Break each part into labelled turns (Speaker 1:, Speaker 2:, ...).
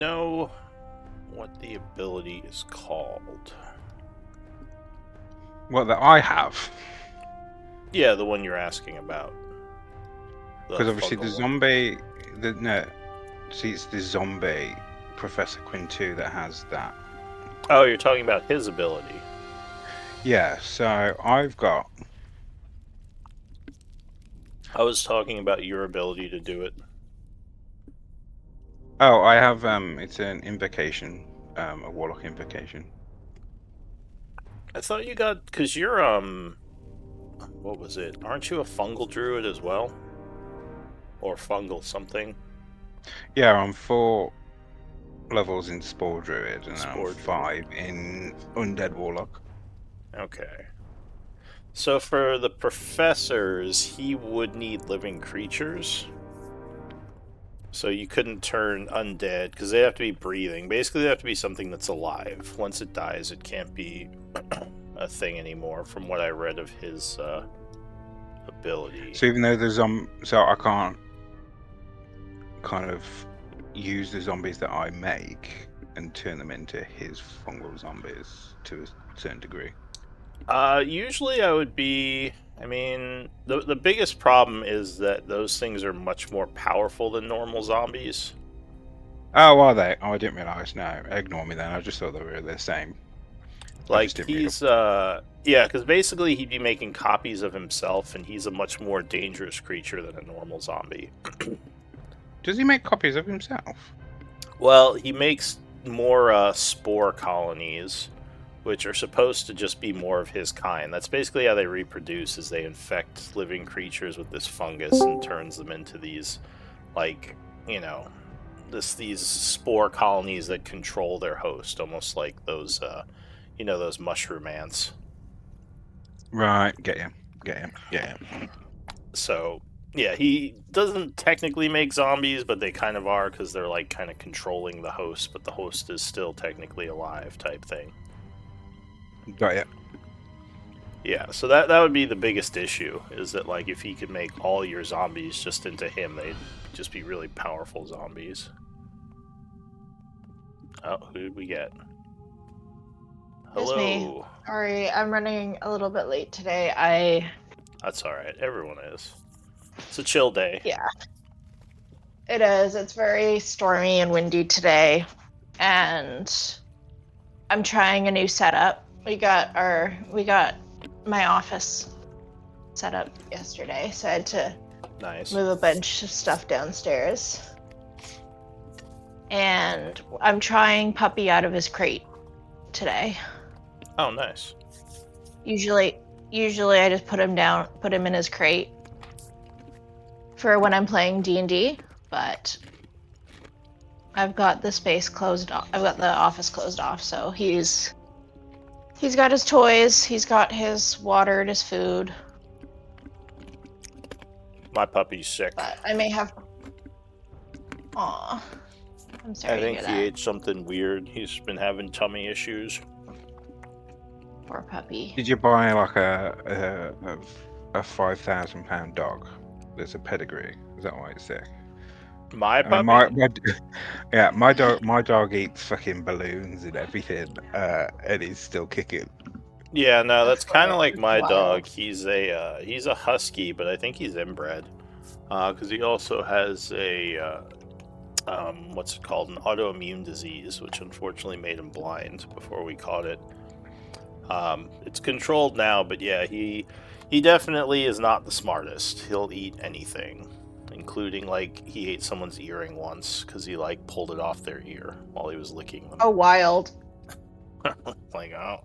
Speaker 1: Know what the ability is called?
Speaker 2: What that I have,
Speaker 1: Yeah, the one you're asking about. The
Speaker 2: because obviously the
Speaker 1: fungal one.
Speaker 2: zombie, it's the zombie Professor Quinn 2 that has that.
Speaker 1: Oh, you're talking about his ability.
Speaker 2: Yeah, so I've got.
Speaker 1: I was talking about your ability to do it.
Speaker 2: Oh, I have. It's an invocation, a warlock invocation.
Speaker 1: I thought you got because you're what was it? Aren't you a fungal druid as well, or fungal something?
Speaker 2: Yeah, I'm 4 levels in Spore Druid, and then I'm
Speaker 1: Spore druid.
Speaker 2: 5 in Undead Warlock.
Speaker 1: Okay. So for the professors, he would need living creatures. So you couldn't turn undead because they have to be breathing. Basically, they have to be something that's alive. Once it dies, it can't be a thing anymore. From what I read of his ability.
Speaker 2: So even though so I can't kind of use the zombies that I make and turn them into his fungal zombies to a certain degree.
Speaker 1: Usually I would be. I mean, the biggest problem is that those things are much more powerful than normal zombies.
Speaker 2: Oh, are they? Oh, I didn't realise. No, ignore me then. I just thought they were the same. I just
Speaker 1: Like
Speaker 2: didn't read
Speaker 1: he's yeah, because basically he'd be making copies of himself, and he's a much more dangerous creature than a normal zombie.
Speaker 2: Does he make copies of himself?
Speaker 1: Well, he makes more spore colonies, which are supposed to just be more of his kind. That's basically how they reproduce, is they infect living creatures with this fungus and turns them into these, like, you know, these spore colonies that control their host, almost like those, those mushroom ants.
Speaker 2: Right, get him.
Speaker 1: So, yeah, he doesn't technically make zombies, but they kind of are because they're, like, kind of controlling the host, but the host is still technically alive type thing.
Speaker 2: Got ya.
Speaker 1: Yeah, so that would be the biggest issue, is that, like, if he could make all your zombies just into him, they'd just be really powerful zombies. Oh, who did we get?
Speaker 3: It's me.
Speaker 1: Hello.
Speaker 3: Sorry, I'm running a little bit late today.
Speaker 1: That's alright, everyone is. It's a chill day.
Speaker 3: Yeah. It is. It's very stormy and windy today. And I'm trying a new setup. We got my office set up yesterday, so I had to
Speaker 1: Nice.
Speaker 3: move a bunch of stuff downstairs. And I'm trying Puppy out of his crate today.
Speaker 1: Oh, nice.
Speaker 3: Usually I just put him in his crate for when I'm playing D&D, but I've got the space closed off. I've got the office closed off, so he's got his toys, he's got his water and his food.
Speaker 1: My puppy's sick.
Speaker 3: But I may have. Aw, I'm sorry.
Speaker 1: I think
Speaker 3: to
Speaker 1: he
Speaker 3: hear
Speaker 1: ate something weird. He's been having tummy issues.
Speaker 3: that. Poor puppy.
Speaker 2: Did you buy like a £5,000 dog? That's a pedigree. Is that why it's sick?
Speaker 1: My
Speaker 2: I mean,
Speaker 1: puppy?
Speaker 2: my dog eats fucking balloons and everything, and he's still kicking.
Speaker 1: Yeah, no, that's kind of like my
Speaker 3: Wild.
Speaker 1: dog. He's a husky, but I think he's inbred. Because he also has a what's it called, an autoimmune disease, which unfortunately made him blind before we caught it. It's controlled now, but yeah, he definitely is not the smartest. He'll eat anything, including, like, he ate someone's earring once because he, like, pulled it off their ear while he was licking them.
Speaker 3: Oh, wild.
Speaker 1: Like, oh,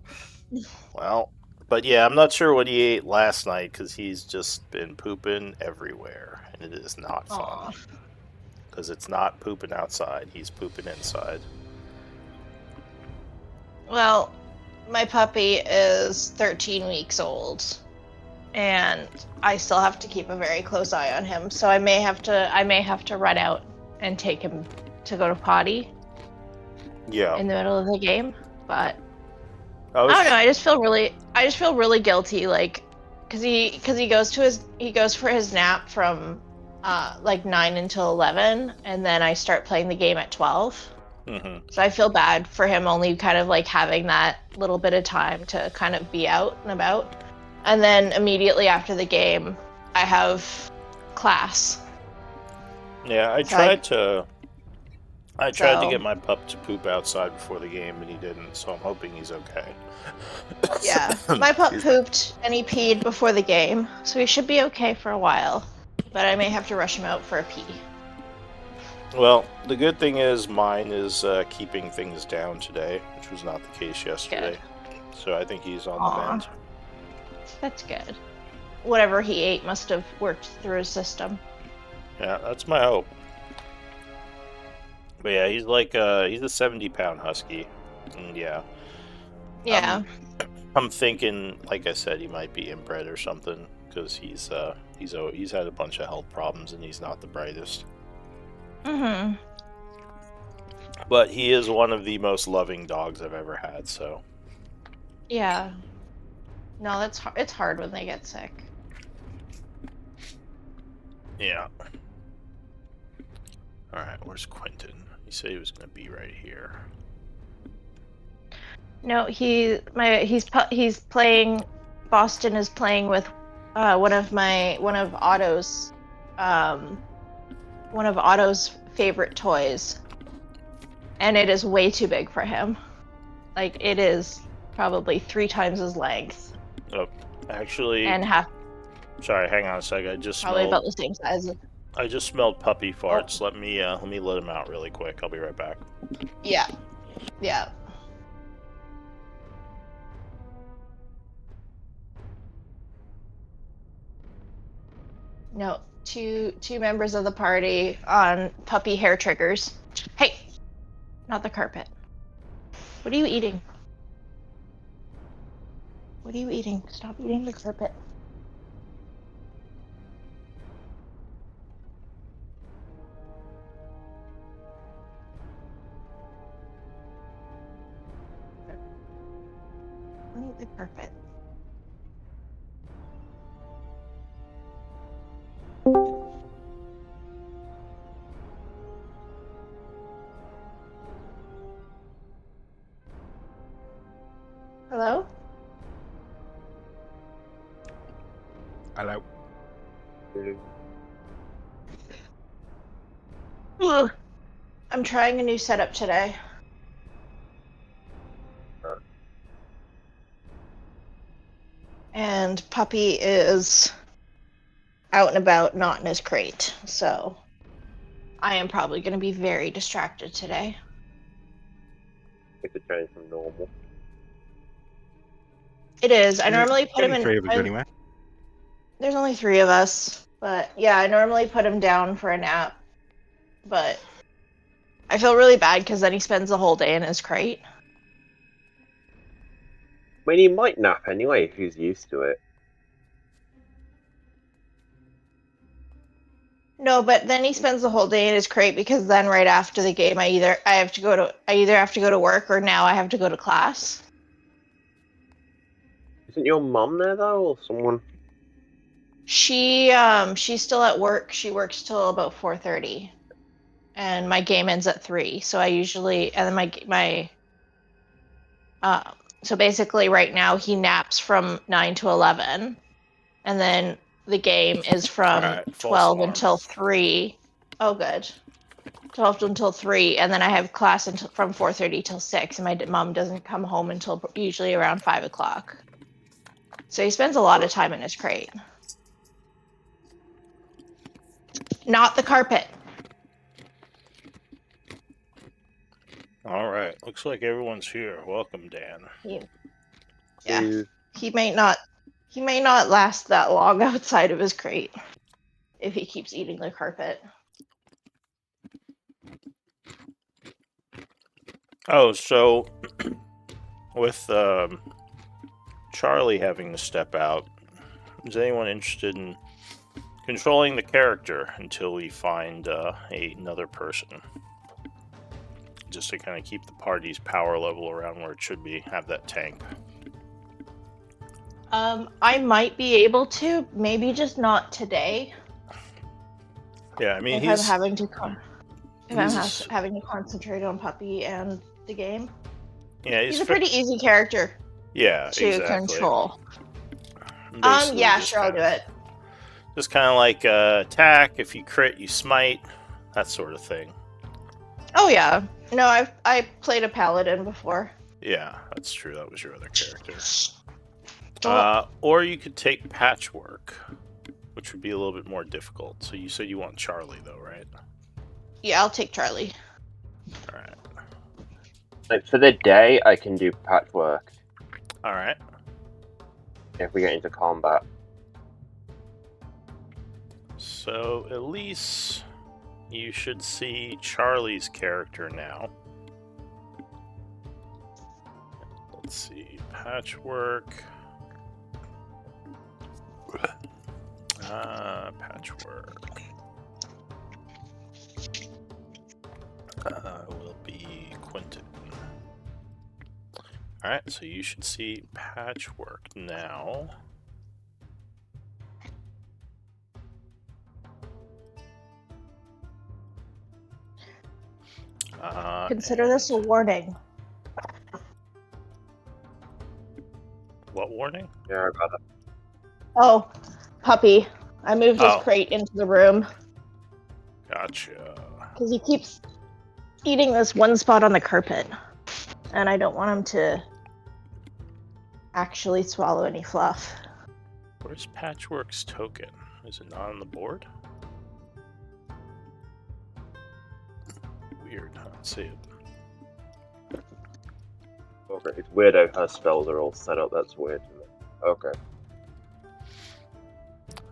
Speaker 1: well. But yeah, I'm not sure what he ate last night because he's just been pooping everywhere, and it is not fun. Because it's not pooping outside, he's pooping inside.
Speaker 3: Well, my puppy is 13 weeks old, and I still have to keep a very close eye on him. So I may have to run out and take him to go to potty.
Speaker 1: Yeah.
Speaker 3: In the middle of the game, but I don't know. I just feel really guilty, like, because he goes for his nap from like 9 until 11, and then I start playing the game at 12.
Speaker 1: Mm-hmm.
Speaker 3: So I feel bad for him only kind of like having that little bit of time to kind of be out and about. And then immediately after the game, I have class.
Speaker 1: Yeah, I
Speaker 3: So
Speaker 1: tried to
Speaker 3: so
Speaker 1: get my pup to poop outside before the game, but he didn't. So I'm hoping he's okay.
Speaker 3: yeah, my pup
Speaker 1: Excuse me.
Speaker 3: pooped and he peed before the game, so he should be okay for a while. But I may have to rush him out for a pee.
Speaker 1: Well, the good thing is mine is keeping things down today, which was not the case yesterday. So I think he's on the
Speaker 3: Aw.
Speaker 1: mend.
Speaker 3: That's good. Whatever he ate must have worked through his system.
Speaker 1: Yeah, that's my hope. But yeah, he's like he's a 70-pound husky, and yeah,
Speaker 3: Yeah.
Speaker 1: I'm thinking, like I said, he might be inbred or something because he's had a bunch of health problems and he's not the brightest.
Speaker 3: Mm-hmm.
Speaker 1: But he is one of the most loving dogs I've ever had. So
Speaker 3: Yeah. No, it's hard when they get sick.
Speaker 1: yeah. All right, where's Quentin? He said he was gonna be right here.
Speaker 3: No, he's playing. Boston is playing with one of Otto's favorite toys, and it is way too big for him. Like it is probably 3 times his length
Speaker 1: Oh, actually,
Speaker 3: and half
Speaker 1: sorry. Hang on a sec. I just
Speaker 3: probably
Speaker 1: smelled.
Speaker 3: about the same size.
Speaker 1: I just smelled puppy farts. Let me let him out really quick. I'll be right back.
Speaker 3: Yeah. Yeah. No, two members of the party on puppy hair triggers. Hey, not the carpet. What are you eating? What are you eating? Stop eating the carpet. Don't eat the carpet. Hello?
Speaker 2: Hello.
Speaker 3: Ugh. I'm trying a new setup today. And Puppy is out and about, not in his crate. So I am probably going to be very distracted today.
Speaker 4: It's a change from normal.
Speaker 3: It is. I normally put him
Speaker 2: Only
Speaker 3: in.
Speaker 2: 3 of us anyway.
Speaker 3: There's only 3 of us. But yeah, I normally put him down for a nap. But I feel really bad because then he spends the whole day in his crate.
Speaker 4: I mean, he might nap anyway if he's used to it.
Speaker 3: No, but then he spends the whole day in his crate because then right after the game I either have to go to work or now I have to go to class.
Speaker 4: Isn't your mum there though, or someone?
Speaker 3: She's still at work. She works till about 4:30. And my game ends at 3. So I usually and then my so basically right now he naps from 9 to 11 and then the game is from
Speaker 1: Alright, false
Speaker 3: 12
Speaker 1: alarm.
Speaker 3: until 3. Oh, good. 12 until 3, and then I have class until from 4:30 till 6, and my mom doesn't come home until usually around 5 o'clock. So he spends a lot of time in his crate. Not the carpet.
Speaker 1: All right, looks like everyone's here. Welcome, Dan.
Speaker 3: Yeah.
Speaker 4: Who-
Speaker 3: He may not last that long outside of his crate if he keeps eating the carpet.
Speaker 1: Oh, so with Charlie having to step out, is anyone interested in controlling the character until we find another person? Just to kind of keep the party's power level around where it should be, have that tank.
Speaker 3: I might be able to, maybe just not today.
Speaker 1: Yeah, I mean,
Speaker 3: if I'm having to come. If I'm
Speaker 1: He's-
Speaker 3: having to concentrate on Puppy and the game.
Speaker 1: Yeah,
Speaker 3: He's a pretty easy character
Speaker 1: Yeah,
Speaker 3: to
Speaker 1: exactly.
Speaker 3: control.
Speaker 1: Basically
Speaker 3: Yeah,
Speaker 1: just
Speaker 3: sure, I'll do
Speaker 1: kinda-
Speaker 3: it.
Speaker 1: Just kind of like attack. If you crit, you smite. That sort of thing.
Speaker 3: Oh yeah. No, I played a paladin before.
Speaker 1: Yeah, that's true. That was your other character.
Speaker 3: Oh.
Speaker 1: Or you could take patchwork, which would be a little bit more difficult. So you said you want Charlie, though, right?
Speaker 3: Yeah, I'll take Charlie.
Speaker 1: All right.
Speaker 4: Like, for the day, I can do patchwork
Speaker 1: All right.
Speaker 4: if we get into combat.
Speaker 1: So at least you should see Charlie's character now. Let's see. Patchwork. Patchwork. Will be Quentin. Alright, so you should see Patchwork now.
Speaker 3: Consider this a warning.
Speaker 1: What warning?
Speaker 4: Yeah, I got it.
Speaker 3: Oh, Puppy. I moved his
Speaker 1: Oh.
Speaker 3: crate into the room
Speaker 1: Gotcha.
Speaker 3: because he keeps eating this one spot on the carpet. And I don't want him to actually swallow any fluff.
Speaker 1: Where's Patchwork's token? Is it not on the board? Weird, I don't see it.
Speaker 4: Okay, it's weird how her spells are all set up. That's weird. Okay.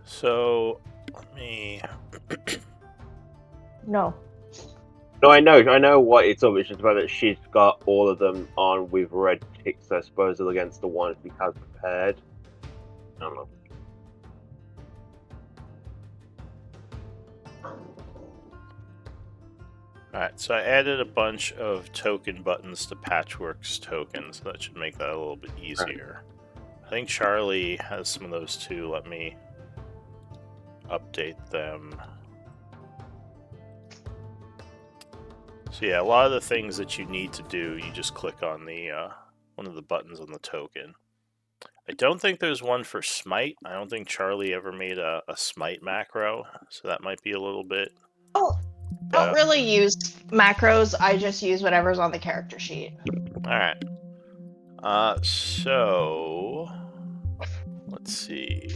Speaker 1: So, let me...
Speaker 3: No.
Speaker 4: No, I know what it's up. It's just about that she's got all of them on with red ticks, I suppose, against the ones we have prepared. I don't know.
Speaker 1: Alright, so I added a bunch of token buttons to Patchwork's tokens. That should make that a little bit easier. I think Charlie has some of those too. Let me update them. So yeah, a lot of the things that you need to do, you just click on the one of the buttons on the token. I don't think there's one for Smite. I don't think Charlie ever made a Smite macro, so that might be a little bit...
Speaker 3: I don't really use macros. I just use whatever's on the character sheet.
Speaker 1: Alright. So... Let's see.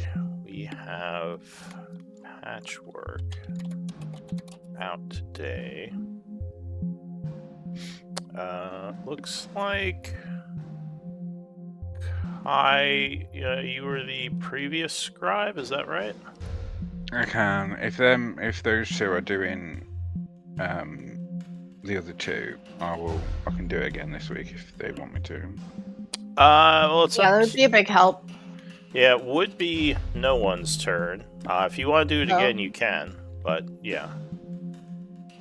Speaker 1: We have Patchwork out today. Looks like... Kai, you were the previous scribe, is that right?
Speaker 2: I can. If those two are doing the other two, I can do it again this week if they want me to.
Speaker 1: Well, it's
Speaker 3: Yeah, that would be a big help.
Speaker 1: Yeah, it would be no one's turn. If you want to do it
Speaker 3: Oh.
Speaker 1: again, you can. But yeah.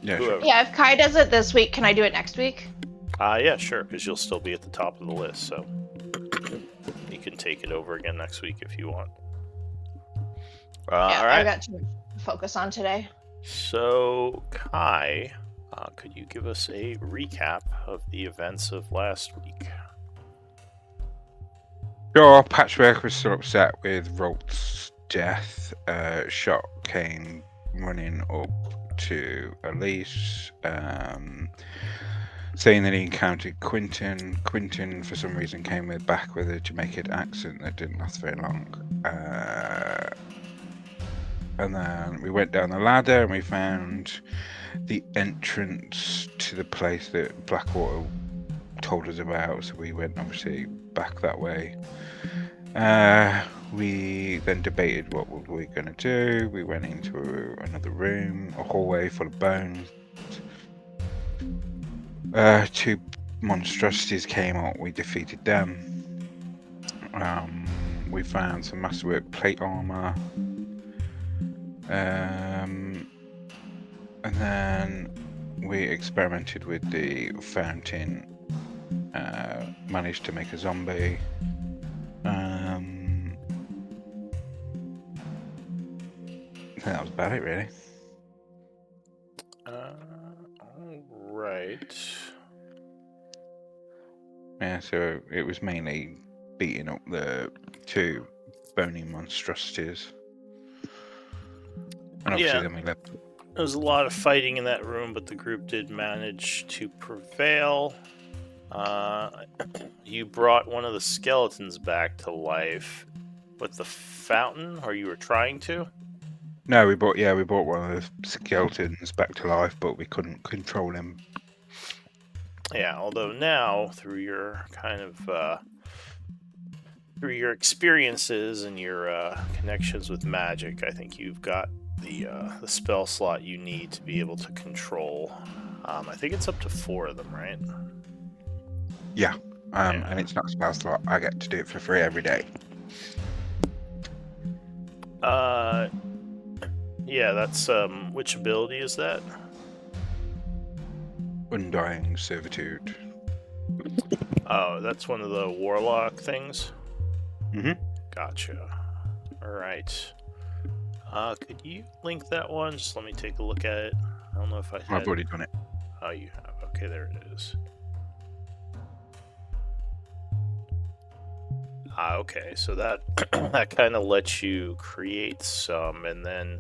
Speaker 2: Yeah,
Speaker 1: Whoever.
Speaker 2: sure.
Speaker 3: Yeah, if Kai does it this week, can I do it next week?
Speaker 1: Yeah, sure, because you'll still be at the top of the list, so you can take it over again next week if you want.
Speaker 3: Yeah,
Speaker 1: All right.
Speaker 3: I got to focus on today.
Speaker 1: So, Kai, could you give us a recap of the events of last week?
Speaker 2: Sure, Patchwork was still upset with Rolt's death. Shot came running up to Elise, saying that he encountered Quentin. Quentin, for some reason, came back with a Jamaican accent that didn't last very long. And then we went down the ladder and we found the entrance to the place that Blackwater told us about. So we went obviously back that way. We then debated what we were going to do. We went into another room, a hallway full of bones. Two monstrosities came out. We defeated them. We found some masterwork plate armor. And then we experimented with the fountain. Managed to make a zombie. I think that was about it, really.
Speaker 1: All right.
Speaker 2: Yeah, so it was mainly beating up the 2 bony monstrosities. And obviously
Speaker 1: Yeah.
Speaker 2: then we left.
Speaker 1: There was a lot of fighting in that room, but the group did manage to prevail. You brought one of the skeletons back to life with the fountain, or you were trying to?
Speaker 2: No, we brought one of the skeletons back to life, but we couldn't control him.
Speaker 1: Yeah, although now, through your through your experiences and your connections with magic, I think you've got the spell slot you need to be able to control. I think it's up to 4 of them, right?
Speaker 2: Yeah. And it's not a spell slot. I get to do it for free every day.
Speaker 1: Yeah, that's which ability is that?
Speaker 2: Undying Servitude.
Speaker 1: Oh, that's one of the warlock things?
Speaker 2: Mm-hmm.
Speaker 1: Gotcha. Alright. Could you link that one? Just let me take a look at it. I don't know if I had...
Speaker 2: I've already done it.
Speaker 1: Oh, you have. Okay, there it is. Okay, so that that kind of lets you create some, and then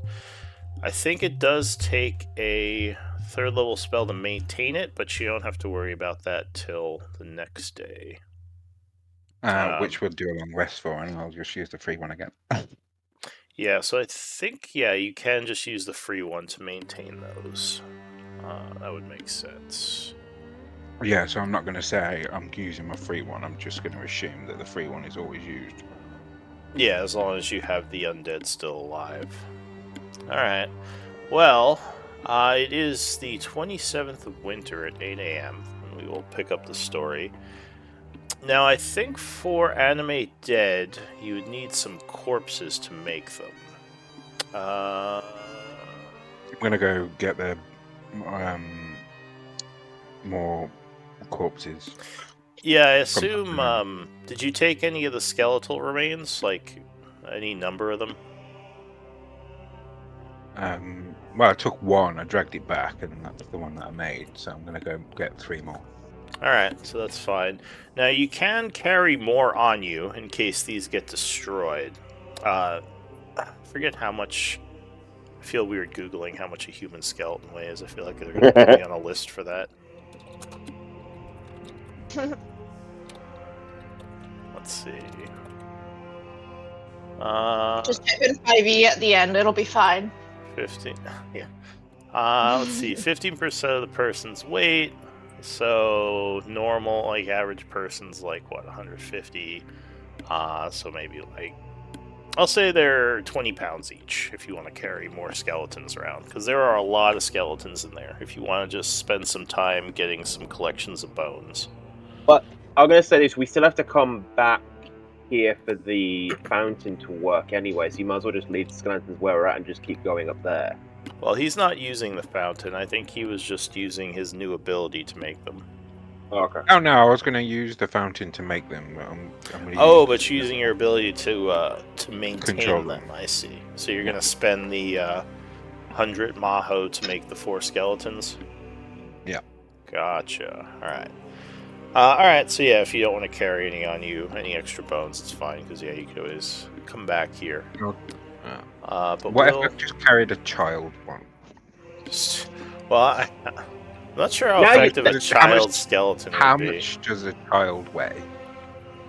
Speaker 1: I think it does take a 3rd level spell to maintain it, but you don't have to worry about that till the next day.
Speaker 2: Which we'll do a long rest for, and I'll just use the free one again.
Speaker 1: Yeah, so I think, yeah, you can just use the free one to maintain those. That would make sense.
Speaker 2: Yeah, so I'm not going to say I'm using my free one. I'm just going to assume that the free one is always used.
Speaker 1: Yeah, as long as you have the undead still alive. Alright. Well, it is the 27th of winter at 8 a.m. We will pick up the story. Now, I think for Animate Dead, you would need some corpses to make them.
Speaker 2: I'm going to go get the more corpses.
Speaker 1: Yeah, I assume, did you take any of the skeletal remains? Like, any number of them?
Speaker 2: Well, I took 1, I dragged it back, and that's the one that I made, so I'm going to go get 3 more.
Speaker 1: Alright, so that's fine. Now, you can carry more on you in case these get destroyed. I forget how much... I feel weird Googling how much a human skeleton weighs. I feel like they're going to put me on a list for that. Let's see.
Speaker 3: Just type in 5e at the end, it'll be fine.
Speaker 1: 15. Yeah. Let's see. 15% of the person's weight. So normal, like average person's like what, 150. So maybe like, I'll say they're 20 pounds each if you want to carry more skeletons around, because there are a lot of skeletons in there. If you want to just spend some time getting some collections of bones.
Speaker 4: But I'm gonna say this: we still have to come back here for the fountain to work anyway. So you might as well just leave the skeletons where we're at and just keep going up there.
Speaker 1: Well, he's not using the fountain. I think he was just using his new ability to make them.
Speaker 4: Okay.
Speaker 2: Oh no, I was going to use the fountain to make them. I'm
Speaker 1: Oh, but you're using your ability to maintain
Speaker 2: Control
Speaker 1: them.
Speaker 2: them.
Speaker 1: I see. So you're gonna spend the 100 maho to make the 4 skeletons.
Speaker 2: Yeah.
Speaker 1: Gotcha. All right. All right. So yeah, if you don't want to carry any on you, any extra bones, it's fine. Because yeah, you could always come back here. But
Speaker 2: What
Speaker 1: we'll
Speaker 2: if I just carried a child one?
Speaker 1: well, I'm not sure how
Speaker 4: Now you-
Speaker 1: effective a
Speaker 2: how much-
Speaker 1: child skeleton
Speaker 2: How
Speaker 1: would be.
Speaker 2: much does a child weigh?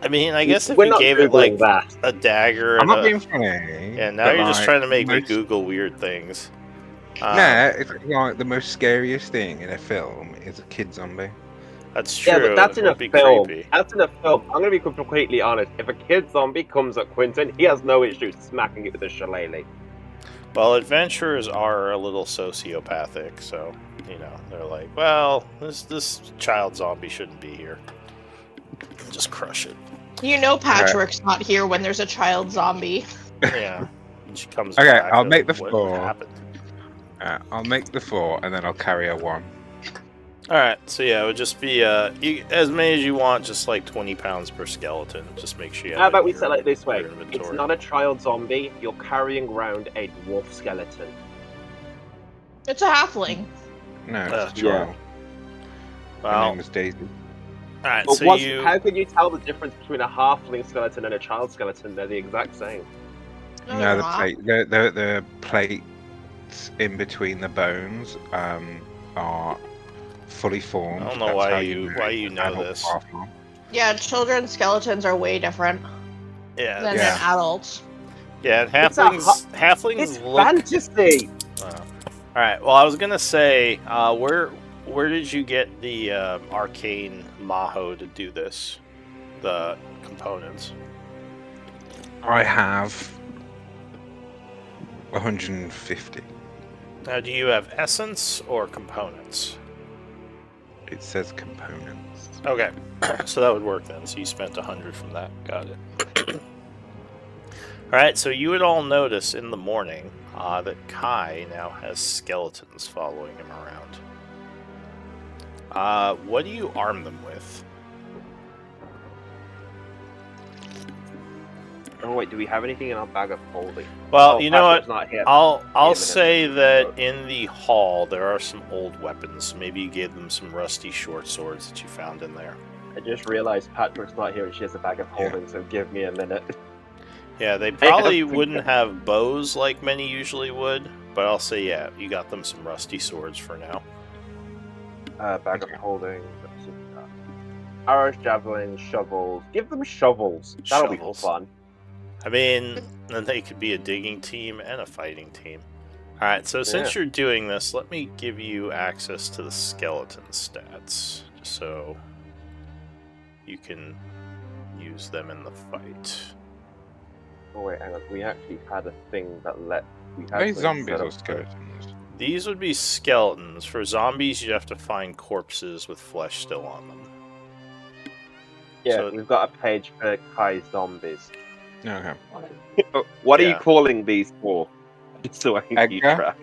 Speaker 1: I mean, I guess if
Speaker 4: We're
Speaker 1: you
Speaker 4: not
Speaker 1: gave it
Speaker 4: Googling
Speaker 1: like
Speaker 4: that.
Speaker 1: a dagger
Speaker 2: I'm
Speaker 1: and
Speaker 2: not
Speaker 1: a...
Speaker 2: being funny.
Speaker 1: Yeah, now
Speaker 2: but,
Speaker 1: you're just
Speaker 2: like,
Speaker 1: trying to make me
Speaker 2: most-
Speaker 1: Google weird things.
Speaker 2: Nah, it's like the most scariest thing in a film is a kid zombie.
Speaker 1: That's true.
Speaker 4: Yeah, but that's
Speaker 1: It
Speaker 4: in a
Speaker 1: would be
Speaker 4: film.
Speaker 1: creepy.
Speaker 4: That's in a film. I'm gonna be completely honest. If a kid zombie comes at Quentin, he has no issue smacking it with a shillelagh.
Speaker 1: Well, adventurers are a little sociopathic, so you know they're like, well, this child zombie shouldn't be here. Just crush it.
Speaker 3: You know Patchwork's not here when there's a child zombie.
Speaker 1: Yeah. And she comes
Speaker 2: Okay,
Speaker 1: back.
Speaker 2: I'll
Speaker 1: they're
Speaker 2: make
Speaker 1: like,
Speaker 2: the
Speaker 1: what
Speaker 2: floor.
Speaker 1: happened?
Speaker 2: I'll make the 4 and then I'll carry a 1.
Speaker 1: All right. So yeah, it would just be as many as you want, just like 20 pounds per skeleton. Just make sure you have
Speaker 4: How
Speaker 1: it
Speaker 4: about
Speaker 1: in
Speaker 4: we
Speaker 1: your-
Speaker 4: say it like this way?
Speaker 1: your
Speaker 4: It's
Speaker 1: inventory.
Speaker 4: not a child zombie. You're carrying around a dwarf skeleton.
Speaker 3: It's a halfling.
Speaker 2: No,
Speaker 1: Ugh.
Speaker 2: it's a child. Her
Speaker 1: Well,
Speaker 2: name was Daisy.
Speaker 1: alright,
Speaker 4: But
Speaker 1: so you...
Speaker 4: how can you tell the difference between a halfling skeleton and a child skeleton? They're the exact same.
Speaker 3: No,
Speaker 2: No,
Speaker 3: they're
Speaker 2: the
Speaker 3: not.
Speaker 2: plate, the plates in between the bones are fully formed.
Speaker 1: I don't know
Speaker 2: That's
Speaker 1: why
Speaker 2: how
Speaker 1: you
Speaker 2: an
Speaker 1: know
Speaker 2: adult
Speaker 1: this.
Speaker 2: halfling.
Speaker 3: Yeah, children's skeletons are way different
Speaker 1: Yeah,
Speaker 3: than
Speaker 2: Yeah.
Speaker 3: adults.
Speaker 1: yeah, and
Speaker 4: It's a
Speaker 1: halflings
Speaker 4: It's
Speaker 1: look...
Speaker 4: fantasy!
Speaker 1: Alright, well, I was gonna say, where did you get the arcane maho to do this? The components?
Speaker 2: I have 150.
Speaker 1: Now, do you have essence or components?
Speaker 2: It says components.
Speaker 1: Okay, so that would work then. So you spent 100 from that. Got it. Alright, so you would all notice in the morning that Kai now has skeletons following him around. What do you arm them with?
Speaker 4: Oh wait, do we have anything in our bag of holding?
Speaker 1: Well,
Speaker 4: Oh,
Speaker 1: you know
Speaker 4: Patrick's
Speaker 1: what?
Speaker 4: not here.
Speaker 1: I'll
Speaker 4: minute.
Speaker 1: say that in the hall there are some old weapons. Maybe you gave them some rusty short swords that you found in there.
Speaker 4: I just realized Patrick's not here and she has a bag of holding, so give me a minute.
Speaker 1: Yeah, they probably
Speaker 4: have to
Speaker 1: wouldn't have bows like many usually would, but I'll say, yeah, you got them some rusty swords for now.
Speaker 4: Bag of holding. Arrows, javelins, shovels. Give them shovels. That'll
Speaker 1: Shovels.
Speaker 4: be fun.
Speaker 1: I mean, then they could be a digging team and a fighting team. Alright, so since you're doing this, let me give you access to the skeleton stats, just so you can use them in the fight.
Speaker 4: Oh wait, hang on. We actually had a thing that let...
Speaker 2: Are they
Speaker 4: something
Speaker 2: zombies
Speaker 4: set
Speaker 2: or
Speaker 4: up
Speaker 2: skeletons?
Speaker 1: These would be skeletons. For zombies, you'd have to find corpses with flesh still on them.
Speaker 4: Yeah,
Speaker 1: So-
Speaker 4: we've got a page for Kai zombies.
Speaker 2: Okay.
Speaker 4: What are
Speaker 1: Yeah.
Speaker 4: you calling these for? Just so I can keep
Speaker 2: Edgar?
Speaker 4: track.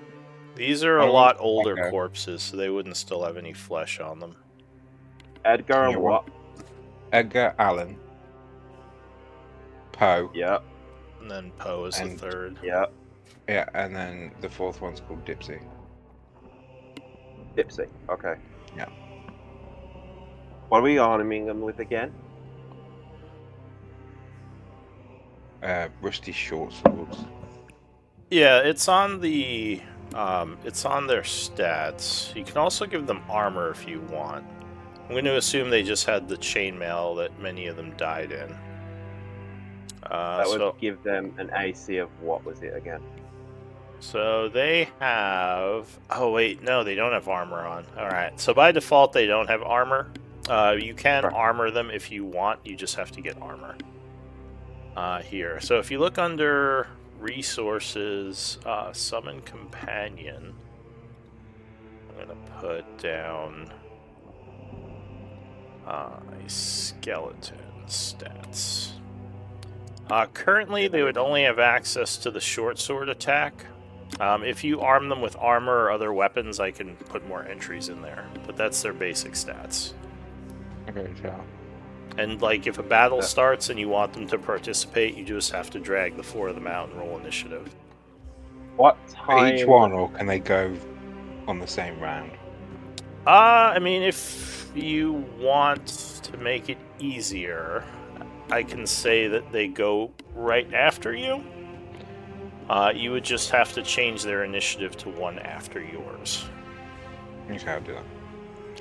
Speaker 1: These are a
Speaker 2: Oh,
Speaker 1: lot older
Speaker 2: okay.
Speaker 1: corpses, so they wouldn't still have any flesh on them.
Speaker 4: Edgar and
Speaker 2: You
Speaker 4: what?
Speaker 2: Edgar Allen. Poe.
Speaker 4: Yeah,
Speaker 1: And then Poe is the
Speaker 2: And-
Speaker 1: third.
Speaker 4: yeah.
Speaker 2: Yeah, and then the fourth one's called Dipsy.
Speaker 4: Dipsy. Okay.
Speaker 2: Yeah.
Speaker 4: What are we arming them with again?
Speaker 2: Rusty short swords.
Speaker 1: Yeah, it's on the it's on their stats. You can also give them armor if you want. I'm going to assume they just had the chainmail that many of them died in.
Speaker 4: That would
Speaker 1: So
Speaker 4: give them an AC of what was it again?
Speaker 1: so they have. Oh wait, no, they don't have armor on. All right, so by default they don't have armor. You can
Speaker 4: Right.
Speaker 1: armor them if you want. You just have to get armor. Here. So if you look under resources, summon companion, I'm gonna put down a skeleton stats. Currently, they would only have access to the short sword attack. If you arm them with armor or other weapons, I can put more entries in there, but that's their basic stats.
Speaker 2: Okay, so
Speaker 1: And like, if a battle starts and you want them to participate, you just have to drag the four of them out and roll initiative.
Speaker 4: What time?
Speaker 2: each one, or can they go on the same round?
Speaker 1: I mean, if you want to make it easier, I can say that they go right after you. You would just have to change their initiative to one after yours.
Speaker 2: Okay, I'll do that.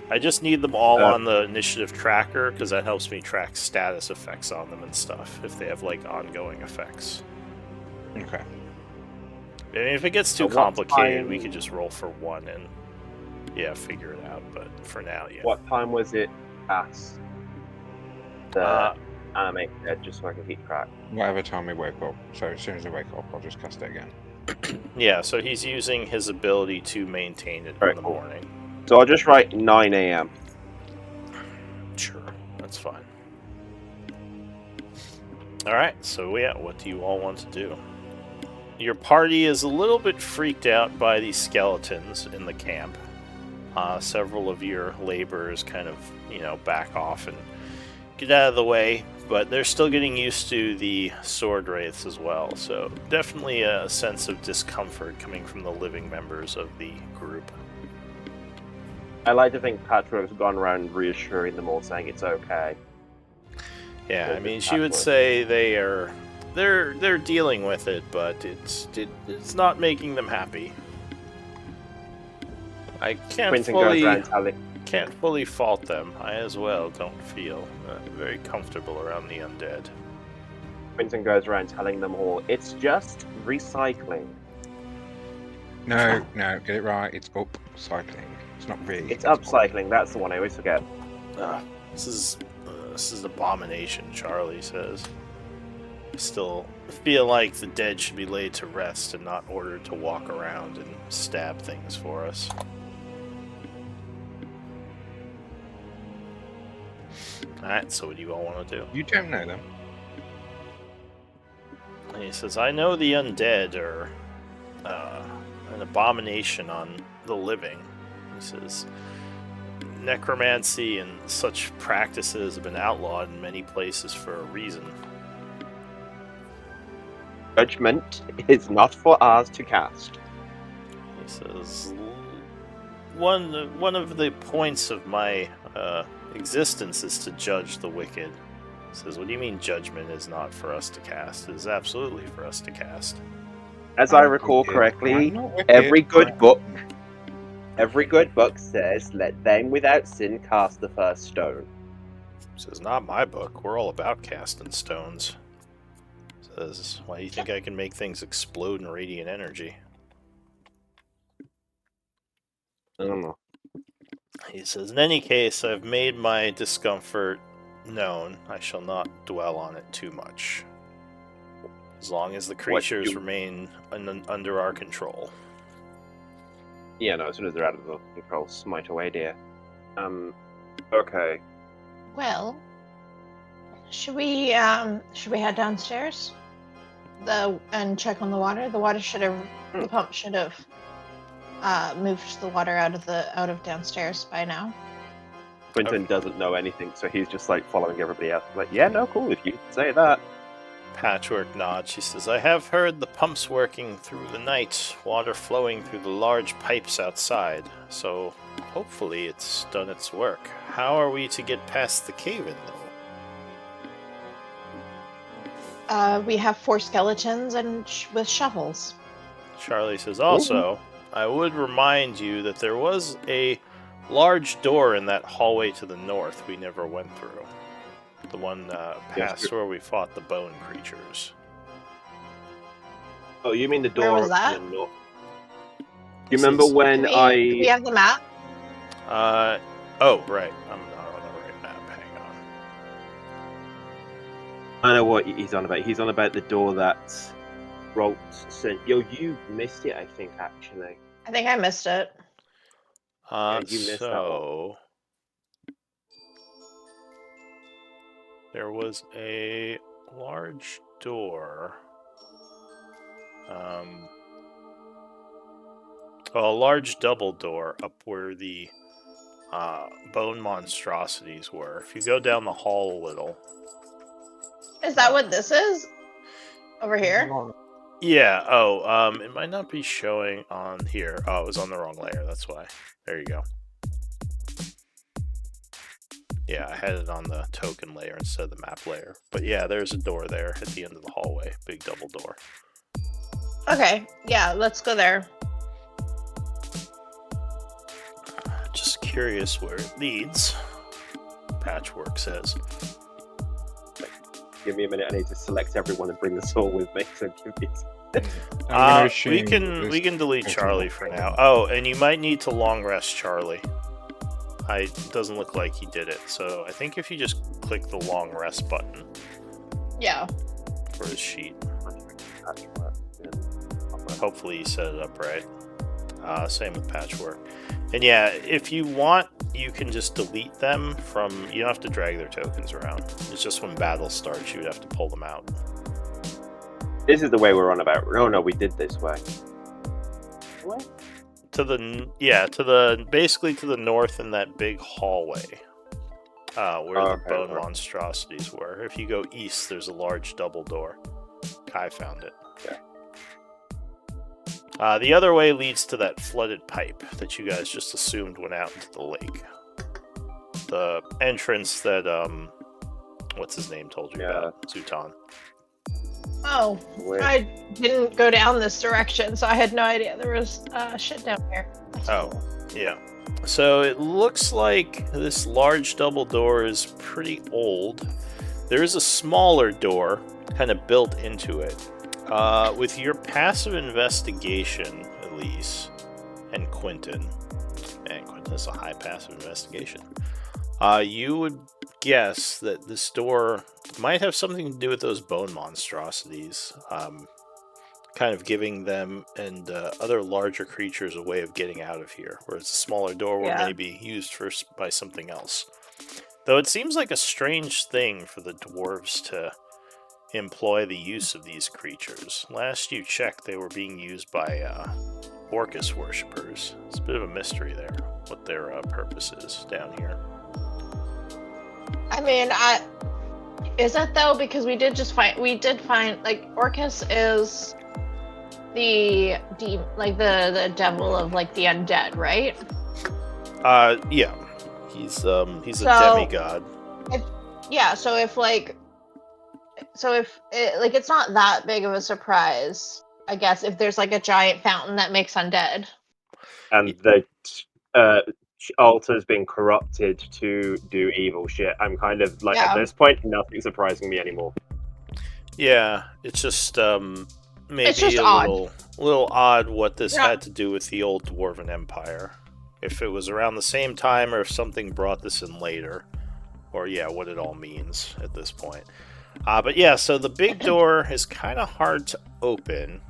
Speaker 1: I just need them all on the initiative tracker, because that helps me track status effects on them and stuff, if they have, like, ongoing effects.
Speaker 2: Okay.
Speaker 1: I mean, if it gets too
Speaker 4: At what
Speaker 1: complicated, we
Speaker 4: time-
Speaker 1: could just roll for one and, yeah, figure it out, but for now, yeah.
Speaker 4: What time was it past the
Speaker 1: Uh,
Speaker 4: anime dead, just so I can keep track?
Speaker 2: Whatever time we wake up. So as soon as I wake up, I'll just cast it again.
Speaker 1: Yeah, so he's using his ability to maintain it
Speaker 4: Alright,
Speaker 1: in the
Speaker 4: cool.
Speaker 1: morning.
Speaker 4: So I'll just write 9 a.m.
Speaker 1: Sure, that's fine. Alright, so yeah, what do you all want to do? Your party is a little bit freaked out by these skeletons in the camp. Several of your laborers kind of, back off and get out of the way, but they're still getting used to the sword wraiths as well, so definitely a sense of discomfort coming from the living members of the group.
Speaker 4: I like to think Patchwork's gone around reassuring them all, saying it's okay.
Speaker 1: Yeah,
Speaker 4: They're
Speaker 1: I mean,
Speaker 4: just
Speaker 1: she would
Speaker 4: Patchwork.
Speaker 1: say they're dealing with it, but it's not making them happy. I
Speaker 4: Quentin goes around telling.
Speaker 1: can't fully fault them. I as well don't feel very comfortable around the undead.
Speaker 4: Quentin goes around telling them all, it's just recycling.
Speaker 2: No, get it right. It's upcycling. It's not really.
Speaker 4: It's upcycling. That's the one I always forget.
Speaker 1: This is abomination, Charlie says. I still feel like the dead should be laid to rest and not ordered to walk around and stab things for us. Alright, so what do you all want to do?
Speaker 2: You don't know them.
Speaker 1: And he says, I know the undead are an abomination on the living. He says, necromancy and such practices have been outlawed in many places for a reason.
Speaker 4: Judgment is not for ours to cast.
Speaker 1: He says, one of the points of my existence is to judge the wicked. He says, what do you mean judgment is not for us to cast? It is absolutely for us to cast.
Speaker 4: As I recall correctly, every good book says, let them without sin cast the first stone.
Speaker 1: He says, not my book. We're all about casting stones. He says, why do you think I can make things explode in radiant energy?
Speaker 4: I don't know.
Speaker 1: He says, in any case, I've made my discomfort known. I shall not dwell on it too much. As long as the creatures remain under our control.
Speaker 4: Yeah, no, as soon as they're out of the control, smite away, dear. Okay.
Speaker 3: Well, should we head downstairs? And check on the water? The water should have the pump should have moved the water out of downstairs by now.
Speaker 4: Quentin doesn't know anything, so he's just like following everybody else. Like, yeah, no, cool, if you say that.
Speaker 1: Patchwork nods. She says, I have heard the pumps working through the night, water flowing through the large pipes outside, so hopefully it's done its work. How are we to get past the cave-in, though?
Speaker 3: We have 4 skeletons and with shovels.
Speaker 1: Charlie says, also, I would remind you that there was a large door in that hallway to the north we never went through. The one past where we fought the bone creatures.
Speaker 4: Oh, you mean the door?
Speaker 3: Where was that?
Speaker 4: Do you remember when
Speaker 3: do we have the map?
Speaker 1: Oh, right. I'm not on the right map. Hang on.
Speaker 4: I know what he's on about. He's on about the door that Rolt sent. Yo, you missed it, I think, actually.
Speaker 3: I think I missed it.
Speaker 4: Yeah, you missed that one.
Speaker 1: There was a large door. A large double door up where the bone monstrosities were. If you go down the hall a little.
Speaker 3: Is that what this is? Over here?
Speaker 1: Yeah, it might not be showing on here. Oh, it was on the wrong layer, that's why. There you go. Yeah, I had it on the token layer instead of the map layer. But yeah, there's a door there at the end of the hallway. Big double door.
Speaker 3: Okay, yeah, let's go there.
Speaker 1: Just curious where it leads. Patchwork says.
Speaker 4: Give me a minute, I need to select everyone and bring this all with me. So give me
Speaker 1: we can delete Charlie for now. Oh, and you might need to long rest Charlie. It doesn't look like he did it, so I think if you just click the long rest button.
Speaker 3: Yeah.
Speaker 1: For his sheet. Hopefully you set it up right. Same with Patchwork. And yeah, if you want, you can just delete them from... You don't have to drag their tokens around. It's just when battle starts, you would have to pull them out.
Speaker 4: This is the way we're on about. Oh no, we did this way. What?
Speaker 1: Basically to the north in that big hallway. Where the bone monstrosities were. If you go east, there's a large double door. Kai found it.
Speaker 4: Okay.
Speaker 1: The other way leads to that flooded pipe that you guys just assumed went out into the lake. The entrance that, what's his name told you about, Zutan.
Speaker 3: Oh,
Speaker 4: Wait.
Speaker 3: I didn't go down this direction, so I had no idea there was shit down here. That's
Speaker 1: Oh.
Speaker 3: cool.
Speaker 1: Yeah. So it looks like this large double door is pretty old. There is a smaller door kind of built into it. With your passive investigation, Elise, and Quentin has a high passive investigation, you would guess that this door might have something to do with those bone monstrosities, kind of giving them and other larger creatures a way of getting out of here, whereas a smaller door will maybe be used by something else. Though it seems like a strange thing for the dwarves to employ the use of these creatures. Last you checked, they were being used by Orcus worshippers. It's a bit of a mystery there, what their purpose is down here.
Speaker 3: I mean, is that though? Because we did find like Orcus is the devil of like the undead, right?
Speaker 1: Yeah. He's a demigod.
Speaker 3: So if it's not that big of a surprise, I guess, if there's like a giant fountain that makes undead.
Speaker 4: And the altar's been corrupted to do evil shit. I'm kind of like, at this point, nothing's surprising me anymore.
Speaker 1: Yeah, it's just maybe
Speaker 3: it's just
Speaker 1: a
Speaker 3: odd.
Speaker 1: little odd what this had to do with the old Dwarven Empire. If it was around the same time, or if something brought this in later, or what it all means at this point. But yeah, so the big door is kind of hard to open.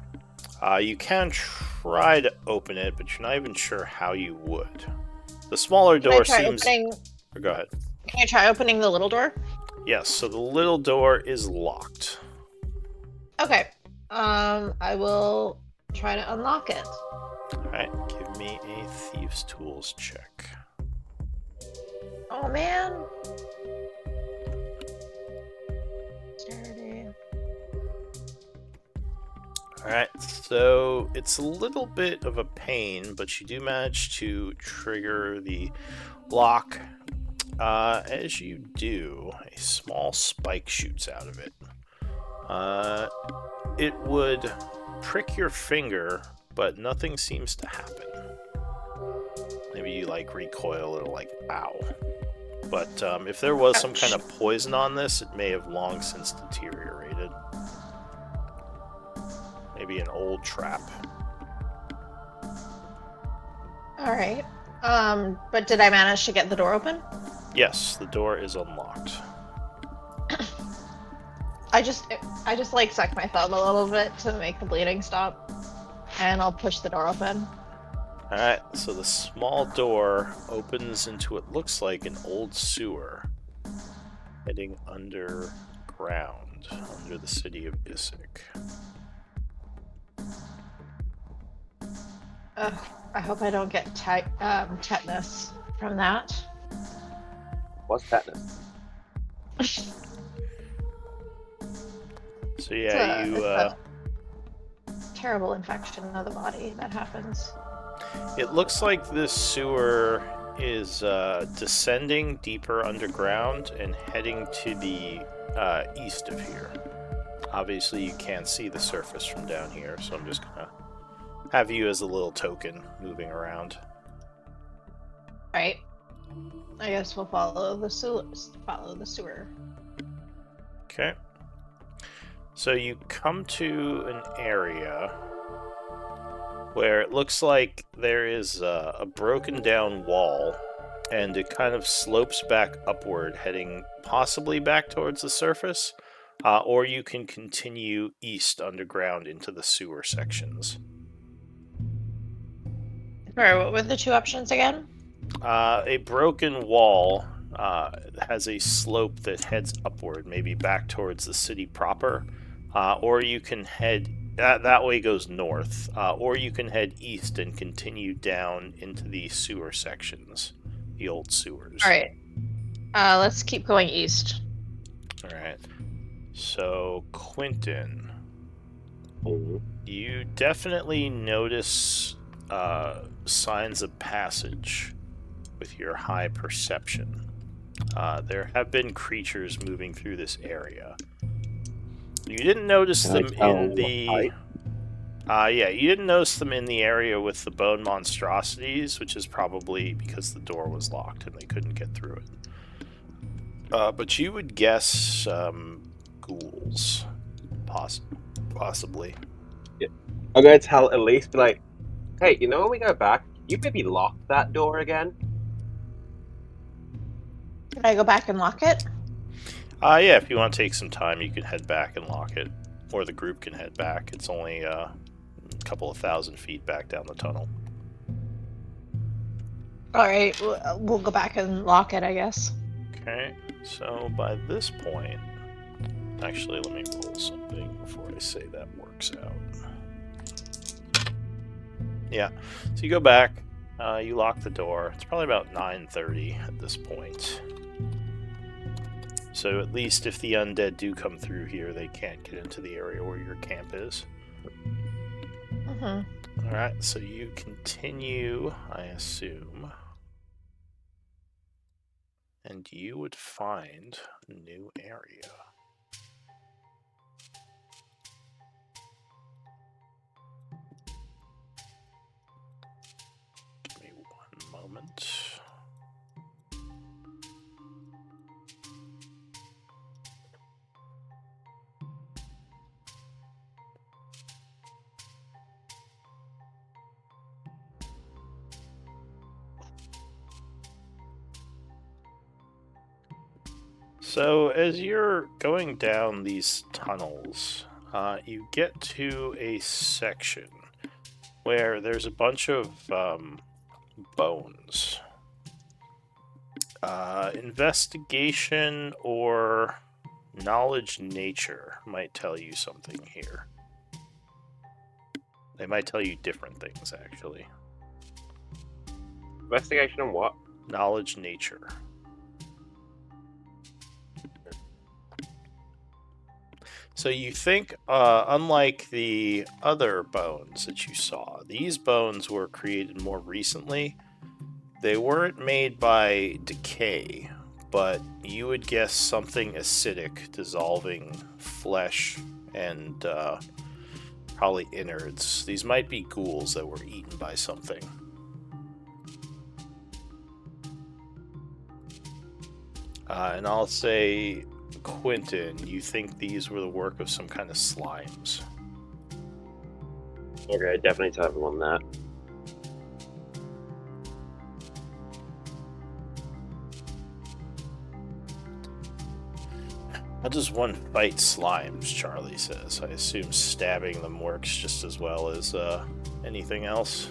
Speaker 1: You can try to open it, but you're not even sure how you would. The smaller door seems... Go ahead.
Speaker 3: Can I try opening the little door?
Speaker 1: Yes, so the little door is locked.
Speaker 3: Okay. I will try to unlock it.
Speaker 1: Alright, give me a Thieves' Tools check.
Speaker 3: Oh, man. Dexterity.
Speaker 1: Alright, so it's a little bit of a pain, but you do manage to trigger the lock. As you do, a small spike shoots out of it. It would prick your finger, but nothing seems to happen. Maybe you recoil, it'll ow. But if there was some kind of poison on this, it may have long since deteriorated. Maybe an old trap.
Speaker 3: Alright. But did I manage to get the door open?
Speaker 1: Yes, the door is unlocked.
Speaker 3: I just suck my thumb a little bit to make the bleeding stop. And I'll push the door open.
Speaker 1: Alright, so the small door opens into what looks like an old sewer heading underground, under the city of Isik.
Speaker 3: I hope I don't get tetanus from that.
Speaker 4: What's tetanus?
Speaker 1: So yeah,
Speaker 3: it's a terrible infection of the body that happens.
Speaker 1: It looks like this sewer is descending deeper underground and heading to the east of here. Obviously, you can't see the surface from down here, so I'm just gonna have you as a little token moving around.
Speaker 3: Right. I guess we'll follow the sewer.
Speaker 1: Okay. So you come to an area where it looks like there is a broken down wall, and it kind of slopes back upward, heading possibly back towards the surface, or you can continue east underground into the sewer sections.
Speaker 3: Sorry, what were the two options again?
Speaker 1: A broken wall has a slope that heads upward, maybe back towards the city proper, or you can head... That way goes north, or you can head east and continue down into the sewer sections, the old sewers.
Speaker 3: Alright. Let's keep going east.
Speaker 1: Alright. So, Quentin,
Speaker 4: Mhm.
Speaker 1: You definitely notice signs of passage with your high perception. There have been creatures moving through this area. You didn't notice
Speaker 4: Can I
Speaker 1: them
Speaker 4: tell
Speaker 1: in
Speaker 4: what
Speaker 1: the...
Speaker 4: height?
Speaker 1: yeah, you didn't notice them in the area with the bone monstrosities, which is probably because the door was locked and they couldn't get through it. But you would guess ghouls, possibly.
Speaker 4: I'm going to tell Elise, be like, hey, you know when we go back, you maybe lock that door again?
Speaker 3: Can I go back and lock it?
Speaker 1: Yeah, if you want to take some time, you can head back and lock it, or the group can head back. It's only a couple of 1,000 feet back down the tunnel.
Speaker 3: All right, we'll go back and lock it, I guess.
Speaker 1: Okay, so by this point, actually, let me roll something before I say that works out. Yeah, so you go back, you lock the door. It's probably about 9:30 at this point. So at least if the undead do come through here, they can't get into the area where your camp is.
Speaker 3: Mm-hmm.
Speaker 1: Alright, so you continue, I assume. And you would find a new area. Give me one moment. So as you're going down these tunnels, you get to a section where there's a bunch of bones. Investigation or knowledge nature might tell you something here. They might tell you different things, actually.
Speaker 4: Investigation on what?
Speaker 1: Knowledge nature. So you think, unlike the other bones that you saw, these bones were created more recently. They weren't made by decay, but you would guess something acidic dissolving flesh and probably innards. These might be ghouls that were eaten by something. And I'll say, Quentin, you think these were the work of some kind of slimes.
Speaker 4: Okay, definitely tell everyone that.
Speaker 1: How does one fight slimes? Charlie says. I assume stabbing them works just as well as anything else.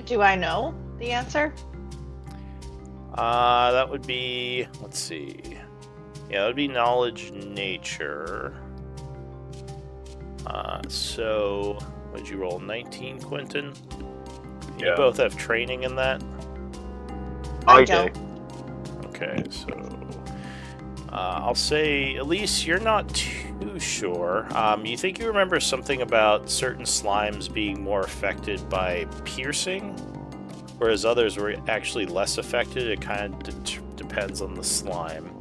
Speaker 3: Do I know the answer?
Speaker 1: That would be... Let's see. Yeah, that would be knowledge nature. So, what did you roll? 19, Quentin? You
Speaker 4: Yeah.
Speaker 1: both have training in that?
Speaker 3: I
Speaker 4: I do.
Speaker 3: don't.
Speaker 1: Okay, so... I'll say, Elise, you're not too sure. You think you remember something about certain slimes being more affected by piercing, whereas others were actually less affected. It kind of depends on the slime.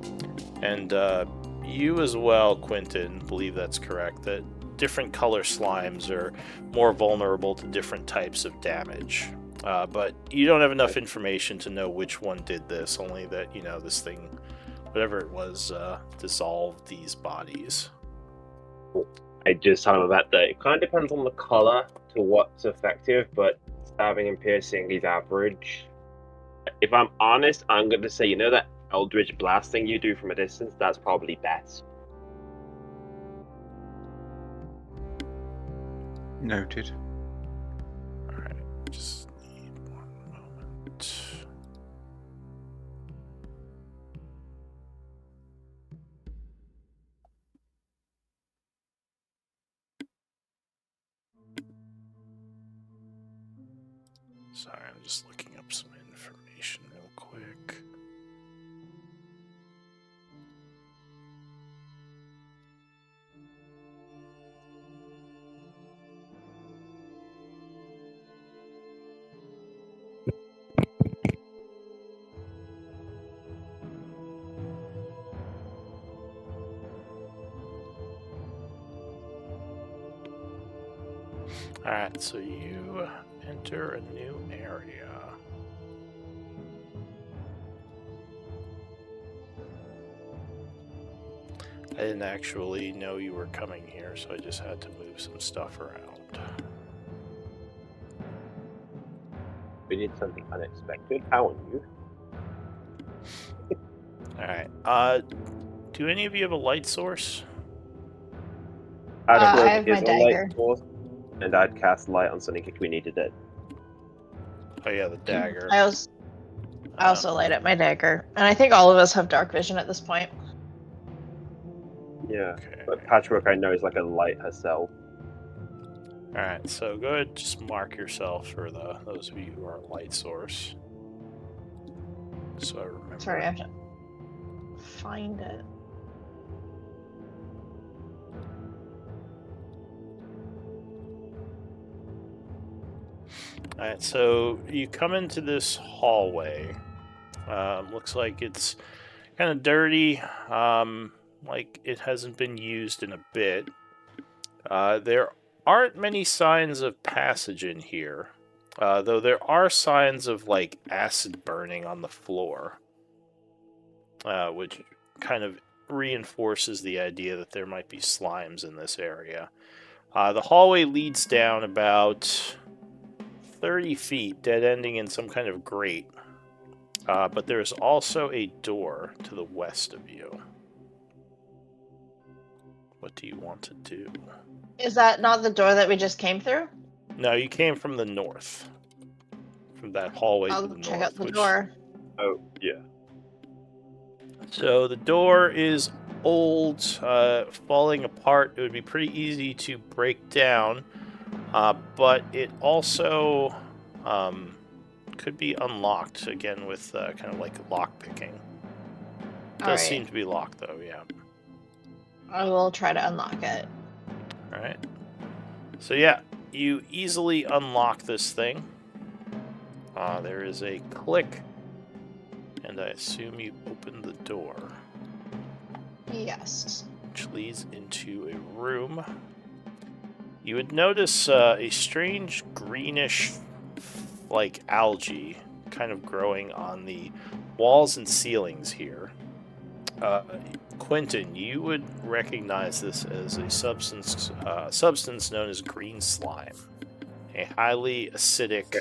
Speaker 1: And you as well, Quentin, believe that's correct, that different color slimes are more vulnerable to different types of damage. But you don't have enough information to know which one did this, only that, you know, this thing, whatever it was, dissolved these bodies.
Speaker 4: I just tell them about that. It kind of depends on the color to what's effective, but stabbing and piercing is average. If I'm honest, I'm going to say, you know that Eldritch Blast thing you do from a distance? That's probably best.
Speaker 2: Noted.
Speaker 1: Alright, just need one moment. Sorry, I'm just looking up some information real quick. Alright, so you enter a new area. I didn't actually know you were coming here, so I just had to move some stuff around.
Speaker 4: We did something unexpected. How are you?
Speaker 1: Alright, do any of you have a light source?
Speaker 3: I
Speaker 4: Patchwork
Speaker 3: have
Speaker 4: is
Speaker 3: my
Speaker 4: a light
Speaker 3: dagger.
Speaker 4: source, and I'd cast light on something if we needed it.
Speaker 1: Oh yeah, the dagger.
Speaker 3: I also light up my dagger, and I think all of us have dark vision at this point.
Speaker 4: Yeah,
Speaker 1: Okay.
Speaker 4: but Patchwork I know is like a light herself.
Speaker 1: Alright, so go ahead, just mark yourself for those of you who are light source. So I remember.
Speaker 3: Sorry, I have to find it.
Speaker 1: Alright, so you come into this hallway. Looks like it's kind of dirty, like it hasn't been used in a bit. There aren't many signs of passage in here, though there are signs of like acid burning on the floor, which kind of reinforces the idea that there might be slimes in this area. The hallway leads down about 30 feet, dead-ending in some kind of grate. But there's also a door to the west of you. What do you want to do?
Speaker 3: Is that not the door that we just came through?
Speaker 1: No, you came from the north. From that hallway to
Speaker 3: I'll
Speaker 1: the
Speaker 3: check
Speaker 1: north.
Speaker 3: out the door.
Speaker 4: Oh, yeah.
Speaker 1: So the door is old, falling apart. It would be pretty easy to break down, but it also could be unlocked again with kind of like lock picking. It does seem to be locked though, yeah.
Speaker 3: I will try to unlock it.
Speaker 1: Alright. So yeah, you easily unlock this thing. There is a click, and I assume you open the door,
Speaker 3: Yes.
Speaker 1: which leads into a room. You would notice a strange greenish, like algae, kind of growing on the walls and ceilings here. Quentin, you would recognize this as a substance known as green slime, a highly acidic,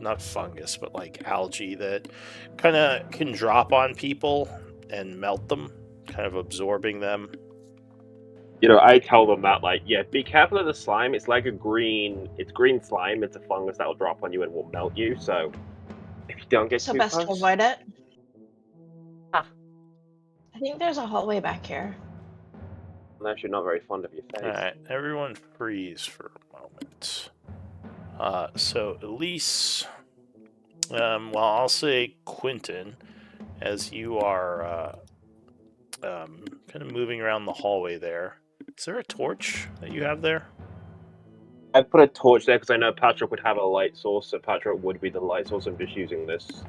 Speaker 1: not fungus, but like algae that kind of can drop on people and melt them, kind of absorbing them.
Speaker 4: You know, I tell them that, like, yeah, be careful of the slime. It's like it's green slime. It's a fungus that will drop on you and will melt you. So, if you don't get
Speaker 3: So
Speaker 4: too
Speaker 3: best
Speaker 4: close,
Speaker 3: to avoid it. I think there's a hallway back here.
Speaker 4: unless you're not very fond of your face.
Speaker 1: Alright, everyone freeze for a moment. So Elise, well, I'll say Quentin, as you are kind of moving around the hallway there. Is there a torch that you have there?
Speaker 4: I put a torch there because I know Patrick would have a light source, so Patrick would be the light source. I'm just using this,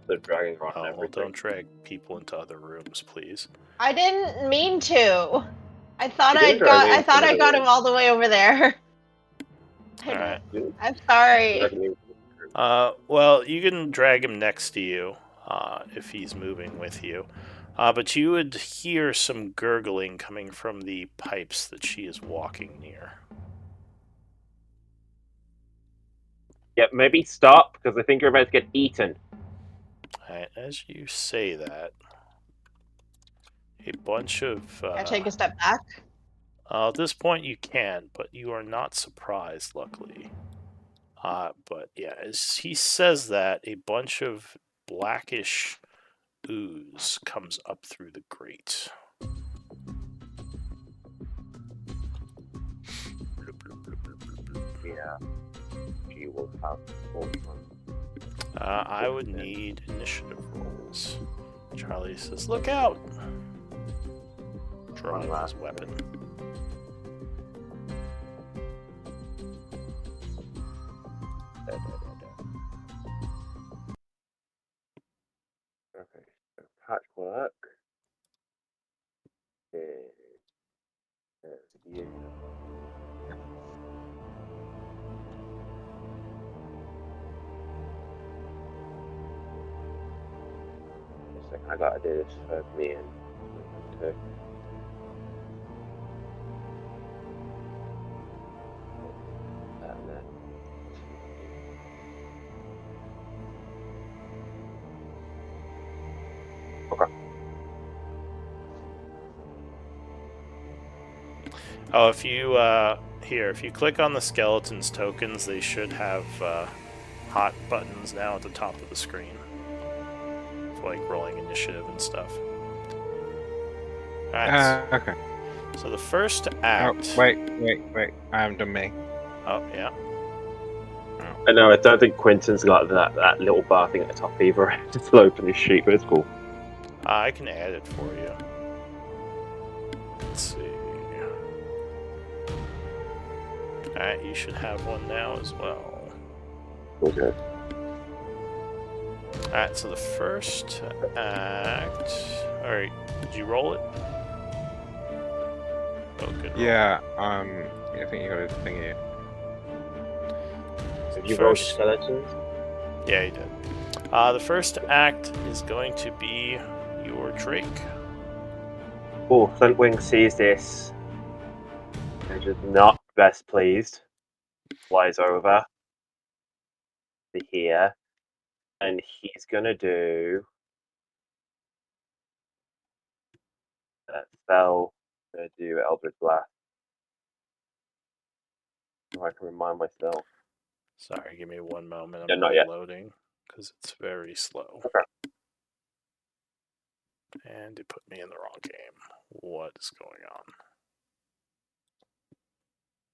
Speaker 4: the dragging rod and
Speaker 1: Oh, well,
Speaker 4: everything.
Speaker 1: don't drag people into other rooms, please.
Speaker 3: I didn't mean to. I thought
Speaker 4: You didn't drag me into
Speaker 3: I
Speaker 4: another
Speaker 3: got him
Speaker 4: room.
Speaker 3: all the way over there.
Speaker 1: Alright.
Speaker 3: I'm sorry.
Speaker 4: Drag me into the room.
Speaker 1: Well, you can drag him next to you if he's moving with you. But you would hear some gurgling coming from the pipes that she is walking near.
Speaker 4: Yeah, maybe stop because I think you're about to get eaten.
Speaker 1: Alright, as you say that, a bunch of...
Speaker 3: Can I take a step back?
Speaker 1: at this point you can, but you are not surprised, luckily. But yeah, as he says that, a bunch of blackish ooze comes up through the grate.
Speaker 4: Yeah, she will have more fun.
Speaker 1: I would need initiative rolls. Charlie says, "Look out!" Drawing his weapon.
Speaker 4: Okay, so patchwork is You. Just a second, I gotta do this for me and too. And then okay.
Speaker 1: Oh, if you if you click on the skeletons tokens, they should have hot buttons now at the top of the screen, for like rolling initiative and stuff. All right.
Speaker 2: Okay.
Speaker 1: So the first
Speaker 2: Oh,
Speaker 1: act.
Speaker 2: wait. I haven't done me.
Speaker 1: Oh yeah.
Speaker 4: I know, I don't think Quentin's got that little bar thing at the top either. Just to open his sheet, but it's cool.
Speaker 1: I can add it for you. Let's see. Alright, you should have one now as well.
Speaker 4: Okay.
Speaker 1: Alright, so the first act. Alright, did you roll it? Oh, good roll.
Speaker 2: Yeah. I think you got a thing here.
Speaker 4: Did you roll the
Speaker 1: First-
Speaker 4: skeletons?
Speaker 1: Yeah, you did. The first act is going to be your Drake.
Speaker 4: Oh, Flintwing sees this. And just not best pleased. Flies over to here. And he's gonna do that spell. Gonna do Eldritch Blast. So I can remind myself.
Speaker 1: Sorry, give me one moment.
Speaker 4: Yeah,
Speaker 1: I'm
Speaker 4: not yet.
Speaker 1: loading because it's very slow.
Speaker 4: Okay.
Speaker 1: And it put me in the wrong game. What is going on?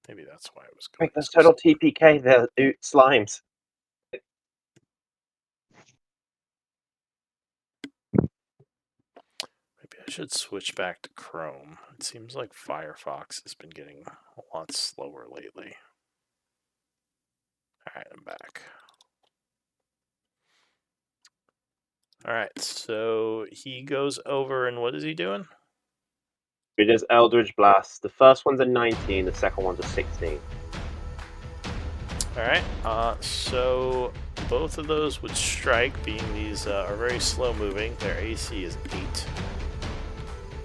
Speaker 1: Maybe that's why it was going
Speaker 4: Wait, that's
Speaker 1: so
Speaker 4: total
Speaker 1: slow.
Speaker 4: TPK. They're slimes.
Speaker 1: Maybe I should switch back to Chrome. It seems like Firefox has been getting a lot slower lately. Alright, I'm back. Alright, so he goes over and what is he doing?
Speaker 4: It is Eldritch Blast. The first one's a 19, the second one's a 16.
Speaker 1: Alright, so both of those would strike, being these are very slow moving. Their AC is 8.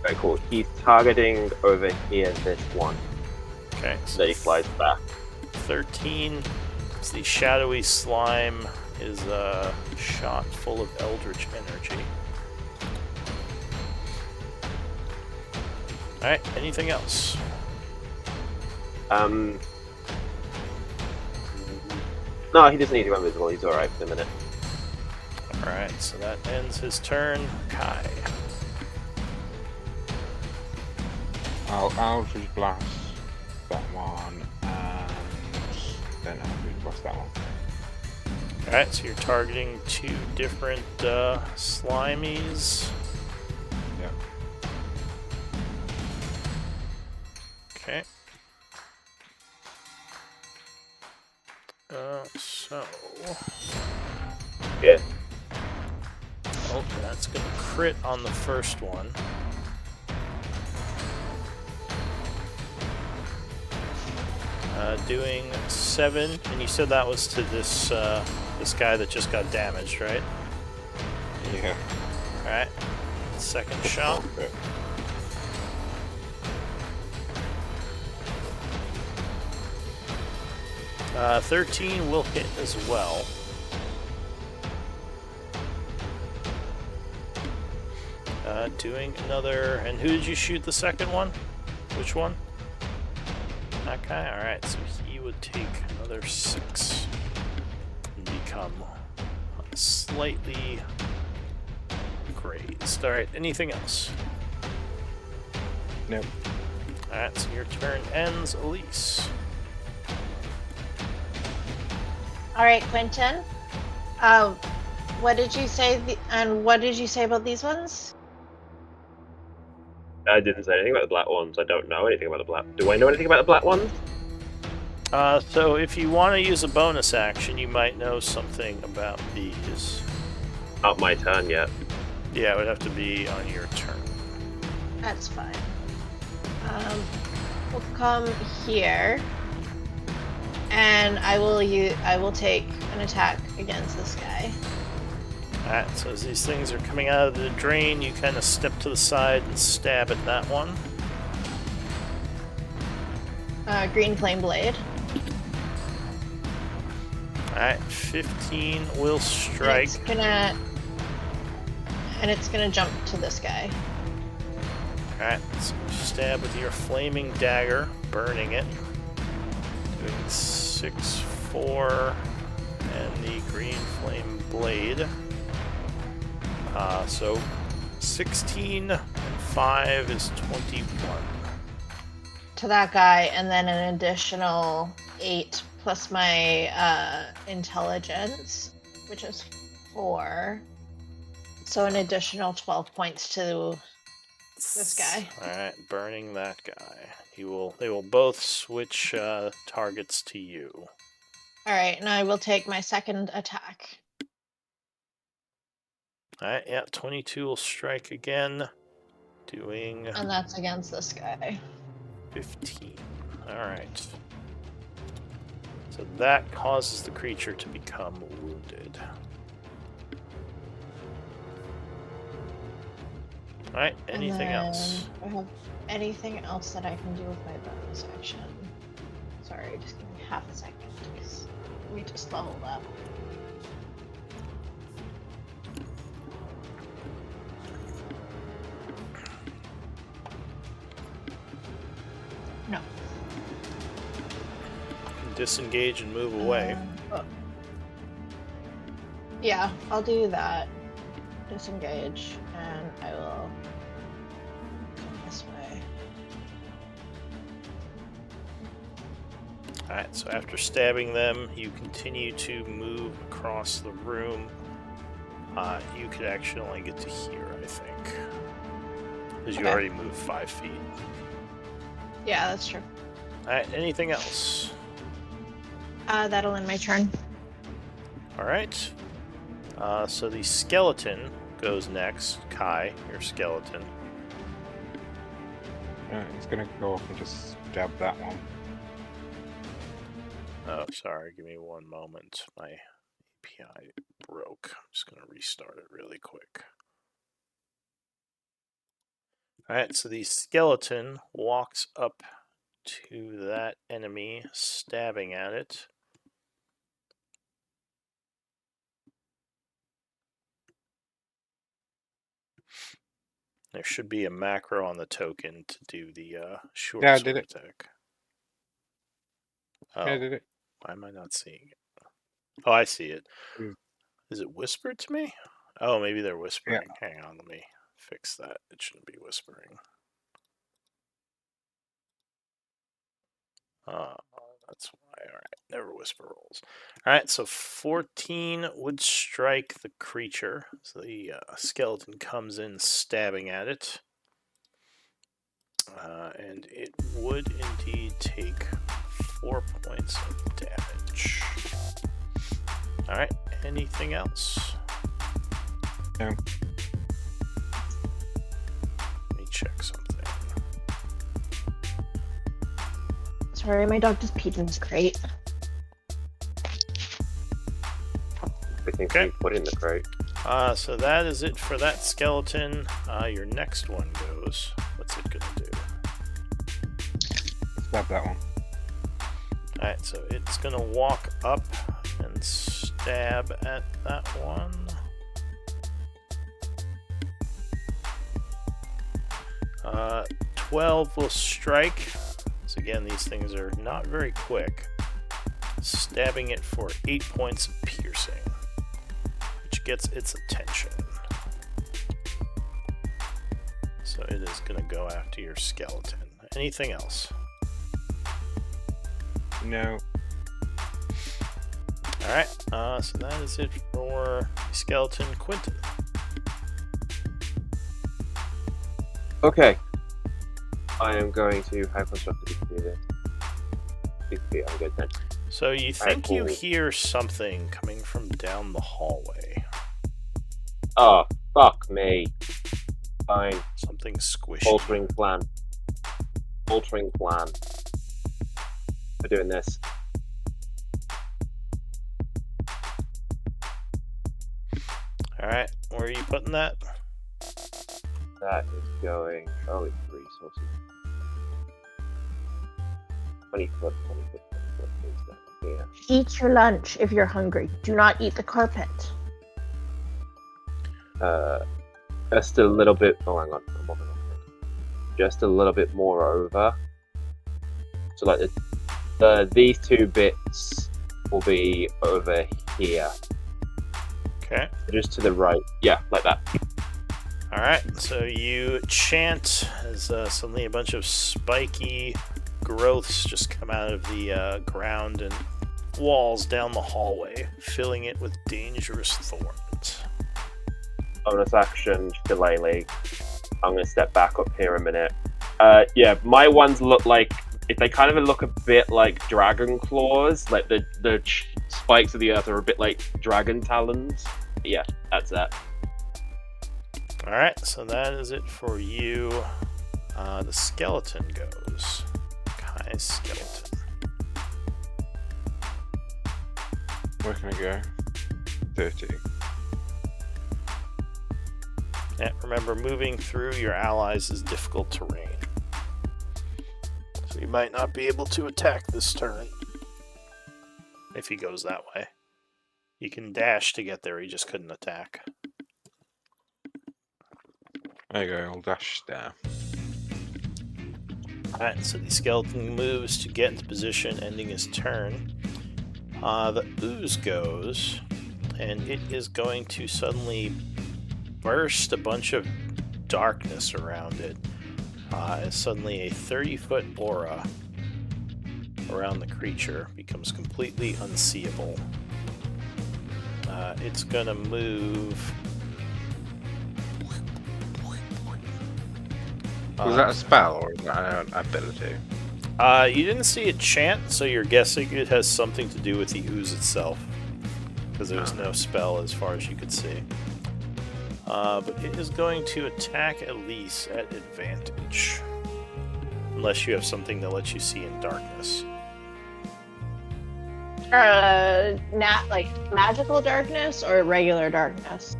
Speaker 4: Very cool. He's targeting over here, this one.
Speaker 1: Okay,
Speaker 4: Then he flies back.
Speaker 1: 13. So the shadowy slime is shot full of eldritch energy. Alright, anything else?
Speaker 4: No, he doesn't need to go invisible. He's alright for the minute.
Speaker 1: Alright, so that ends his turn. Kai.
Speaker 2: I'll just blast that one, and then I'll just blast that one.
Speaker 1: Alright, so you're targeting 2 different slimies.
Speaker 2: Yep.
Speaker 1: Okay. So...
Speaker 4: Yeah.
Speaker 1: Oh, that's going to crit on the first one. Doing 7, and you said that was to this this guy that just got damaged, right?
Speaker 2: Yeah.
Speaker 1: Alright. Second shot.
Speaker 2: Okay.
Speaker 1: 13 will hit as well. Doing another... And who did you shoot the second one? Which one? That guy? Alright, so he would take another 6 and become slightly grazed. Alright, anything else?
Speaker 2: Nope.
Speaker 1: Alright, so your turn ends. Elise.
Speaker 3: All right, Quentin. What did you say? And what did you say about these ones?
Speaker 4: I didn't say anything about the black ones. I don't know anything about the black. Do I know anything about the black ones?
Speaker 1: So if you want to use a bonus action, you might know something about these.
Speaker 4: Not my turn yet.
Speaker 1: Yeah, it would have to be on your turn.
Speaker 3: That's fine. will come here, and I will take an attack against this guy.
Speaker 1: Alright, so as these things are coming out of the drain, you kind of step to the side and stab at that one.
Speaker 3: Green flame blade.
Speaker 1: Alright, 15 will strike.
Speaker 3: And it's gonna jump to this guy.
Speaker 1: Alright, so stab with your flaming dagger, burning it. Doing 6, 4, and the green flame blade. So 16 and 5 is 21.
Speaker 3: To that guy, and then an additional 8 plus my intelligence, which is 4. So an additional 12 points to this guy.
Speaker 1: Alright, burning that guy. They will both switch targets to you.
Speaker 3: Alright, and I will take my second attack.
Speaker 1: Alright, yeah, 22 will strike again. Doing
Speaker 3: And that's against this guy.
Speaker 1: 15. Alright. So that causes the creature to become wounded. Alright, anything else?
Speaker 3: Do I have anything else that I can do with my bonus action? Sorry, just give me half a second. 'Cause we just leveled up. No.
Speaker 1: Disengage and move away.
Speaker 3: Yeah, I'll do that. Disengage, and I will come this way.
Speaker 1: Alright, so after stabbing them, you continue to move across the room. You could actually only get to here, I think. Because you
Speaker 3: Okay.
Speaker 1: already moved 5 feet.
Speaker 3: Yeah, that's true.
Speaker 1: Alright, anything else?
Speaker 3: That'll end my turn.
Speaker 1: Alright. So the skeleton goes next. Kai, your skeleton.
Speaker 2: He's gonna go up and just stab that one.
Speaker 1: Oh, sorry, give me one moment. My API broke. I'm just going to restart it really quick. Alright, so the skeleton walks up to that enemy, stabbing at it. There should be a macro on the token to do the short
Speaker 2: Yeah, I
Speaker 1: sword
Speaker 2: did it.
Speaker 1: attack. Oh,
Speaker 2: Yeah, I did it.
Speaker 1: why am I not seeing it? Oh, I see it.
Speaker 2: Mm.
Speaker 1: Is it whispered to me? Oh, maybe they're whispering. Hang on, let me fix that. It shouldn't be whispering. That's why. Alright, never whisper rolls. Alright, so 14 would strike the creature. So the skeleton comes in stabbing at it. And it would indeed take 4 points of damage. Alright, anything else?
Speaker 2: No.
Speaker 1: Let me check something.
Speaker 3: Sorry, my dog just peed in his crate.
Speaker 4: Everything
Speaker 1: Okay.
Speaker 4: you put in the crate.
Speaker 1: So that is it for that skeleton. Your next one goes. What's it gonna do?
Speaker 2: Stab that one.
Speaker 1: Alright, so it's gonna walk up and stab at that one. Uh, 12 will strike. So again, these things are not very quick. Stabbing it for 8 points of piercing, which gets its attention. So it is gonna go after your skeleton. Anything else?
Speaker 2: No.
Speaker 1: Alright, so that is it for Skeleton Quentin.
Speaker 4: Okay. I am going to high constructed to do this. 6 feet, I'm good then.
Speaker 1: So you think you
Speaker 4: cool.
Speaker 1: hear something coming from down the hallway.
Speaker 4: Oh, fuck me. Fine.
Speaker 1: Something squishy.
Speaker 4: Altering plan. altering plan for doing this.
Speaker 1: Alright, where are you putting that?
Speaker 4: That is going. Oh, it's resources. 20 foot, 20 foot, 20 foot. Is that here?
Speaker 3: Eat your lunch if you're hungry. Do not eat the carpet.
Speaker 4: Just a little bit. Oh, hang on. I'm on. Just a little bit more over. So, like these two bits will be over here.
Speaker 1: Okay.
Speaker 4: Just to the right. Yeah, like that.
Speaker 1: Alright, so you chant as suddenly a bunch of spiky growths just come out of the ground and walls down the hallway, filling it with dangerous thorns.
Speaker 4: Bonus action, shillelagh. I'm going to step back up here a minute. Yeah, my ones look like, if they kind of look a bit like dragon claws, like the spikes of the earth are a bit like dragon talons. Yeah, that's that.
Speaker 1: Alright, so that is it for you. The skeleton goes. Kai's skeleton.
Speaker 2: Where can I go? 30.
Speaker 1: Yeah, remember, moving through your allies is difficult terrain. So you might not be able to attack this turn. If he goes that way. You can dash to get there, he just couldn't attack.
Speaker 2: There you go, I'll dash there.
Speaker 1: Alright, so the skeleton moves to get into position, ending his turn. The ooze goes, and it is going to suddenly burst a bunch of darkness around it. As suddenly a 30-foot aura around the creature becomes completely unseeable. It's gonna move.
Speaker 2: Was that a spell or is that an ability?
Speaker 1: You didn't see it chant, so you're guessing it has something to do with the ooze itself. Because there was no spell as far as you could see. But it is going to attack Elise at advantage. Unless you have something that lets you see in darkness.
Speaker 3: Like magical darkness or regular darkness?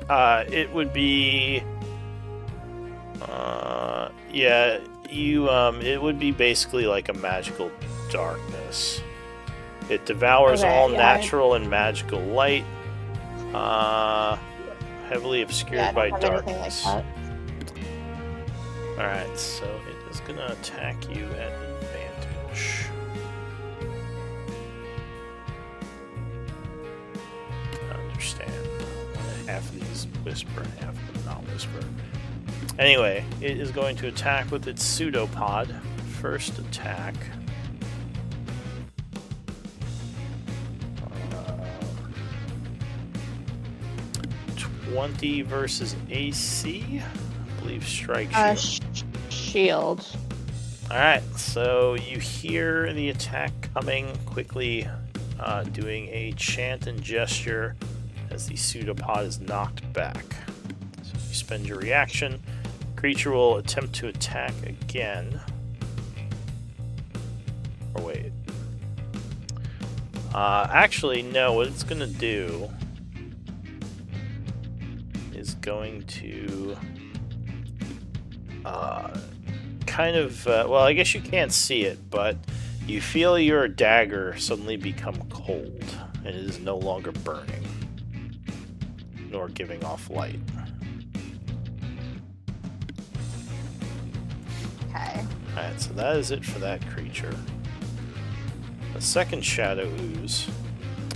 Speaker 1: It would be... yeah, it would be basically like a magical darkness. It devours all natural and magical light, heavily obscured by darkness.
Speaker 3: Like
Speaker 1: Alright, so it is gonna attack you at advantage. I understand. Half of these whisper, half of them not whisper. Anyway, it is going to attack with its pseudopod. First attack. 20 versus AC. I believe strike shield.
Speaker 3: Shield.
Speaker 1: Alright, so you hear the attack coming quickly, doing a chant and gesture as the pseudopod is knocked back. So you spend your reaction. Creature will attempt to attack again. Or wait. Actually, no, what it's going to do is going to kind of, well, I guess you can't see it, but you feel your dagger suddenly become cold, and it is no longer burning, nor giving off light.
Speaker 3: Okay.
Speaker 1: Alright, so that is it for that creature. The second shadow ooze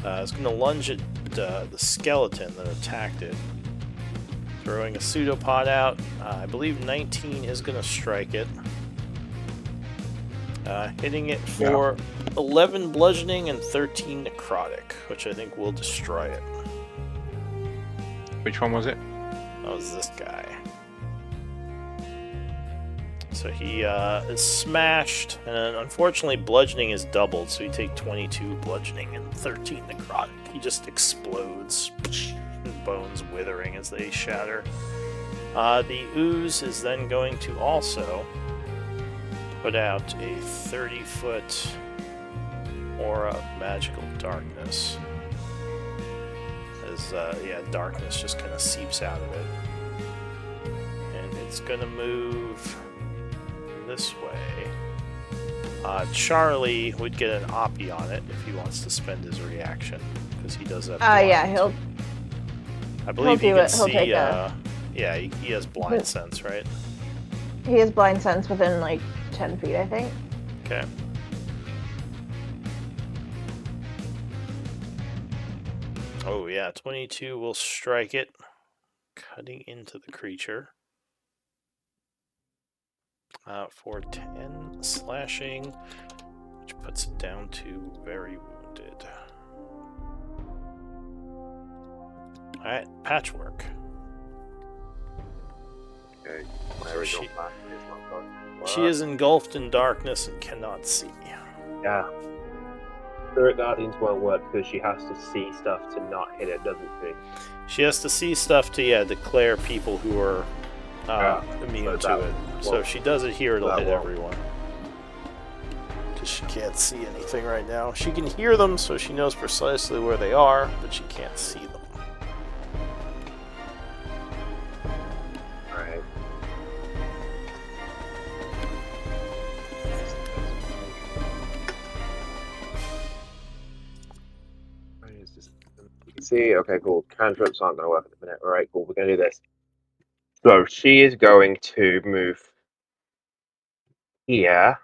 Speaker 1: is going to lunge at the skeleton that attacked it, throwing a pseudopod out. I believe 19 is going to strike it. Hitting it for 11 bludgeoning and 13 necrotic, which I think will destroy it.
Speaker 2: Which one was it?
Speaker 1: That was this guy. So he is smashed, and unfortunately bludgeoning is doubled, so you take 22 bludgeoning and 13 necrotic. He just explodes, bones withering as they shatter. The ooze is then going to also put out a 30-foot aura of magical darkness. As darkness just kind of seeps out of it. And it's gonna move this way. Charlie would get an oppie on it if he wants to spend his reaction, because he does have blind.
Speaker 3: Yeah, he'll.
Speaker 1: I believe he
Speaker 3: do
Speaker 1: can
Speaker 3: it. He'll
Speaker 1: see.
Speaker 3: take a-
Speaker 1: Yeah, he has blind sense, right?
Speaker 3: He has blind sense within like 10 feet, I think.
Speaker 1: Okay. Oh yeah, 22 will strike it, cutting into the creature. For 10 slashing, which puts it down to very wounded. Alright, Patchwork.
Speaker 4: Okay. My
Speaker 1: So
Speaker 4: original
Speaker 1: she-
Speaker 4: plan is not going to work.
Speaker 1: She is engulfed in darkness and cannot see.
Speaker 4: Yeah. Spirit Guardians won't work because she has to see stuff to not hit it, doesn't she?
Speaker 1: She has to see stuff to declare people who are immune
Speaker 4: so
Speaker 1: to
Speaker 4: that
Speaker 1: it. So
Speaker 4: won't-
Speaker 1: if she does it here, it'll
Speaker 4: that
Speaker 1: hit
Speaker 4: won't.
Speaker 1: everyone. Because she can't see anything right now. She can hear them, so she knows precisely where they are, but she can't see them.
Speaker 4: Alright. Where is this? You can see, okay, cool. Cantrips aren't going to work at the minute. Alright, cool. We're going to do this. So she is going to move here.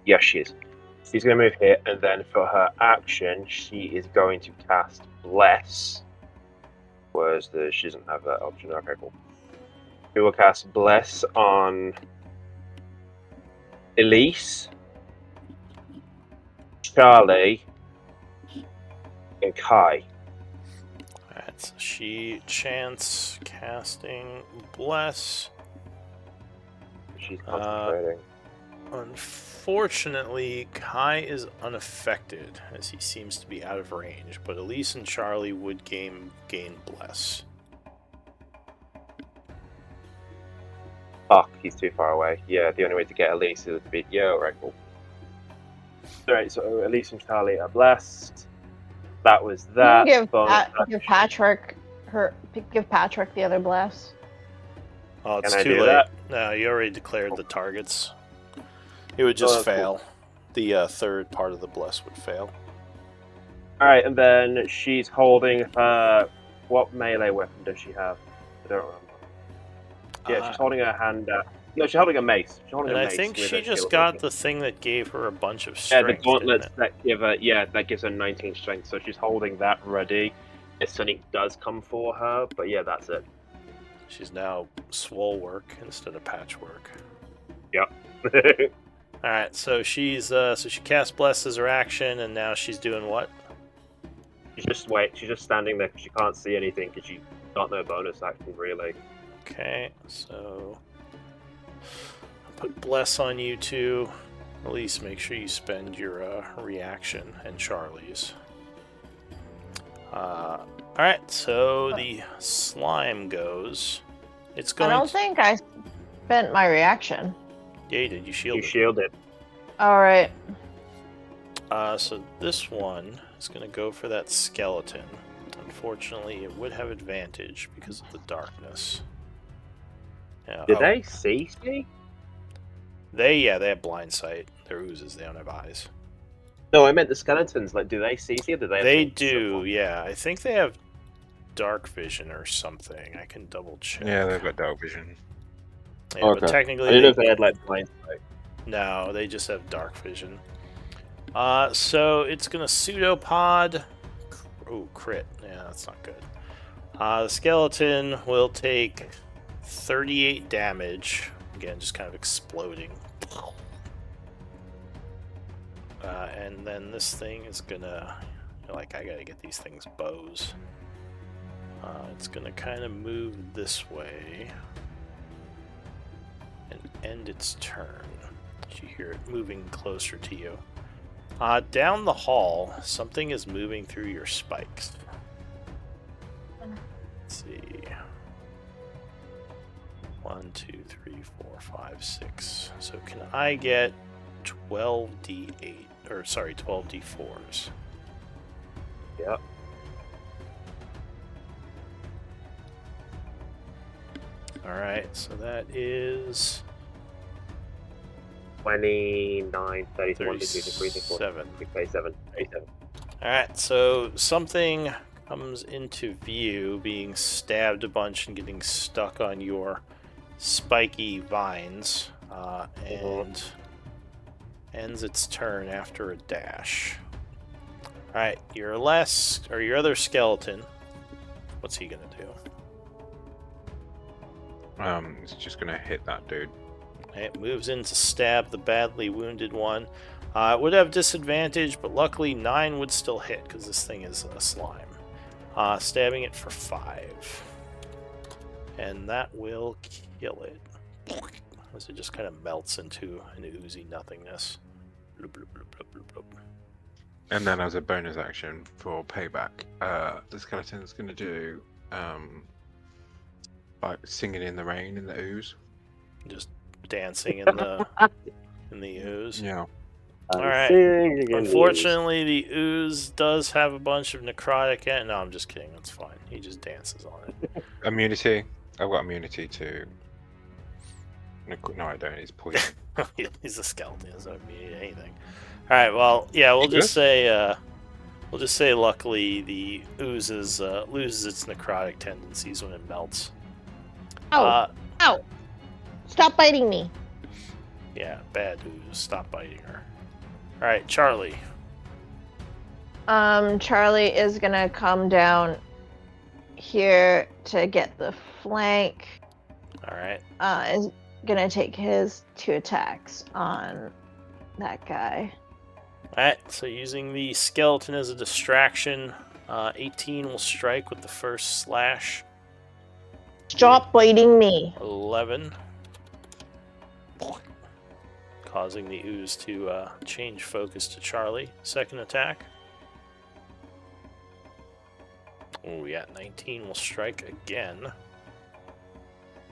Speaker 4: Yes, she is. She's going to move here, and then for her action, she is going to cast Bless. Whereas she doesn't have that option. Okay, cool. She will cast Bless on Elise, Charlie, and Kai.
Speaker 1: Alright, so she chants casting Bless.
Speaker 4: She's concentrating.
Speaker 1: Unfortunately, Kai is unaffected, as he seems to be out of range, but Elise and Charlie would gain Bless.
Speaker 4: Fuck, he's too far away. Yeah, the only way to get Elise is to be. Yeah, alright, cool. Alright, so Elise and Charlie are blessed. That was that.
Speaker 3: You can
Speaker 4: bonus
Speaker 3: give
Speaker 4: action.
Speaker 3: give Patrick the other bless.
Speaker 1: Oh, it's
Speaker 4: Can I
Speaker 1: too
Speaker 4: do
Speaker 1: late.
Speaker 4: that?
Speaker 1: No, you already declared the targets. It would just
Speaker 4: that's cool.
Speaker 1: fail. The third part of the Bless would fail.
Speaker 4: Alright, and then she's holding her. What melee weapon does she have? I don't remember. Yeah, she's holding her hand. No, she's holding a mace. She's holding
Speaker 1: And
Speaker 4: a
Speaker 1: I
Speaker 4: mace
Speaker 1: think
Speaker 4: with
Speaker 1: she
Speaker 4: a
Speaker 1: just
Speaker 4: shield
Speaker 1: got
Speaker 4: looking.
Speaker 1: the thing that gave her a bunch of
Speaker 4: Yeah,
Speaker 1: strength.
Speaker 4: the gauntlets
Speaker 1: didn't
Speaker 4: that give her. Yeah, that gives her 19 strength. So she's holding that ready if something does come for her. But yeah, that's it.
Speaker 1: it? She's now swole work instead of patchwork.
Speaker 4: Yep.
Speaker 1: Alright, so she's she cast Bless as her action, and now she's doing what?
Speaker 4: She's just standing there because she can't see anything because she got no bonus action really.
Speaker 1: Okay, so I'll put Bless on you two. At least make sure you spend your reaction and Charlie's. Alright, so the slime goes. It's
Speaker 3: I
Speaker 1: going
Speaker 3: don't think I spent my reaction.
Speaker 1: Yeah, you did. You
Speaker 4: You
Speaker 1: shielded.
Speaker 4: shielded.
Speaker 3: Alright.
Speaker 1: So this one is going to go for that skeleton. Unfortunately, it would have advantage because of the darkness. Yeah,
Speaker 4: Did they see?
Speaker 1: They have blind sight. They're oozes. They don't have eyes.
Speaker 4: No, I meant the skeletons. Like, do they see? Or do they?
Speaker 1: They do. Yeah, I think they have dark vision or something. I can double check.
Speaker 2: Yeah, they've got dark vision.
Speaker 1: Yeah,
Speaker 4: Okay.
Speaker 1: but technically,
Speaker 4: I didn't know if
Speaker 1: they-
Speaker 4: they had like blind sight.
Speaker 1: no, they just have dark vision. So it's gonna pseudopod. Oh, crit. Yeah, that's not good. The skeleton will take 38 damage. Again, just kind of exploding. And then this thing is gonna, I gotta get these things bows. It's gonna kind of move this way and end its turn. You hear it moving closer to you. Down the hall, something is moving through your spikes. Let's see. 1, 2, 3, 4, 5, 6. So can I get 12d8? Or sorry, 12d4s.
Speaker 4: Yep.
Speaker 1: Alright, so that is
Speaker 4: 29, 30, 1, 2, 3, 4,
Speaker 1: 37.
Speaker 4: 37.
Speaker 1: Alright, so something comes into view, being stabbed a bunch and getting stuck on your spiky vines, and ends its turn after a dash. Alright, your other skeleton, what's he gonna do?
Speaker 2: It's just gonna hit that dude.
Speaker 1: It moves in to stab the badly wounded one. It would have disadvantage, but luckily 9 would still hit because this thing is a slime. Stabbing it for 5. And that will kill it. As it just kind of melts into an oozy nothingness. Bloop, bloop, bloop, bloop, bloop, bloop.
Speaker 2: And then as a bonus action for payback, the skeleton's gonna do like singing in the rain in the ooze.
Speaker 1: Just dancing in the ooze.
Speaker 2: Yeah.
Speaker 1: Alright. Unfortunately, the ooze does have a bunch of necrotic in it. No, I'm just kidding. That's fine. He just dances on it.
Speaker 2: Immunity. I've got immunity to. No, I don't. It's poison.
Speaker 1: He's a skeleton. He doesn't mean anything. All right. Well, yeah. We'll just say. Luckily, the ooze loses its necrotic tendencies when it melts.
Speaker 3: Ow! Ow! Stop biting me.
Speaker 1: Yeah. Bad ooze. Stop biting her. All right, Charlie.
Speaker 3: Charlie is gonna come down here to get the flank.
Speaker 1: All right.
Speaker 3: Is gonna take his 2 attacks on that guy.
Speaker 1: Alright, so using the skeleton as a distraction, 18 will strike with the first slash.
Speaker 3: Stop biting me.
Speaker 1: 11. Causing the ooze to change focus to Charlie. Second attack. Oh yeah, 19 will strike again.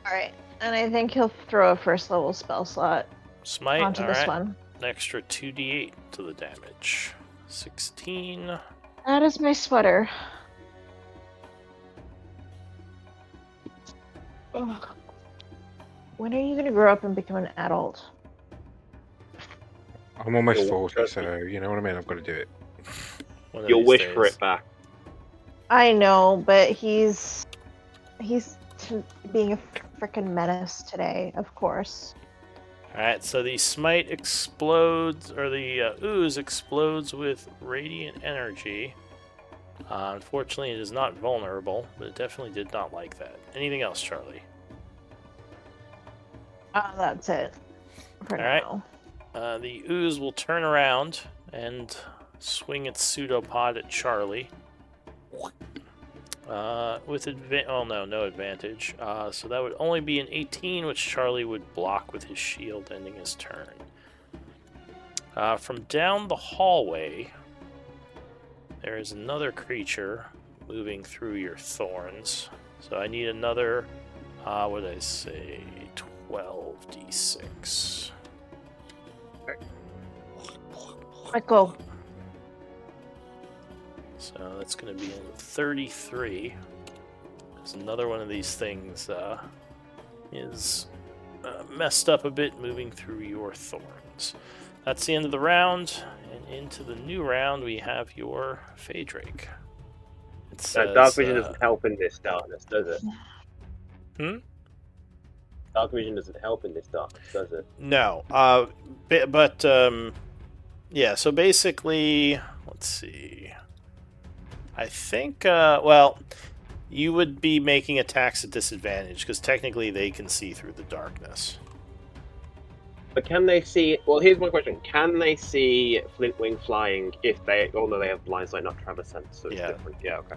Speaker 3: Alright, and I think he'll throw a first level spell slot
Speaker 1: Smite,
Speaker 3: onto this
Speaker 1: alright.
Speaker 3: one.
Speaker 1: An extra 2d8 to the damage. 16.
Speaker 3: That is my sweater. Ugh. When are you gonna grow up and become an adult?
Speaker 2: I'm almost
Speaker 4: You'll
Speaker 2: 40,
Speaker 4: trust
Speaker 2: so you know what I mean. I've got to do it.
Speaker 1: One of
Speaker 4: You'll
Speaker 1: these
Speaker 4: wish for
Speaker 1: days.
Speaker 4: it back.
Speaker 3: I know, but he's being a freaking menace today, of course.
Speaker 1: Alright, so the smite explodes, or the ooze explodes with radiant energy. Unfortunately, it is not vulnerable, but it definitely did not like that. Anything else, Charlie?
Speaker 3: That's it for
Speaker 1: Alright.
Speaker 3: now.
Speaker 1: The ooze will turn around and swing its pseudopod at Charlie. With no advantage. So that would only be an 18, which Charlie would block with his shield, ending his turn. From down the hallway, there is another creature moving through your thorns. So I need another, what did I say, 12d6.
Speaker 3: Let go.
Speaker 1: So that's going to be in 33. There's another one of these things is messed up a bit, moving through your thorns. That's the end of the round, and into the new round we have your Phaedrake. It says,
Speaker 4: Dark vision doesn't help in this darkness, does it? Dark vision doesn't help in this darkness, does it?
Speaker 1: No, but yeah. So basically, let's see. I think, you would be making attacks at disadvantage, because technically they can see through the darkness.
Speaker 4: But can they see... Well, here's my question. Can they see Flintwing flying if they... Although they have blind sight, not traverse sense, so it's
Speaker 1: Yeah.
Speaker 4: different. Yeah, okay.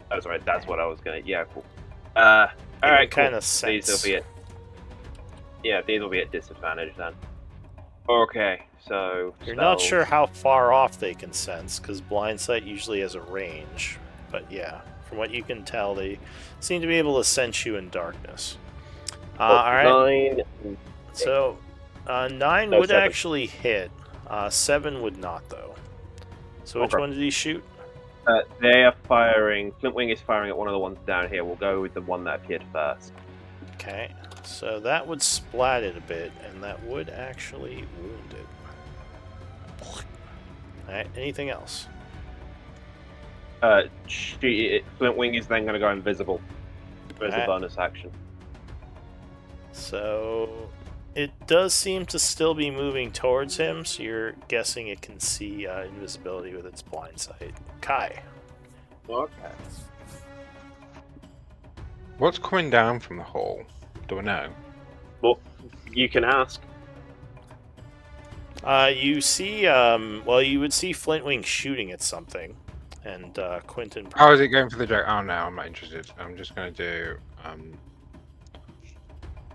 Speaker 4: That's right, that's what I was gonna... Yeah, cool.
Speaker 1: Alright,
Speaker 4: cool.
Speaker 1: kind of
Speaker 4: These will
Speaker 1: sense.
Speaker 4: be at... Yeah, these will be at disadvantage then. Okay, so...
Speaker 1: You're not
Speaker 4: spells.
Speaker 1: sure how far off they can sense, because blind sight usually has a range. But yeah, from what you can tell, they seem to be able to sense you in darkness. All right.
Speaker 4: 9.
Speaker 1: So 9
Speaker 4: No,
Speaker 1: would
Speaker 4: 7.
Speaker 1: actually hit. 7 would not, though. So which
Speaker 4: Okay.
Speaker 1: one did he shoot?
Speaker 4: They are firing. Flintwing is firing at one of the ones down here. We'll go with the one that appeared first.
Speaker 1: Okay. So that would splat it a bit, and that would actually wound it. All right. Anything else?
Speaker 4: Flintwing is then going to go invisible as a
Speaker 1: Alright.
Speaker 4: bonus action.
Speaker 1: So it does seem to still be moving towards him, so you're guessing it can see invisibility with its blind sight. Kai.
Speaker 4: Okay.
Speaker 2: What's coming down from the hole? Do I know?
Speaker 4: Well, you can ask.
Speaker 1: You see, well, you would see Flintwing shooting at something, and Quentin.
Speaker 2: Oh, is it going for the dragon? Oh no, I'm not interested. I'm just going to do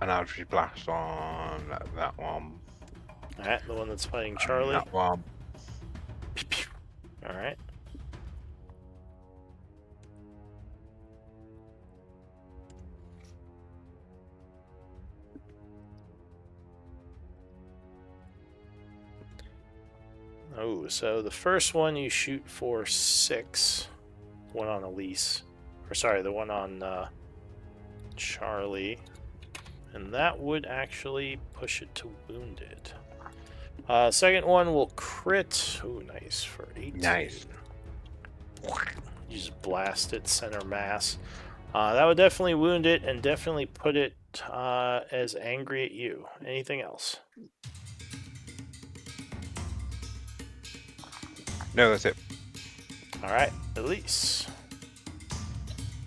Speaker 2: an Eldritch Blast on that one.
Speaker 1: Alright, the one that's fighting Charlie.
Speaker 2: That one.
Speaker 1: Alright. Oh, so the first one you shoot for 6. One on Elise. Or sorry, the one on Charlie. And that would actually push it to wounded. Second one will crit. Oh, nice for 18.
Speaker 2: Nice.
Speaker 1: You just blast it center mass. That would definitely wound it and definitely put it as angry at you. Anything else?
Speaker 2: No, that's it.
Speaker 1: Alright, Elise.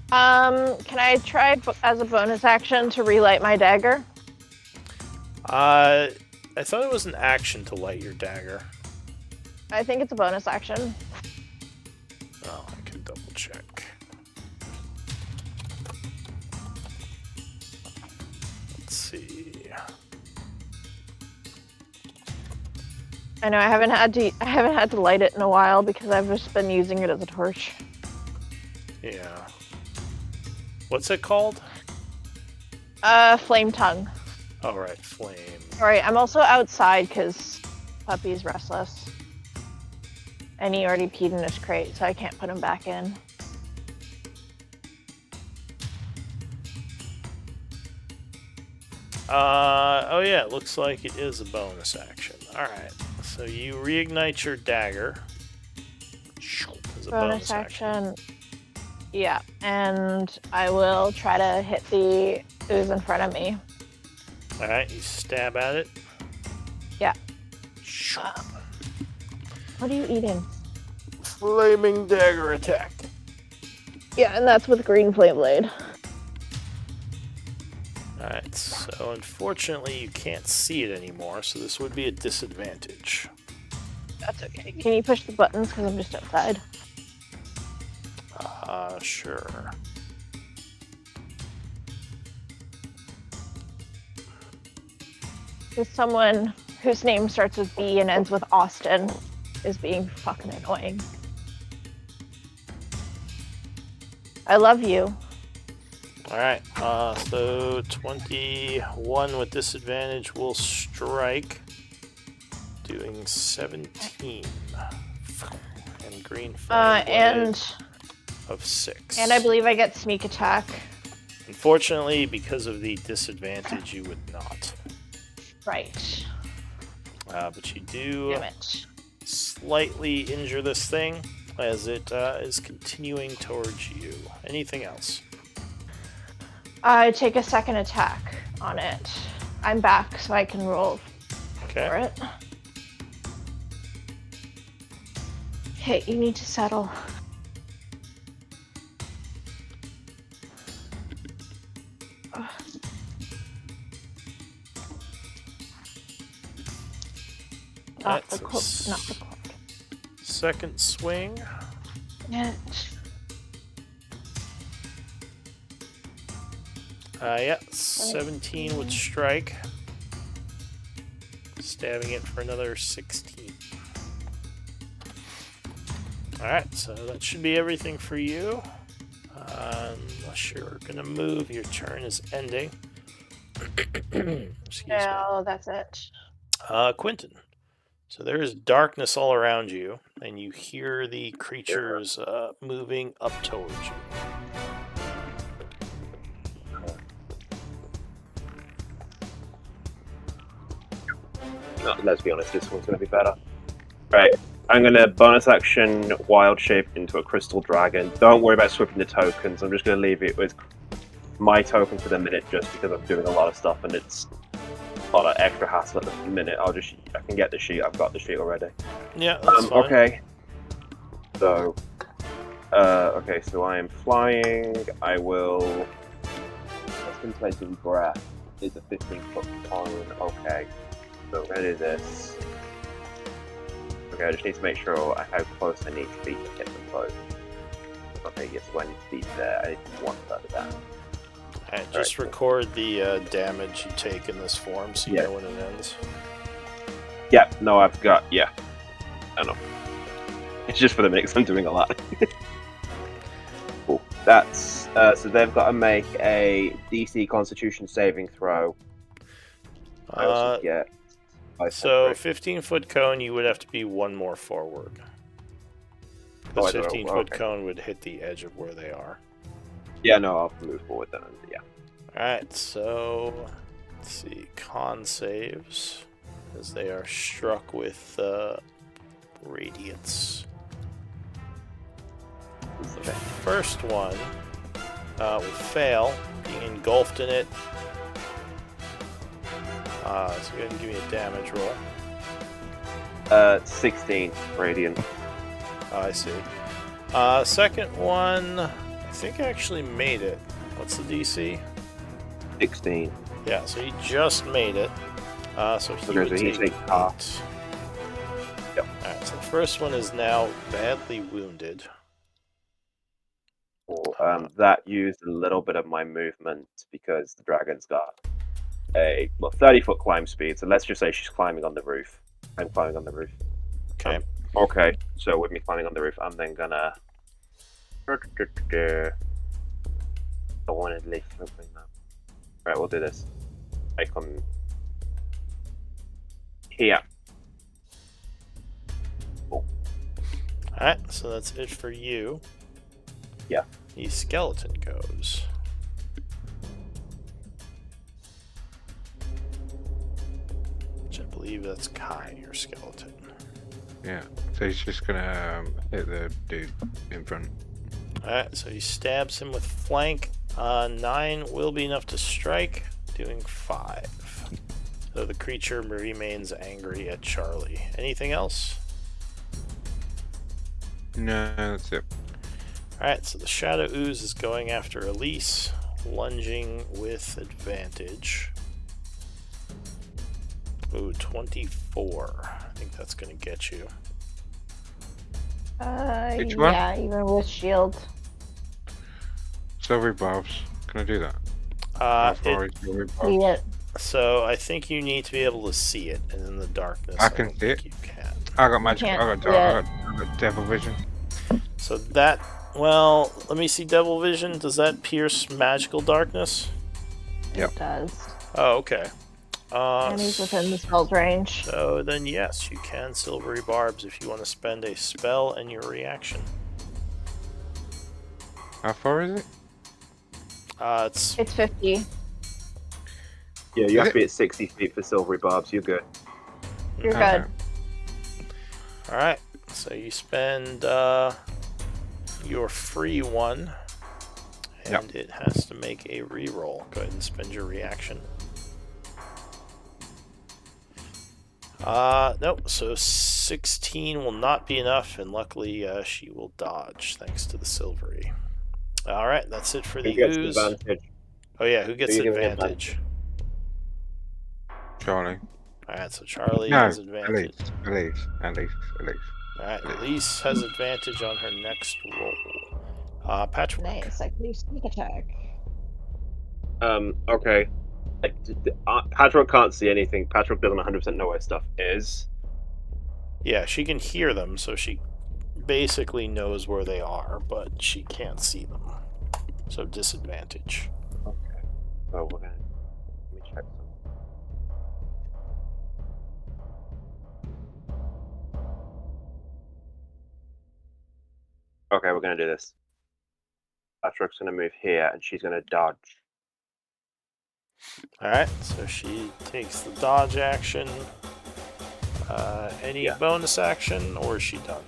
Speaker 3: Can I try as a bonus action to relight my dagger?
Speaker 1: I thought it was an action to light your dagger.
Speaker 3: I think it's a bonus action.
Speaker 1: Oh, I can double check. Let's see.
Speaker 3: I know I haven't had to light it in a while because I've just been using it as a torch.
Speaker 1: Yeah. What's it called?
Speaker 3: Flame tongue.
Speaker 1: Oh, right, flame.
Speaker 3: Alright, I'm also outside because Puppy's restless. And he already peed in his crate, so I can't put him back in.
Speaker 1: Oh yeah, it looks like it is a bonus action. Alright, so you reignite your dagger. As a bonus action.
Speaker 3: Yeah, and I will try to hit the ooze in front of me.
Speaker 1: Alright, you stab at it.
Speaker 3: Yeah. What are you eating?
Speaker 1: Flaming dagger attack.
Speaker 3: Yeah, and that's with green flame blade.
Speaker 1: Alright, so unfortunately you can't see it anymore, so this would be a disadvantage.
Speaker 3: That's okay. Can you push the buttons because I'm just outside?
Speaker 1: Sure.
Speaker 3: There's someone whose name starts with B and ends with Austin is being fucking annoying. I love you.
Speaker 1: Alright, so 21 with disadvantage will strike, doing 17. And green flame
Speaker 3: and
Speaker 1: of 6.
Speaker 3: I believe I get sneak attack.
Speaker 1: Unfortunately, because of the disadvantage, you would not.
Speaker 3: Right.
Speaker 1: But you do
Speaker 3: Damn it.
Speaker 1: slightly injure this thing as it is continuing towards you. Anything else?
Speaker 3: I take a second attack on it. I'm back, so I can roll for
Speaker 1: Okay.
Speaker 3: it. Hey, you need to settle. Not the cloak. Not the cloak.
Speaker 1: Second swing.
Speaker 3: Yeah.
Speaker 1: Yeah, 17 would strike. Stabbing it for another 16. Alright, so that should be everything for you. Unless you're gonna move, your turn is ending. Excuse me.
Speaker 3: No, that's it.
Speaker 1: Quentin. So there is darkness all around you, and you hear the creatures moving up towards you.
Speaker 4: No, let's be honest, this one's going to be better. Right, I'm going to bonus action wild shape into a crystal dragon. Don't worry about swapping the tokens. I'm just going to leave it with my token for the minute just because I'm doing a lot of stuff and it's a lot of extra hassle at the minute. I can get the sheet. I've got the sheet already.
Speaker 1: Yeah, that's fine.
Speaker 4: Okay. So, so I am flying. I will. Contemplating breath is a 15-foot cone. Okay. So we're gonna do this. Okay, I just need to make sure how close I need to be to hit them both. Okay, yes, so I need to be there. I need to be one further down.
Speaker 1: Alright, just record the damage you take in this form so you know when it ends.
Speaker 4: Yeah, no, I've got, I know. It's just for the mix, I'm doing a lot. Cool. That's, so they've got to make a DC Constitution saving throw. I also get...
Speaker 1: So, 15-foot cone, you would have to be one more forward. This 15-foot cone would hit the edge of where they are.
Speaker 4: Yeah, no, I'll move forward then, yeah.
Speaker 1: Alright, so... Let's see, con saves. As they are struck with radiance. The first one will fail, being engulfed in it. So go ahead and give me a damage roll.
Speaker 4: 16 radiant.
Speaker 1: I see. Second one, I think I actually made it. What's the DC?
Speaker 4: 16.
Speaker 1: Yeah, so he just made it. So he would take 8.
Speaker 4: Yep.
Speaker 1: Alright, so the first one is now badly wounded.
Speaker 4: Cool. That used a little bit of my movement because the dragon's got a 30-foot climb speed. So let's just say she's climbing on the roof. I'm climbing on the roof.
Speaker 1: Okay.
Speaker 4: Okay. So with me climbing on the roof, I'm then gonna. I wanted to leave something now. Right, we'll do this. I come here. Cool.
Speaker 1: Alright, so that's it for you.
Speaker 4: Yeah.
Speaker 1: The skeleton goes. Which I believe that's Kai, your skeleton.
Speaker 2: Yeah, so he's just gonna hit the dude in front.
Speaker 1: Alright, so he stabs him with flank. 9 will be enough to strike, doing 5. So the creature remains angry at Charlie. Anything else?
Speaker 2: No, that's it.
Speaker 1: Alright, so the Shadow Ooze is going after Elise, lunging with advantage. Ooh, 24. I think that's going to get you.
Speaker 2: Which one?
Speaker 3: Yeah, even with shield.
Speaker 2: Silvery barbs. Can I do that? How far is silvery barbs?
Speaker 3: Yeah.
Speaker 1: So I think you need to be able to see it, and in the darkness,
Speaker 2: I can
Speaker 1: don't
Speaker 2: see
Speaker 1: think
Speaker 2: it.
Speaker 1: you can.
Speaker 2: I got magic.
Speaker 3: Can't
Speaker 2: I got devil vision.
Speaker 1: So that, well, let me see Devil Vision. Does that pierce magical darkness?
Speaker 2: Yep.
Speaker 3: It does.
Speaker 1: Oh, okay.
Speaker 3: And he's within the spell's range.
Speaker 1: So then, yes, you can Silvery Barbs if you want to spend a spell and your reaction.
Speaker 2: How far is it?
Speaker 1: It's
Speaker 3: It's 50.
Speaker 4: Yeah, you have to be at 60 feet for silvery barbs. You're good.
Speaker 3: You're
Speaker 2: Okay.
Speaker 3: good.
Speaker 1: all right. So you spend your free one, and it has to make a reroll. Go ahead and spend your reaction. Nope. So 16 will not be enough, and luckily she will dodge thanks to the silvery. All right, that's it for the
Speaker 4: Who gets
Speaker 1: ooze.
Speaker 4: advantage?
Speaker 1: Oh yeah, who gets
Speaker 4: Who you giving
Speaker 1: advantage?
Speaker 2: Charlie.
Speaker 1: All right, so Charlie
Speaker 2: No,
Speaker 1: has advantage.
Speaker 2: Elise.
Speaker 1: All right, Elise has advantage on her next roll. Patchwork.
Speaker 3: Nice. I can do sneak attack.
Speaker 4: Okay. Patrick can't see anything. Patrick doesn't 100% know where stuff is.
Speaker 1: Yeah, she can hear them, so she basically knows where they are, but she can't see them. So disadvantage.
Speaker 4: Okay. So we're gonna. Let me check some. Okay, we're gonna do this. Patrick's gonna move here, and she's gonna dodge.
Speaker 1: Alright, so she takes the dodge action. Any bonus action, or is she done?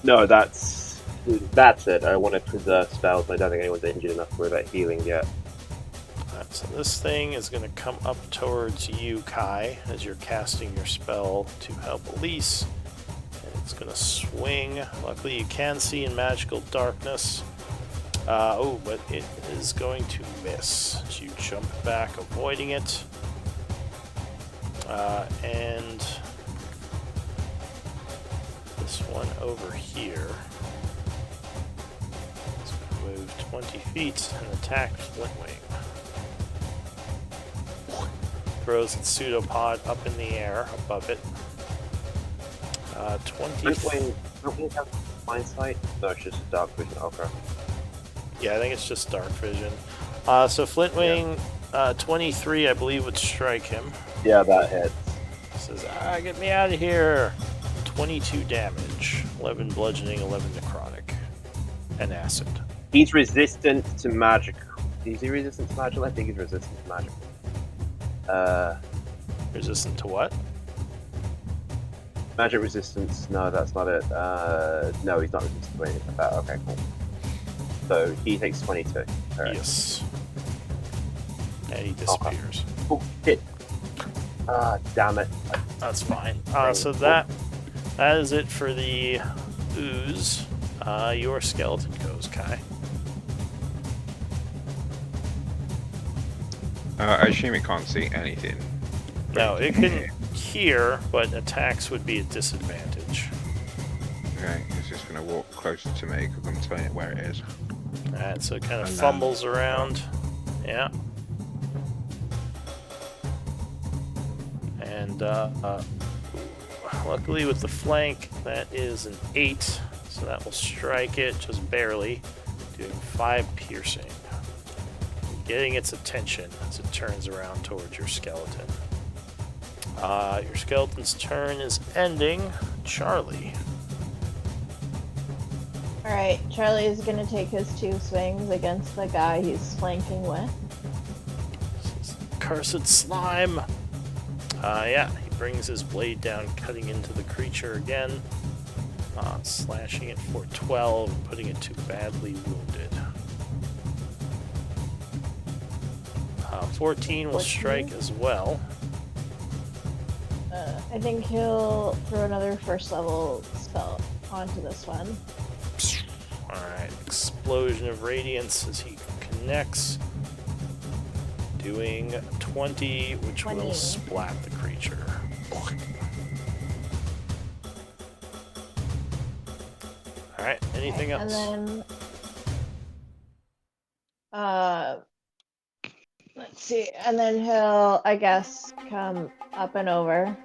Speaker 4: No, that's it. I want to preserve spells. I don't think anyone's injured enough with that healing yet.
Speaker 1: Alright, so this thing is going to come up towards you, Kai, as you're casting your spell to help Elise. And it's going to swing. Luckily, you can see in magical darkness. But it is going to miss. So you jump back, avoiding it. And this one over here is going to move 20 feet and attack Flintwing. Throws its pseudopod up in the air above it. 20.
Speaker 4: Flintwing have blind sight? No, it's just dark vision. Okay.
Speaker 1: Yeah, I think it's just dark vision. So Flintwing, 23, I believe, would strike him.
Speaker 4: Yeah, that hits.
Speaker 1: Says, get me out of here. 22 damage, 11 bludgeoning, 11 necrotic, and acid.
Speaker 4: He's resistant to magic. Is he resistant to magic? I think he's resistant to magic.
Speaker 1: Resistant to what?
Speaker 4: Magic resistance. No, that's not it. No, he's not resistant to anything like that. Okay, cool. So he takes 22. Right.
Speaker 1: Yes. And he disappears.
Speaker 4: Okay. Oh, hit. Damn it.
Speaker 1: That's fine. So that is it for the ooze. Your skeleton goes, Kai.
Speaker 2: I assume it can't see anything.
Speaker 1: No, it can hear, but attacks would be a disadvantage.
Speaker 2: Okay, it's just going to walk closer to me because I'm telling it where it is.
Speaker 1: Alright, so it kind of fumbles around. Yeah. And luckily with the flank, that is an 8. So that will strike it just barely, doing 5 piercing. Getting its attention as it turns around towards your skeleton. Your skeleton's turn is ending. Charlie.
Speaker 3: Alright, Charlie is going to take his 2 swings against the guy he's flanking with.
Speaker 1: This is cursed slime. He brings his blade down, cutting into the creature again. Slashing it for 12, putting it to badly wounded. 14 will strike as well.
Speaker 3: I think he'll throw another first level spell onto this one.
Speaker 1: Alright, explosion of radiance as he connects. Doing 20, which
Speaker 3: 20.
Speaker 1: will splat the creature. Alright, anything else?
Speaker 3: And then, let's see, and then he'll, I guess, come up and over.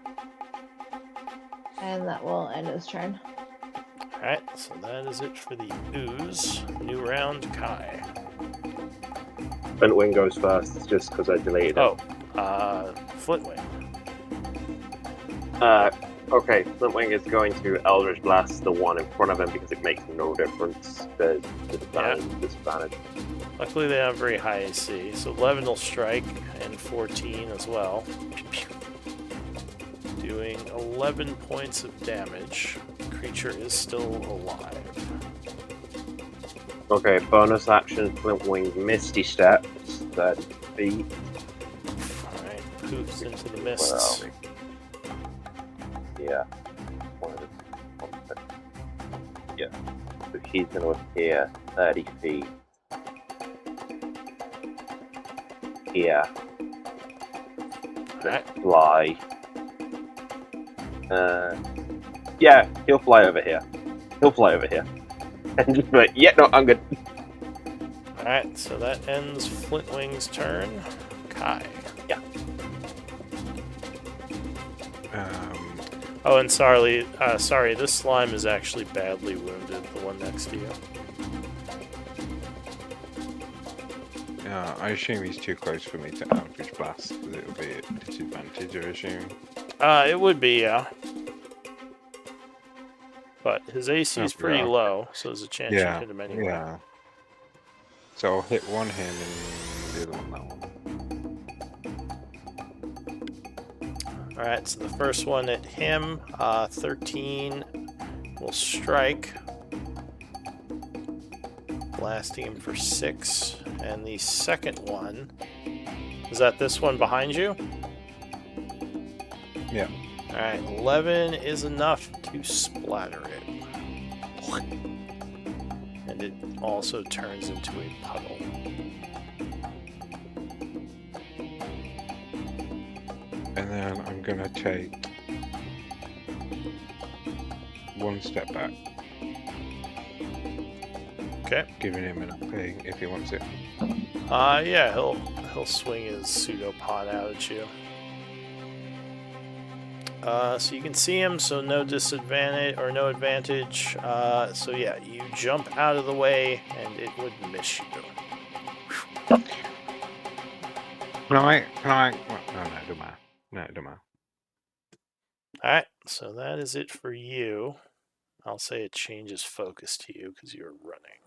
Speaker 3: And that will end his turn.
Speaker 1: Alright, so that is it for the ooze. New round, Kai.
Speaker 4: Flintwing goes first, just because I deleted it.
Speaker 1: Flintwing.
Speaker 4: Okay, Flintwing is going to Eldritch Blast the one in front of him because it makes no difference. There's disadvantage.
Speaker 1: Luckily they have very high AC, so 11 will strike, and 14 as well. Doing 11 points of damage. The creature is still alive.
Speaker 4: Okay, bonus action, Flintwing Misty Steps, 30 feet.
Speaker 1: Alright, poofs into the
Speaker 4: Where
Speaker 1: mists.
Speaker 4: are we? Yeah. Yeah. So he's going to appear 30 feet. Here.
Speaker 1: Alright,
Speaker 4: Fly. Yeah, he'll fly over here. And just be like, yeah, no, I'm good.
Speaker 1: alright, so that ends Flintwing's turn. Kai. Oh, and sorry, this slime is actually badly wounded, the one next to you.
Speaker 2: I assume he's too close for me to Eldritch Blast, because it'll be a disadvantage, I assume.
Speaker 1: It would be, yeah. But his AC is pretty
Speaker 2: yeah.
Speaker 1: low, so there's a chance you hit him anyway.
Speaker 2: Yeah. So I'll hit one him and the other one that one.
Speaker 1: Alright, so the first one at him, 13 will strike, blasting him for 6. And the second one, is that this one behind you?
Speaker 2: Yeah.
Speaker 1: Alright, 11 is enough to splatter it. And it also turns into a puddle.
Speaker 2: And then I'm gonna take one step back.
Speaker 1: Okay.
Speaker 2: Giving him an thing if he wants it.
Speaker 1: Yeah, he'll swing his pseudopod out at you. So you can see him, so no disadvantage or no advantage. So yeah, you jump out of the way and it would miss you.
Speaker 2: Can I? No, it don't matter. No, it don't matter.
Speaker 1: Alright, so that is it for you. I'll say it changes focus to you because you're running.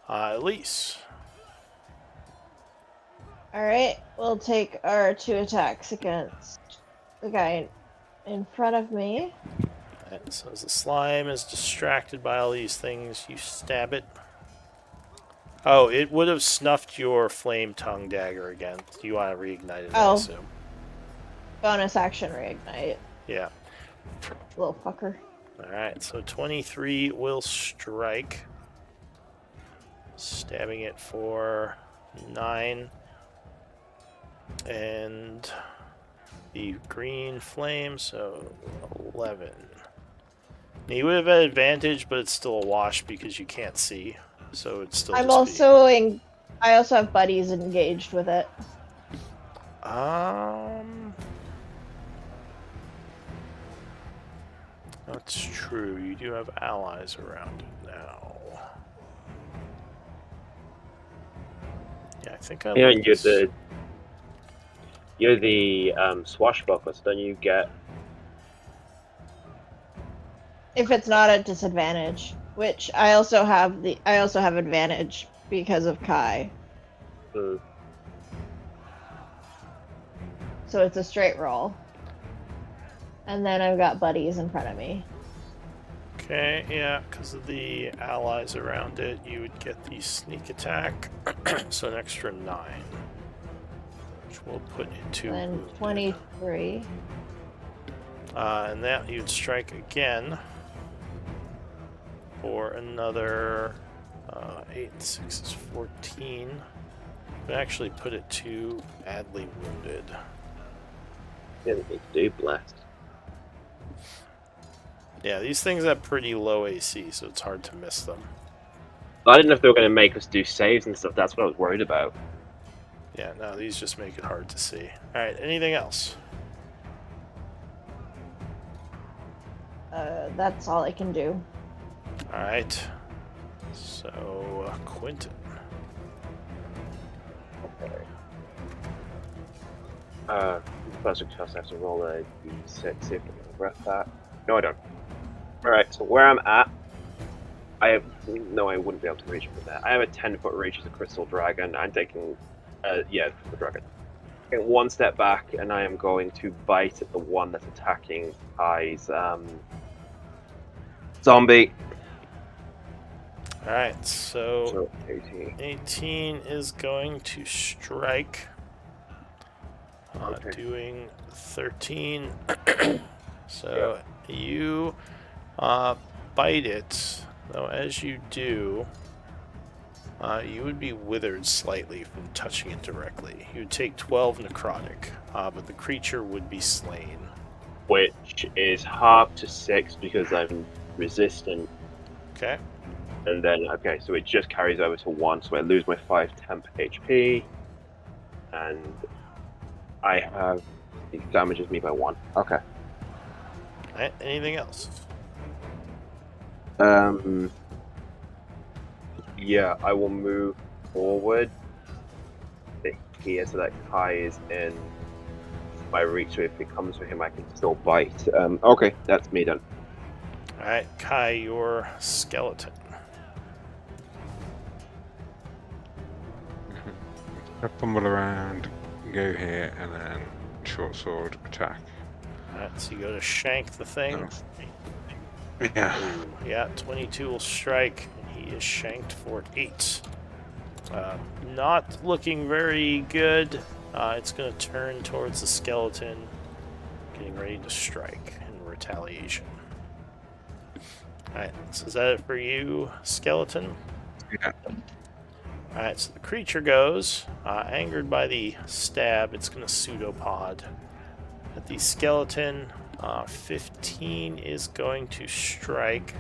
Speaker 1: Elise.
Speaker 3: Alright, we'll take our 2 attacks against the guy in front of me.
Speaker 1: Alright, so as the slime is distracted by all these things, you stab it. Oh, it would have snuffed your flame tongue dagger again. Do you want to reignite it, I assume?
Speaker 3: Bonus action reignite.
Speaker 1: Yeah.
Speaker 3: Little fucker.
Speaker 1: Alright, so 23 will strike. Stabbing it for 9. And the green flame, so 11. Now, you would have had advantage, but it's still a wash because you can't see. So it's still. I also
Speaker 3: have buddies engaged with it.
Speaker 1: That's true. You do have allies around it now. Yeah, I think I.
Speaker 4: You're the swashbuckler, so don't you get?
Speaker 3: If it's not at disadvantage, which I also have advantage because of Kai. So it's a straight roll. And then I've got buddies in front of me.
Speaker 1: Okay, yeah, because of the allies around it, you would get the sneak attack, so an extra 9. Which will put it to
Speaker 3: and 23.
Speaker 1: And that you'd strike again for another 8 and 6 is 14. But actually put it to badly wounded.
Speaker 4: Yeah, they do blast.
Speaker 1: Yeah, these things have pretty low AC, so it's hard to miss them.
Speaker 4: I didn't know if they were going to make us do saves and stuff. That's what I was worried about.
Speaker 1: Yeah, no, these just make it hard to see. Alright, anything else?
Speaker 3: That's all I can do.
Speaker 1: Alright. So, Quentin.
Speaker 4: Okay. First success, I have to roll a d6, see if I can regret that. No, I don't. Alright, so where I'm at, I wouldn't be able to reach from there. I have a 10-foot reach as a crystal dragon. I'm taking, the dragon. Taking one step back, and I am going to bite at the one that's attacking Kai's zombie.
Speaker 1: Alright, so
Speaker 4: 18.
Speaker 1: 18 is going to strike.
Speaker 4: Okay.
Speaker 1: Doing 13. So you bite it, though as you do, you would be withered slightly from touching it directly. You would take 12 necrotic, but the creature would be slain.
Speaker 4: Which is half to 6 because I'm resistant.
Speaker 1: Okay.
Speaker 4: And then, so it just carries over to 1, so I lose my 5 temp HP. And it damages me by 1. Okay.
Speaker 1: Alright, anything else?
Speaker 4: Yeah, I will move forward to here so that Kai is in my reach. So if it comes for him, I can still bite. Okay, that's me done.
Speaker 1: All right, Kai, your skeleton.
Speaker 2: I fumble around, go here, and then short sword attack.
Speaker 1: All right, so you go to shank the thing.
Speaker 2: Yeah.
Speaker 1: Ooh, yeah, 22 will strike, and he is shanked for 8. Not looking very good. It's going to turn towards the skeleton, getting ready to strike in retaliation. Alright, so is that it for you, skeleton?
Speaker 2: Yeah.
Speaker 1: Alright, so the creature goes, angered by the stab, it's going to pseudopod. At the skeleton, 15 is going to strike.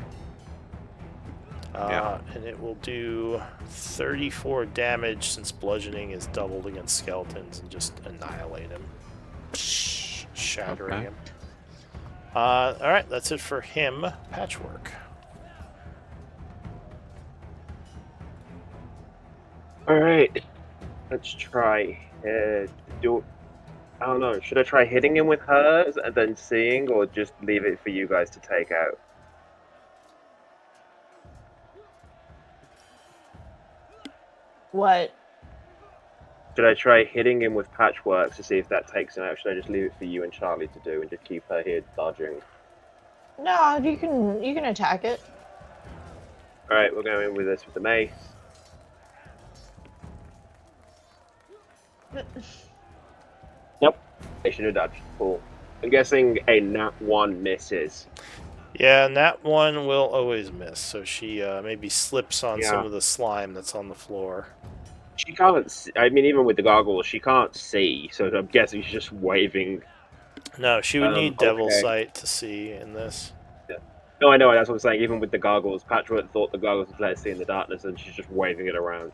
Speaker 1: And it will do 34 damage since bludgeoning is doubled against skeletons and just annihilate him. Shattering him. Alright, that's it for him. Patchwork.
Speaker 4: Alright, let's try. I don't know. Should I try hitting him with hers and then seeing, or just leave it for you guys to take out?
Speaker 3: What?
Speaker 4: Should I try hitting him with patchwork to see if that takes him out? Should I just leave it for you and Charlie to do and just keep her here dodging?
Speaker 3: No, you can attack it.
Speaker 4: Alright, we're going with this with the mace. Nope. They should have dodged. Cool. I'm guessing a nat 1 misses.
Speaker 1: Yeah, and that one will always miss, so she maybe slips on some
Speaker 4: Yeah.
Speaker 1: of the slime that's on the floor.
Speaker 4: She can't see, I mean, even with the goggles, she can't see, so I'm guessing she's just waving.
Speaker 1: No, she would need Devil
Speaker 4: okay.
Speaker 1: Sight to see in this.
Speaker 4: No, I know, that's what I'm saying. Even with the goggles, Patchwork thought the goggles would let her see in the darkness, and she's just waving it around.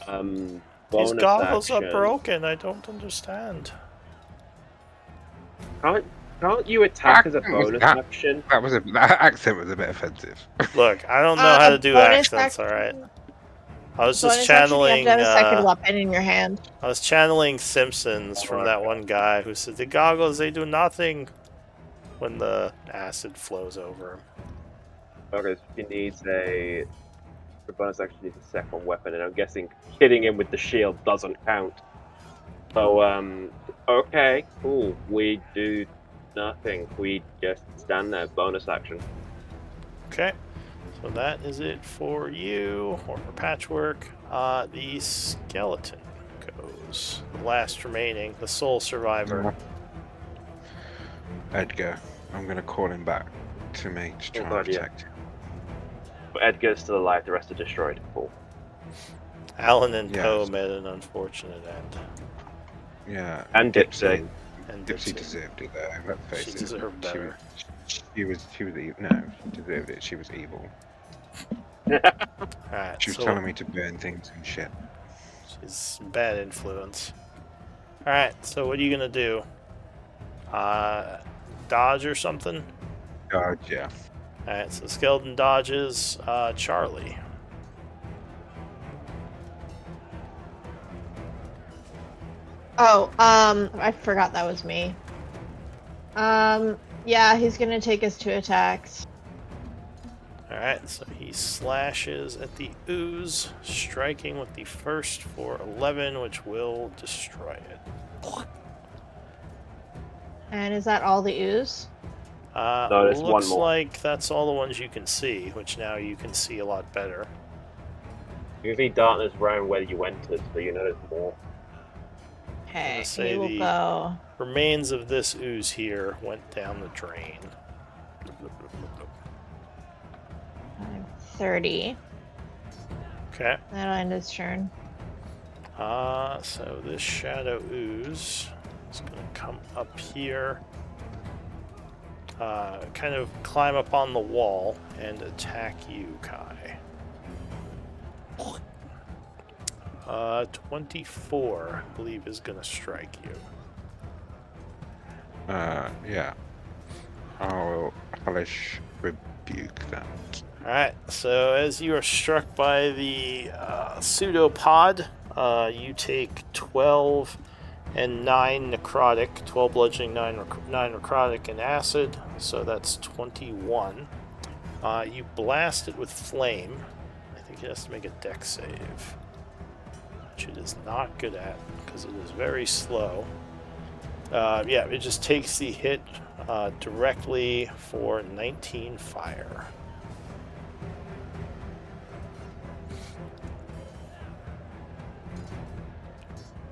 Speaker 1: These
Speaker 4: Bonus
Speaker 1: goggles
Speaker 4: action.
Speaker 1: are broken, I don't understand.
Speaker 4: Can't you attack as a
Speaker 2: What was
Speaker 4: bonus
Speaker 2: that?
Speaker 4: action?
Speaker 2: That accent was a bit offensive.
Speaker 1: Look, I don't know how to do
Speaker 3: bonus
Speaker 1: accents,
Speaker 3: action-
Speaker 1: alright? I was
Speaker 3: bonus
Speaker 1: just
Speaker 3: action, you have
Speaker 1: channeling
Speaker 3: to have a second weapon in your hand.
Speaker 1: I was channeling Simpsons from that one guy who said the goggles they do nothing when the acid flows over him.
Speaker 4: Okay, so she needs a bonus action needs a second weapon, and I'm guessing hitting him with the shield doesn't count. So, okay, cool. We do nothing. We just stand there. Bonus action.
Speaker 1: Okay. So that is it for you, or for Patchwork. The skeleton goes. The last remaining, the sole survivor.
Speaker 2: Edgar, I'm going to call him back to me to try and protect him.
Speaker 4: But Edgar's still alive, the rest are destroyed. Cool.
Speaker 1: Alan and
Speaker 2: Yes.
Speaker 1: Poe met an unfortunate end.
Speaker 2: Yeah.
Speaker 4: And Dipsy.
Speaker 1: And
Speaker 2: Dipsy deserved it though, let's face
Speaker 1: She
Speaker 2: it.
Speaker 1: deserved better.
Speaker 2: She was evil. No, she deserved it. She was evil.
Speaker 1: Alright,
Speaker 2: She was
Speaker 1: so
Speaker 2: telling me to burn things and shit.
Speaker 1: she's a bad influence. Alright, so what are you gonna do? Dodge or something?
Speaker 2: God, yeah.
Speaker 1: Alright, so skeleton dodges, Charlie.
Speaker 3: Oh, I forgot that was me. Yeah, he's gonna take his 2 attacks.
Speaker 1: Alright, so he slashes at the ooze, striking with the first for 11, which will destroy it.
Speaker 3: And is that all the ooze?
Speaker 4: No, there's one
Speaker 1: looks
Speaker 4: more.
Speaker 1: like that's all the ones you can see, which now you can see a lot better.
Speaker 4: You can see darkness around where you entered, so you know there's more.
Speaker 3: Okay,
Speaker 1: say
Speaker 3: he will
Speaker 1: the-
Speaker 3: go.
Speaker 1: Remains of this ooze here went down the drain.
Speaker 3: 30.
Speaker 1: Okay.
Speaker 3: That'll end his turn.
Speaker 1: So this shadow ooze is going to come up here, kind of climb up on the wall and attack you, Kai. 24, I believe, is going to strike you.
Speaker 2: Yeah. I will hellish rebuke that.
Speaker 1: Alright, so as you are struck by the pseudopod, you take 12 and 9 necrotic, 12 bludgeoning, 9 necrotic, and acid, so that's 21. You blast it with flame. I think it has to make a dex save, which it is not good at because it is very slow. Yeah, it just takes the hit directly for 19 fire.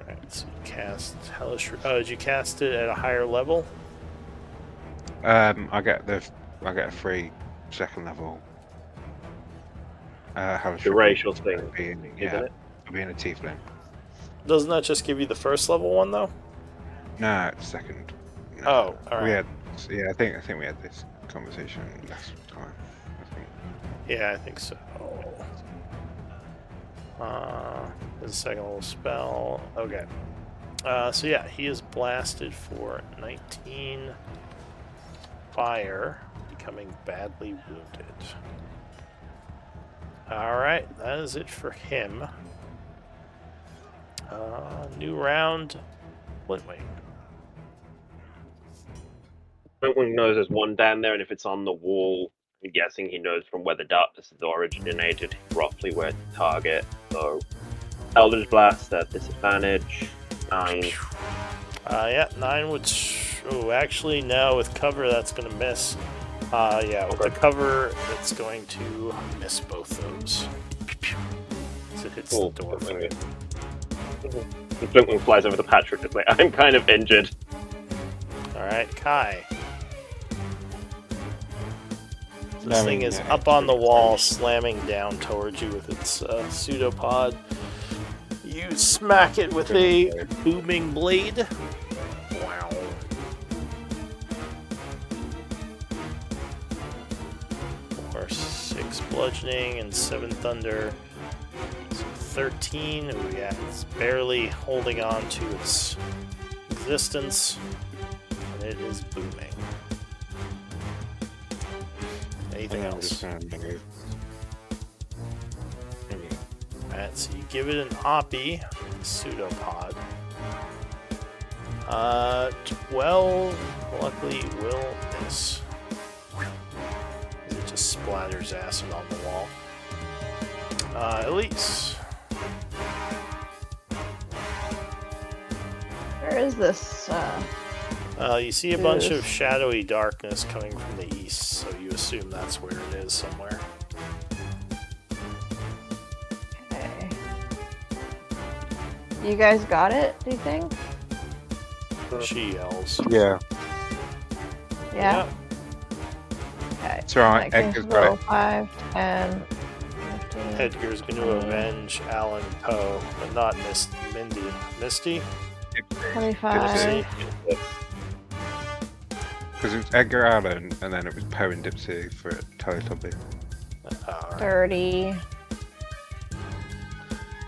Speaker 1: Alright, so you cast Hellish... Oh, did you cast it at a higher level?
Speaker 2: I get a free second level. Hellish
Speaker 4: The
Speaker 2: Rebuke
Speaker 4: racial thing,
Speaker 2: being,
Speaker 4: isn't it?
Speaker 2: being a tiefling.
Speaker 1: Doesn't that just give you the first level one, though?
Speaker 2: No, it's second. No.
Speaker 1: Oh, alright.
Speaker 2: We had, I think we had this conversation last time. I think.
Speaker 1: Yeah, I think so. His second level spell. Okay. So yeah, he is blasted for 19 fire, becoming badly wounded. Alright, that is it for him. New round. Flintwing.
Speaker 4: Flintwing knows there's one down there, and if it's on the wall, I'm guessing he knows from where the darkness is originated, roughly where to target. So, Eldritch Blast at disadvantage. 9.
Speaker 1: Yeah, 9 would... Oh, actually, no. With cover, that's going to miss. Yeah, with the cover, it's going to miss both those. So it hits the door.
Speaker 4: Flintwing flies over the Patrick. It's like, I'm kind of injured.
Speaker 1: Alright, Kai. This
Speaker 2: No,
Speaker 1: thing is
Speaker 2: yeah,
Speaker 1: up
Speaker 2: it's
Speaker 1: on the
Speaker 2: pretty
Speaker 1: wall,
Speaker 2: crazy.
Speaker 1: slamming down towards you with its pseudopod. You smack it with a booming blade. Wow. Or 6 bludgeoning and 7 thunder. So 13. Oh yeah, it's barely holding on to its existence. And it is booming. Anything else? Alright, so you give it an Oppie, pseudopod. 12, luckily, will miss. It just splatters acid on the wall. Elise.
Speaker 3: Where is this?
Speaker 1: You see a bunch of shadowy darkness coming from the east, so you assume that's where it is somewhere.
Speaker 3: Okay. You guys got it, do you think?
Speaker 1: She yells.
Speaker 2: Yeah.
Speaker 3: Yeah? Okay.
Speaker 2: It's alright,
Speaker 3: I can
Speaker 2: Edgar's got
Speaker 3: roll
Speaker 2: it.
Speaker 3: 5, 10, 15.
Speaker 1: Edgar's going to avenge Alan Poe, but not Mindy. Misty?
Speaker 3: 25.
Speaker 2: Because it was Edgar Allen, and then it was Poe and Dipsy for Teletubby.
Speaker 1: Alright.
Speaker 3: 30.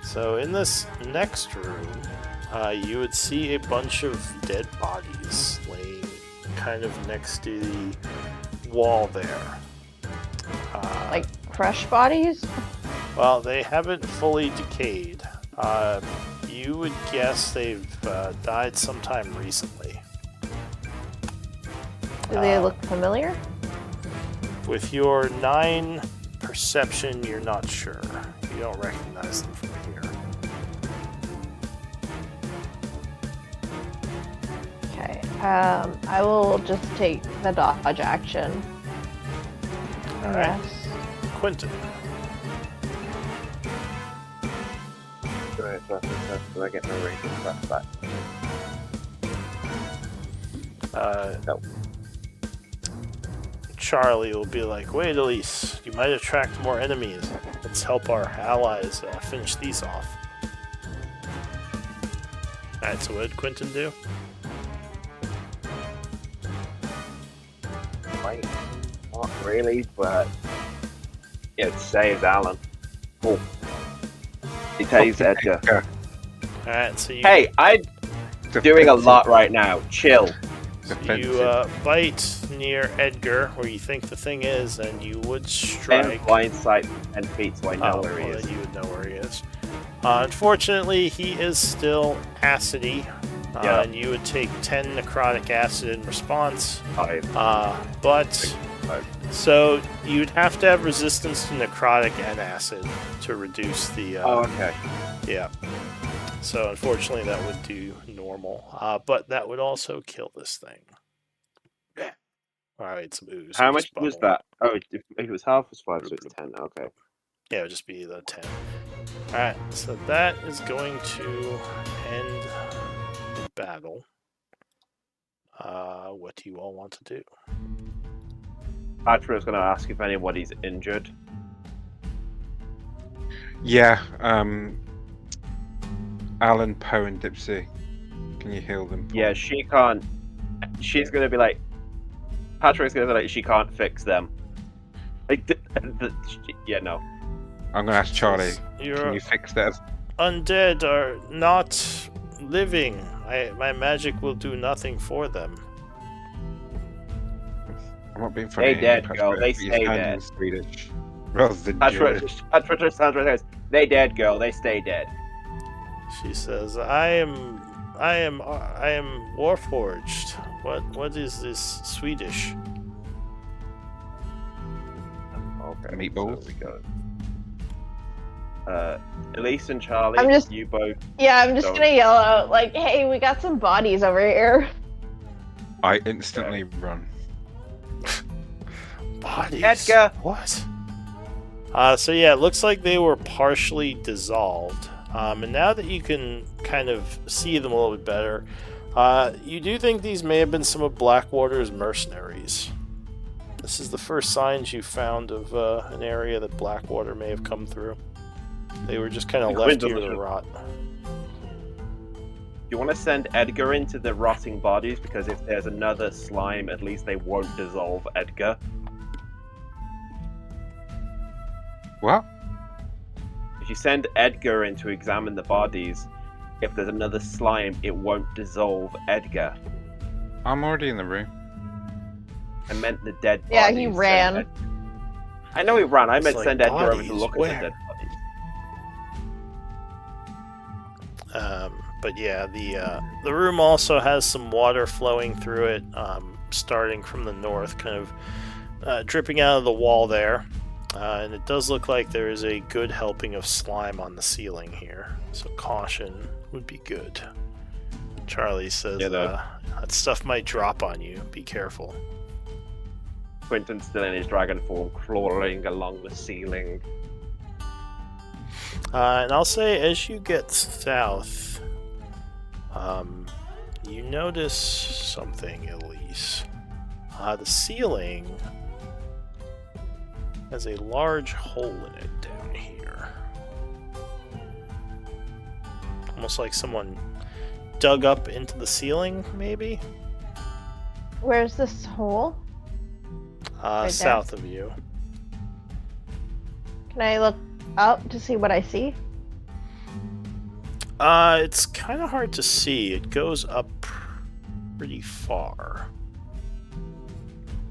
Speaker 1: So in this next room, you would see a bunch of dead bodies laying kind of next to the wall there.
Speaker 3: Like fresh bodies?
Speaker 1: Well, they haven't fully decayed. You would guess they've died sometime recently.
Speaker 3: Do they look familiar?
Speaker 1: With your 9 perception, you're not sure. You don't recognize them from here.
Speaker 3: Okay. I will just take the dodge action.
Speaker 1: Alright.
Speaker 3: Yes.
Speaker 1: Quentin.
Speaker 4: Do I get my range stuff back? No.
Speaker 1: Charlie will be like, wait, Elise, you might attract more enemies. Let's help our allies finish these off. Alright, so what did Quentin do?
Speaker 4: Wait, not really, but it saves Alan. Cool. He takes Edgar.
Speaker 1: Alright, so you...
Speaker 4: Hey, I'm doing a lot right now. Chill.
Speaker 1: You bite near Edgar, where you think the thing is, and you would strike.
Speaker 4: And blind sight 10 feet, so I know where he
Speaker 1: well,
Speaker 4: is.
Speaker 1: then you would know where he is. Unfortunately, he is still acidy,
Speaker 4: Yeah.
Speaker 1: and you would take 10 necrotic acid in response.
Speaker 4: Five.
Speaker 1: So you'd have to have resistance to necrotic and acid to reduce the.
Speaker 4: Okay.
Speaker 1: Yeah. So unfortunately, that would do normal, but that would also kill this thing. All right, some ooze.
Speaker 4: How
Speaker 1: or
Speaker 4: much
Speaker 1: just
Speaker 4: was
Speaker 1: bubble.
Speaker 4: that? Oh, if it was half, it was 5, so it's 10. Okay.
Speaker 1: Yeah, it would just be the 10. All right, so that is going to end the battle. What do you all want to do?
Speaker 4: Patra was going to ask if anybody's injured.
Speaker 2: Yeah, Alan, Poe, and Dipsy. Can you heal them?
Speaker 4: Yeah, she can't. She's going to be like. Patrick's going to be like, she can't fix them. Like, yeah, no.
Speaker 2: I'm going to ask Charlie.
Speaker 1: Your
Speaker 2: Can you fix that?
Speaker 1: undead are not living. My magic will do nothing for them.
Speaker 2: I'm not being funny.
Speaker 4: They dead,
Speaker 2: Patrick,
Speaker 4: girl. They
Speaker 2: but you
Speaker 4: stay
Speaker 2: sound
Speaker 4: dead.
Speaker 2: in Swedish rather than
Speaker 4: Patra
Speaker 2: Jewish.
Speaker 4: sounds right. They dead, girl. They stay dead.
Speaker 1: She says, "I am Warforged. What is this Swedish?"
Speaker 4: Okay.
Speaker 2: Meatballs.
Speaker 4: So we go. Elise and Charlie,
Speaker 3: I'm just-
Speaker 4: you both.
Speaker 3: Yeah, I'm just
Speaker 4: Don't.
Speaker 3: gonna yell out like, "Hey, we got some bodies over here."
Speaker 2: I instantly run.
Speaker 1: Bodies.
Speaker 4: Edgar!
Speaker 1: What? So yeah, it looks like they were partially dissolved. And now that you can kind of see them a little bit better, you do think these may have been some of Blackwater's mercenaries. This is the first signs you found of an area that Blackwater may have come through. They were just kind of left here to rot.
Speaker 4: You want to send Edgar into the rotting bodies because if there's another slime, at least they won't dissolve Edgar.
Speaker 2: What?
Speaker 4: If you send Edgar in to examine the bodies, if there's another slime, it won't dissolve Edgar.
Speaker 2: I'm already in the room.
Speaker 4: I meant the dead bodies.
Speaker 3: Yeah, he ran.
Speaker 4: I know he ran. I
Speaker 1: It's
Speaker 4: meant
Speaker 1: like
Speaker 4: send Edgar over to
Speaker 1: bodies,
Speaker 4: look
Speaker 1: where?
Speaker 4: at the dead bodies.
Speaker 1: But yeah, the room also has some water flowing through it, starting from the north, kind of dripping out of the wall there. And it does look like there is a good helping of slime on the ceiling here, so caution would be good. Charlie says that stuff might drop on you. Be careful.
Speaker 4: Quentin's still in his dragon form, crawling along the ceiling.
Speaker 1: And I'll say, as you get south, you notice something, Elise. The ceiling has a large hole in it down here. Almost like someone dug up into the ceiling, maybe?
Speaker 3: Where's this hole? Right
Speaker 1: South of you.
Speaker 3: Can I look up to see what I see?
Speaker 1: It's kind of hard to see. It goes up pretty far.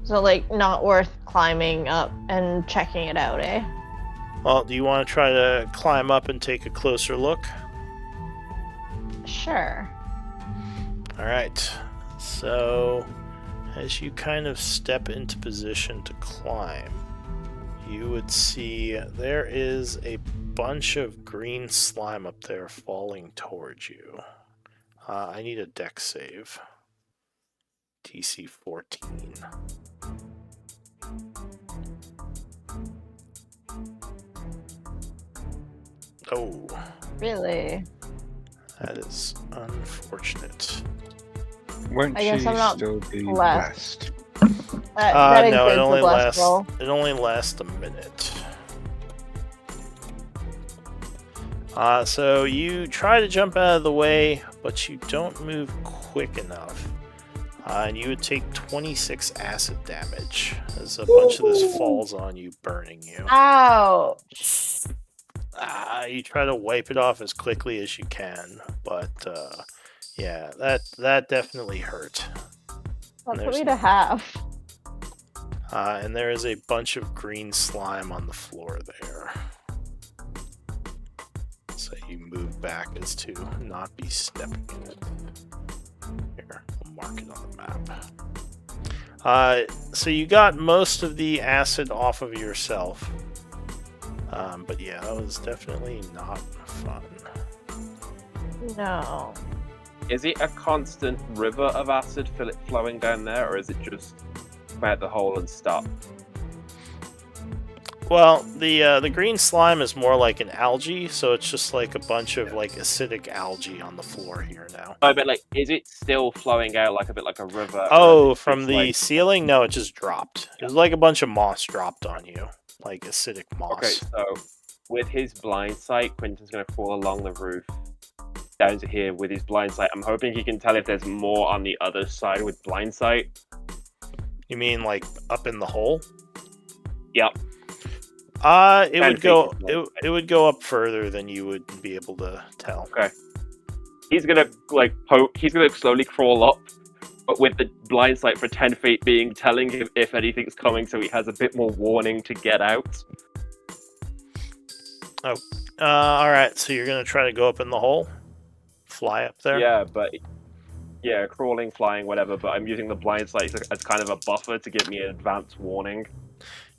Speaker 3: So, like, not worth climbing up and checking it out, eh?
Speaker 1: Well, do you want to try to climb up and take a closer look?
Speaker 3: Sure.
Speaker 1: Alright. So, as you kind of step into position to climb, you would see there is a bunch of green slime up there falling towards you. I need a dex save. DC 14. Oh,
Speaker 3: Really?
Speaker 1: that is unfortunate.
Speaker 2: Won't
Speaker 3: I guess
Speaker 2: she
Speaker 3: I'm not
Speaker 2: still be
Speaker 3: blessed.
Speaker 2: blessed?
Speaker 3: That
Speaker 1: No,
Speaker 3: includes
Speaker 1: it
Speaker 3: the
Speaker 1: only
Speaker 3: blessed
Speaker 1: lasts.
Speaker 3: roll.
Speaker 1: It only lasts a minute. So you try to jump out of the way, but you don't move quick enough. And you would take 26 acid damage as a bunch of this falls on you, burning you.
Speaker 3: Ow!
Speaker 1: You try to wipe it off as quickly as you can, but yeah, that definitely hurt.
Speaker 3: That's
Speaker 1: There's-
Speaker 3: what we to have.
Speaker 1: And there is a bunch of green slime on the floor there. So you move back as to not be stepping in it. Here, I'll mark it on the map. So you got most of the acid off of yourself. But yeah, that was definitely not fun.
Speaker 3: No.
Speaker 4: Is it a constant river of acid flowing down there, or is it just come out the hole and stop?
Speaker 1: Well, the green slime is more like an algae, so it's just like a bunch of like acidic algae on the floor here now.
Speaker 4: Oh, but like, is it still flowing out like a bit like a river?
Speaker 1: Oh,
Speaker 4: or is it
Speaker 1: from
Speaker 4: just,
Speaker 1: the
Speaker 4: like...
Speaker 1: ceiling? No, it just dropped. It was like a bunch of moss dropped on you, like acidic moss.
Speaker 4: Okay, so with his blind sight, Quentin's gonna crawl along the roof down to here with his blind sight. I'm hoping he can tell if there's more on the other side with blind sight.
Speaker 1: You mean like up in the hole?
Speaker 4: Yep.
Speaker 1: It
Speaker 4: 10
Speaker 1: would
Speaker 4: feet
Speaker 1: go.
Speaker 4: is blind sight.
Speaker 1: It would go up further than you would be able to tell.
Speaker 4: Okay. He's gonna like poke. He's gonna slowly crawl up, but with the blind sight for 10 feet being telling him if anything's coming, so he has a bit more warning to get out.
Speaker 1: All right. So you're gonna try to go up in the hole, fly up there.
Speaker 4: Yeah, but yeah, crawling, flying, whatever. But I'm using the blind sight as kind of a buffer to give me an advance warning.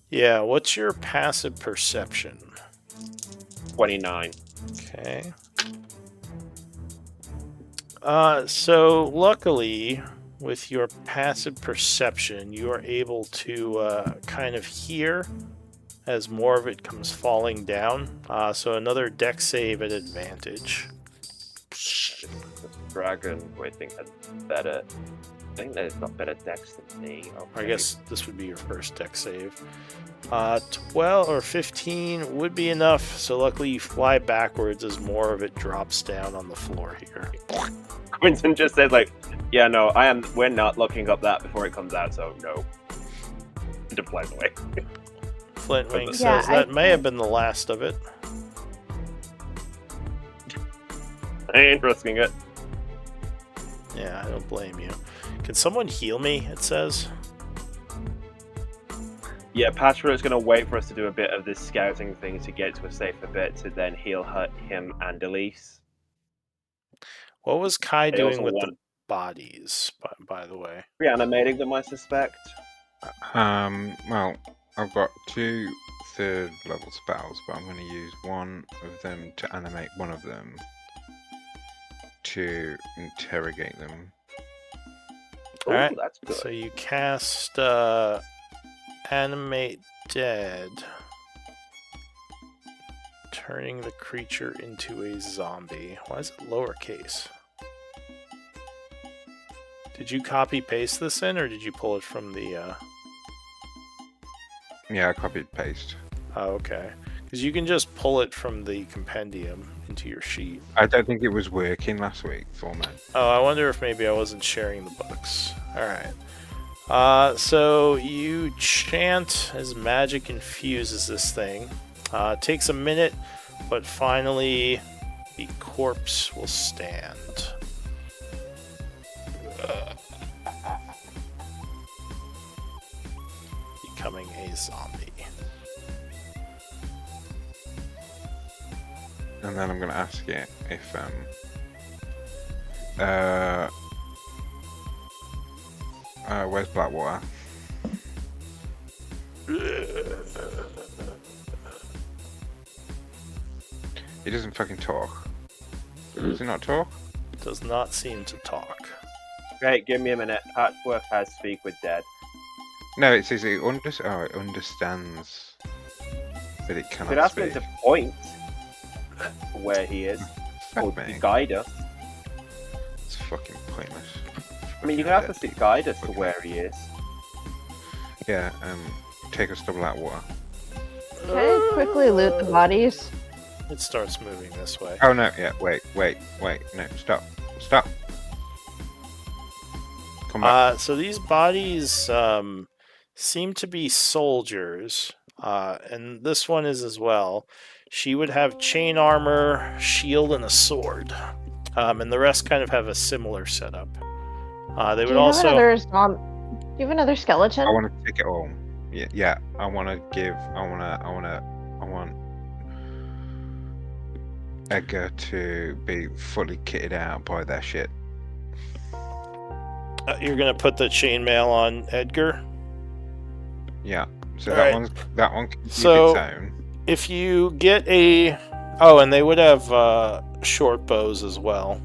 Speaker 1: Yeah. What's your passive perception?
Speaker 4: 29.
Speaker 1: Okay. So luckily, with your passive perception, you are able to kind of hear as more of it comes falling down. So another dex save at advantage.
Speaker 4: Dragon, who I think has better. I think they've got better decks than me.
Speaker 1: I guess this would be your first dex save. 12 or 15 would be enough. So luckily, you fly backwards as more of it drops down on the floor here.
Speaker 4: Quentin just says like, "Yeah, no, we're not looking up that before it comes out, so no." It flies away.
Speaker 1: Flintwing
Speaker 3: Yeah,
Speaker 1: says that may have been the last of it.
Speaker 4: I ain't risking it.
Speaker 1: Yeah, I don't blame you. Can someone heal me? It says.
Speaker 4: Yeah, Patra is going to wait for us to do a bit of this scouting thing to get to a safer bit to then heal him and Elise.
Speaker 1: What was Kai
Speaker 4: They
Speaker 1: doing
Speaker 4: also
Speaker 1: with the
Speaker 4: want-
Speaker 1: bodies, by the way?
Speaker 4: Reanimating them, I suspect.
Speaker 2: Well, I've got 2 third level spells, but I'm going to use one of them to animate one of them to interrogate them.
Speaker 4: Ooh,
Speaker 1: Alright,
Speaker 4: that's good.
Speaker 1: So you cast Animate Dead, turning the creature into a zombie. Why is it lowercase? Did you copy paste this in, or did you pull it from the?
Speaker 2: Yeah, I copied paste.
Speaker 1: Oh, okay. Because you can just pull it from the compendium into your sheet.
Speaker 2: I don't think it was working last week for me.
Speaker 1: Oh, I wonder if maybe I wasn't sharing the books. Alright. So you chant as magic infuses this thing. It takes a minute, but finally the corpse will stand. Becoming a zombie.
Speaker 2: And then I'm going to ask it if where's Blackwater? He doesn't fucking talk. Does he not talk?
Speaker 1: Does not seem to talk.
Speaker 4: Okay, give me a minute. Patchworth has speak with dead.
Speaker 2: No, it says it understands, but it
Speaker 4: Could
Speaker 2: cannot
Speaker 4: ask him
Speaker 2: speak.
Speaker 4: to point where he is, or
Speaker 2: Fuck
Speaker 4: to
Speaker 2: me.
Speaker 4: guide us.
Speaker 2: It's fucking pointless.
Speaker 4: I mean, you can ask us to guide us to where he is.
Speaker 2: Yeah, take us to Blackwater.
Speaker 3: Can I quickly loot the bodies?
Speaker 1: It starts moving this way.
Speaker 2: Oh no, yeah, wait, no, stop. Come back.
Speaker 1: So these bodies seem to be soldiers, and this one is as well. She would have chain armor, shield, and a sword, and the rest kind of have a similar setup. They
Speaker 3: Do
Speaker 1: would
Speaker 3: you
Speaker 1: also.
Speaker 3: know Do you have another skeleton?
Speaker 2: I want to take it all. Yeah. I want Edgar to be fully kitted out by their shit.
Speaker 1: You're gonna put the chainmail on Edgar.
Speaker 2: Yeah. So
Speaker 1: All
Speaker 2: that
Speaker 1: right.
Speaker 2: one can keep
Speaker 1: So-
Speaker 2: its own.
Speaker 1: If you get a... Oh, and they would have short bows as well.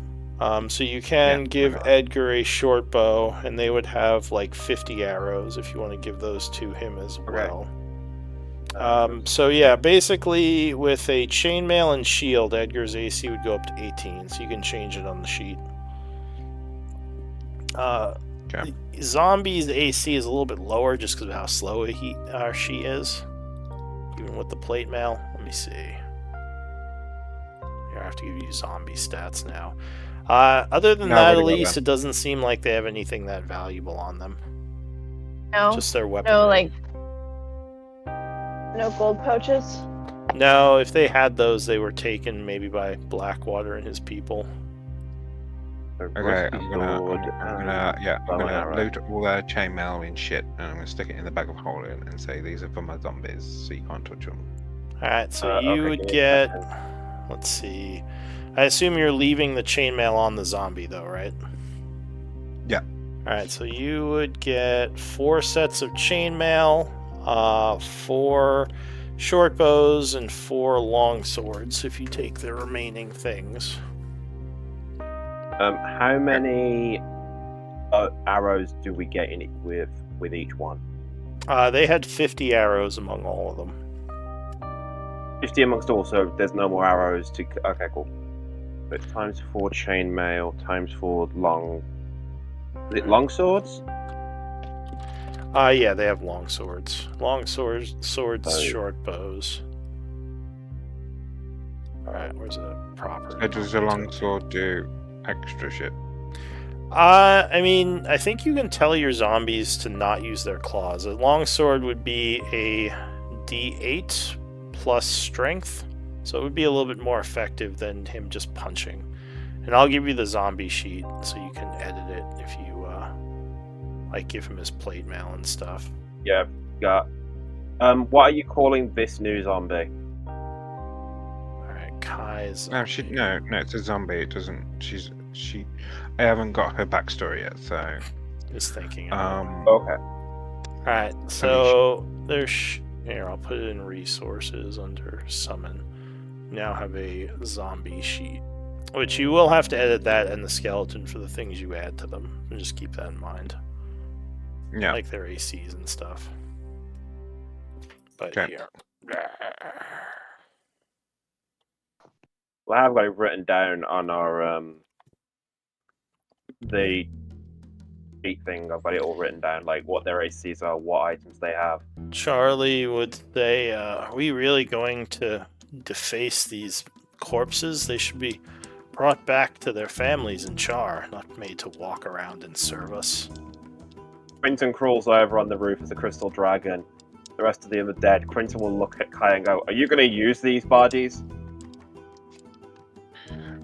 Speaker 1: So you can
Speaker 2: Yeah,
Speaker 1: give
Speaker 2: why not?
Speaker 1: Edgar a short bow, and they would have like 50 arrows if you want to give those to him as well. So yeah, basically with a chainmail and shield, Edgar's AC would go up to 18, so you can change it on the sheet.
Speaker 2: Okay.
Speaker 1: Zombie's AC is a little bit lower just because of how slow she is, even with the plate mail. Let me see. Here, I have to give you zombie stats now. Other than
Speaker 2: No,
Speaker 1: that,
Speaker 2: really well
Speaker 1: Elise,
Speaker 2: done.
Speaker 1: it doesn't seem like they have anything that valuable on them.
Speaker 3: No.
Speaker 1: Just their weaponry.
Speaker 3: No, like no gold pouches.
Speaker 1: No, if they had those, they were taken maybe by Blackwater and his people.
Speaker 2: Okay, I'm gonna
Speaker 4: arrow.
Speaker 2: loot all their chainmail and shit, and I'm gonna stick it in the bag of holding and say these are for my zombies, so you can't touch them.
Speaker 1: Alright, so
Speaker 4: Okay,
Speaker 1: you would
Speaker 4: give me a
Speaker 1: get...
Speaker 4: second.
Speaker 1: Let's see. I assume you're leaving the chainmail on the zombie, though, right?
Speaker 2: Yeah.
Speaker 1: Alright, so you would get 4 sets of chainmail, 4 short bows, and 4 long swords if you take the remaining things.
Speaker 4: How many arrows do we get in it with each one?
Speaker 1: They had 50 arrows among all of them.
Speaker 4: 50 amongst all, so there's no more arrows to... Okay, cool. But times 4 chainmail, times 4 long... Is it long swords?
Speaker 1: Yeah, they have long swords. Long swords,
Speaker 4: Oh.
Speaker 1: short bows. Alright, where's a proper...
Speaker 2: So does a longsword do extra shit?
Speaker 1: I mean, I think you can tell your zombies to not use their claws. A longsword would be a D8 plus strength, so it would be a little bit more effective than him just punching. And I'll give you the zombie sheet so you can edit it if you like give him his plate mail and stuff.
Speaker 4: Yeah, got... what are you calling this new zombie?
Speaker 1: Alright, Kai's...
Speaker 2: No, it's a zombie. It doesn't. I haven't got her backstory yet, so.
Speaker 1: Just thinking.
Speaker 4: Okay.
Speaker 1: Alright, so there's... Here, I'll put it in resources under summon. Now have a zombie sheet. Which you will have to edit that and the skeleton for the things you add to them. And just keep that in mind.
Speaker 2: Yeah.
Speaker 1: Like their ACs and stuff. But
Speaker 2: Okay.
Speaker 1: here.
Speaker 4: Well, I've got it written down on our the sheet thing. I've got it all written down, like what their ACs are, what items they have.
Speaker 1: Charlie would say, are we really going to deface these corpses? They should be brought back to their families in Char, not made to walk around and serve us.
Speaker 4: Quentin crawls over on the roof as a crystal dragon. The rest of them are dead. Quentin will look at Kai and go, "Are you going to use these bodies?"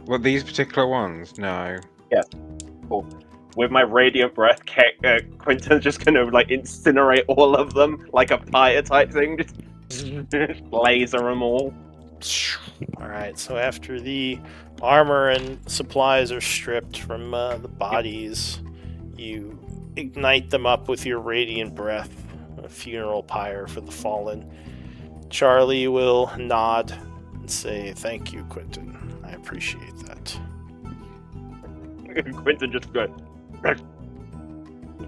Speaker 2: Well, these particular ones, no.
Speaker 4: Yes. Cool. With my radiant breath, Quentin's just going to like incinerate all of them like a pyre type thing. Just laser them all.
Speaker 1: Alright, so after the armor and supplies are stripped from the bodies, you ignite them up with your radiant breath, a funeral pyre for the fallen. Charlie will nod and say, "Thank you, Quentin. I appreciate that."
Speaker 4: Quentin just goes,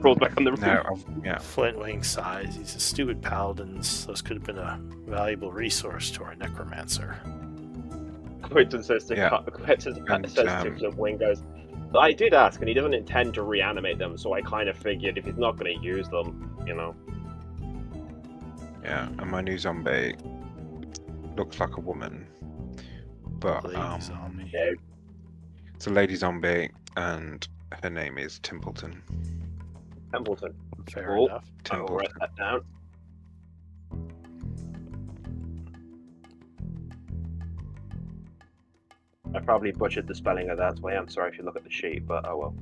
Speaker 4: crawls back on the roof.
Speaker 2: No, yeah.
Speaker 1: Flintwing sighs. He's a stupid paladins. Those could have been a valuable resource to our necromancer.
Speaker 4: Quentin says to
Speaker 2: Yeah.
Speaker 4: Wing goes, "I did ask, and he doesn't intend to reanimate them, so I kind of figured if he's not going to use them, you know."
Speaker 2: Yeah, and my new zombie looks like a woman. But,
Speaker 1: Lady zombie.
Speaker 4: Yeah.
Speaker 2: it's a lady zombie, and her name is Templeton.
Speaker 4: Templeton.
Speaker 1: Fair
Speaker 4: Cool.
Speaker 1: enough.
Speaker 4: I will write that down. I probably butchered the spelling of that, so I am sorry if you look at the sheet, but oh well.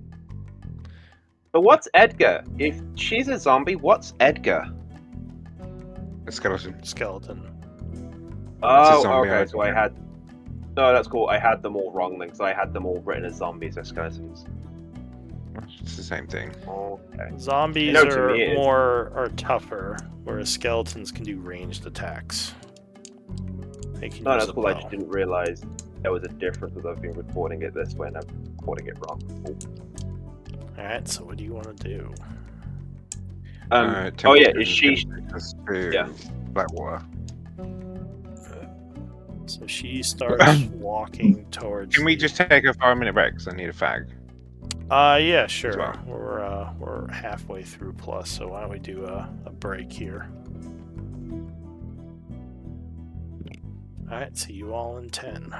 Speaker 4: But what's Edgar? If she's a zombie, what's Edgar?
Speaker 2: A skeleton.
Speaker 1: Skeleton.
Speaker 4: Oh,
Speaker 2: zombie
Speaker 4: okay.
Speaker 2: item,
Speaker 4: So I
Speaker 2: yeah.
Speaker 4: had. No, that's cool. I had them all wrong then, because I had them all written as zombies or skeletons.
Speaker 2: It's the same thing.
Speaker 4: Okay.
Speaker 1: Zombies
Speaker 4: You know, to
Speaker 1: are
Speaker 4: me, it's-
Speaker 1: are tougher, whereas skeletons can do ranged attacks. They can
Speaker 4: No,
Speaker 1: use
Speaker 4: that's
Speaker 1: a
Speaker 4: cool. I
Speaker 1: bow.
Speaker 4: just didn't realize there was a difference because I've been recording it this way and I'm recording it wrong. Cool.
Speaker 1: Alright, so what do you want to do?
Speaker 4: Oh
Speaker 2: Temple
Speaker 4: yeah,
Speaker 2: Stone
Speaker 4: is she?
Speaker 2: gonna take us to
Speaker 4: Yeah.
Speaker 2: Blackwater.
Speaker 1: So she starts walking towards.
Speaker 2: Can we
Speaker 1: the-
Speaker 2: just take a 5-minute break? Because I need a fag.
Speaker 1: Yeah, sure.
Speaker 2: well?
Speaker 1: We're halfway through plus, so why don't we do a break here? Alright, see you all in 10.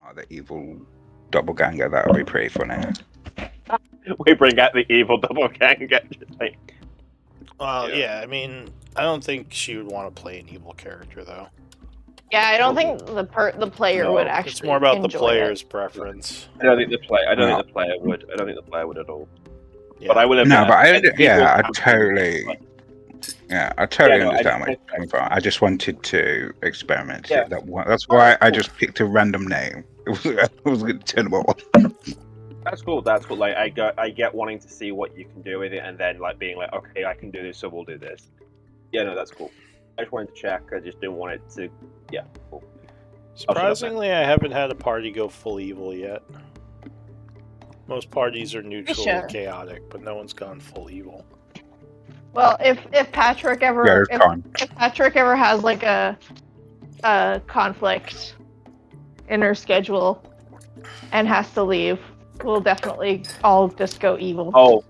Speaker 2: Oh, the evil doppelganger, that'll be pretty funny.
Speaker 4: We bring out the evil doppelganger. Like,
Speaker 1: Well,
Speaker 4: Yeah.
Speaker 1: yeah, I mean, I don't think she would want to play an evil character, though.
Speaker 3: Yeah, I don't think the player
Speaker 4: No,
Speaker 3: would
Speaker 4: it's
Speaker 3: actually.
Speaker 1: It's more about the
Speaker 3: enjoy
Speaker 1: player's
Speaker 3: it.
Speaker 1: preference.
Speaker 4: I don't think the player. I don't
Speaker 2: No.
Speaker 4: think the player would. I don't think the player would at all.
Speaker 1: Yeah.
Speaker 4: But I will admit,
Speaker 2: No, but I
Speaker 4: evil
Speaker 2: yeah, I
Speaker 4: campaign would be
Speaker 2: totally,
Speaker 4: fun.
Speaker 2: I totally
Speaker 4: Yeah, no, I
Speaker 2: understand
Speaker 4: just
Speaker 2: where you're coming from. I just wanted to experiment.
Speaker 4: Yeah.
Speaker 2: That's why I
Speaker 4: Cool.
Speaker 2: just picked a random name. I was going to turn them off.
Speaker 4: That's cool. That's cool. Like I get wanting to see what you can do with it, and then like being like, okay, I can do this, so we'll do this. Yeah, no, that's cool. I just wanted to check. I just didn't want it to. Yeah, cool.
Speaker 1: Surprisingly, I haven't had a party go full evil yet. Most parties are neutral
Speaker 3: Sure.
Speaker 1: and chaotic, but no one's gone full evil.
Speaker 3: Well, if Patrick ever
Speaker 2: Yeah, it's fine.
Speaker 3: if Patrick ever has like a conflict in her schedule and has to leave, we'll definitely all just go evil.
Speaker 4: Oh,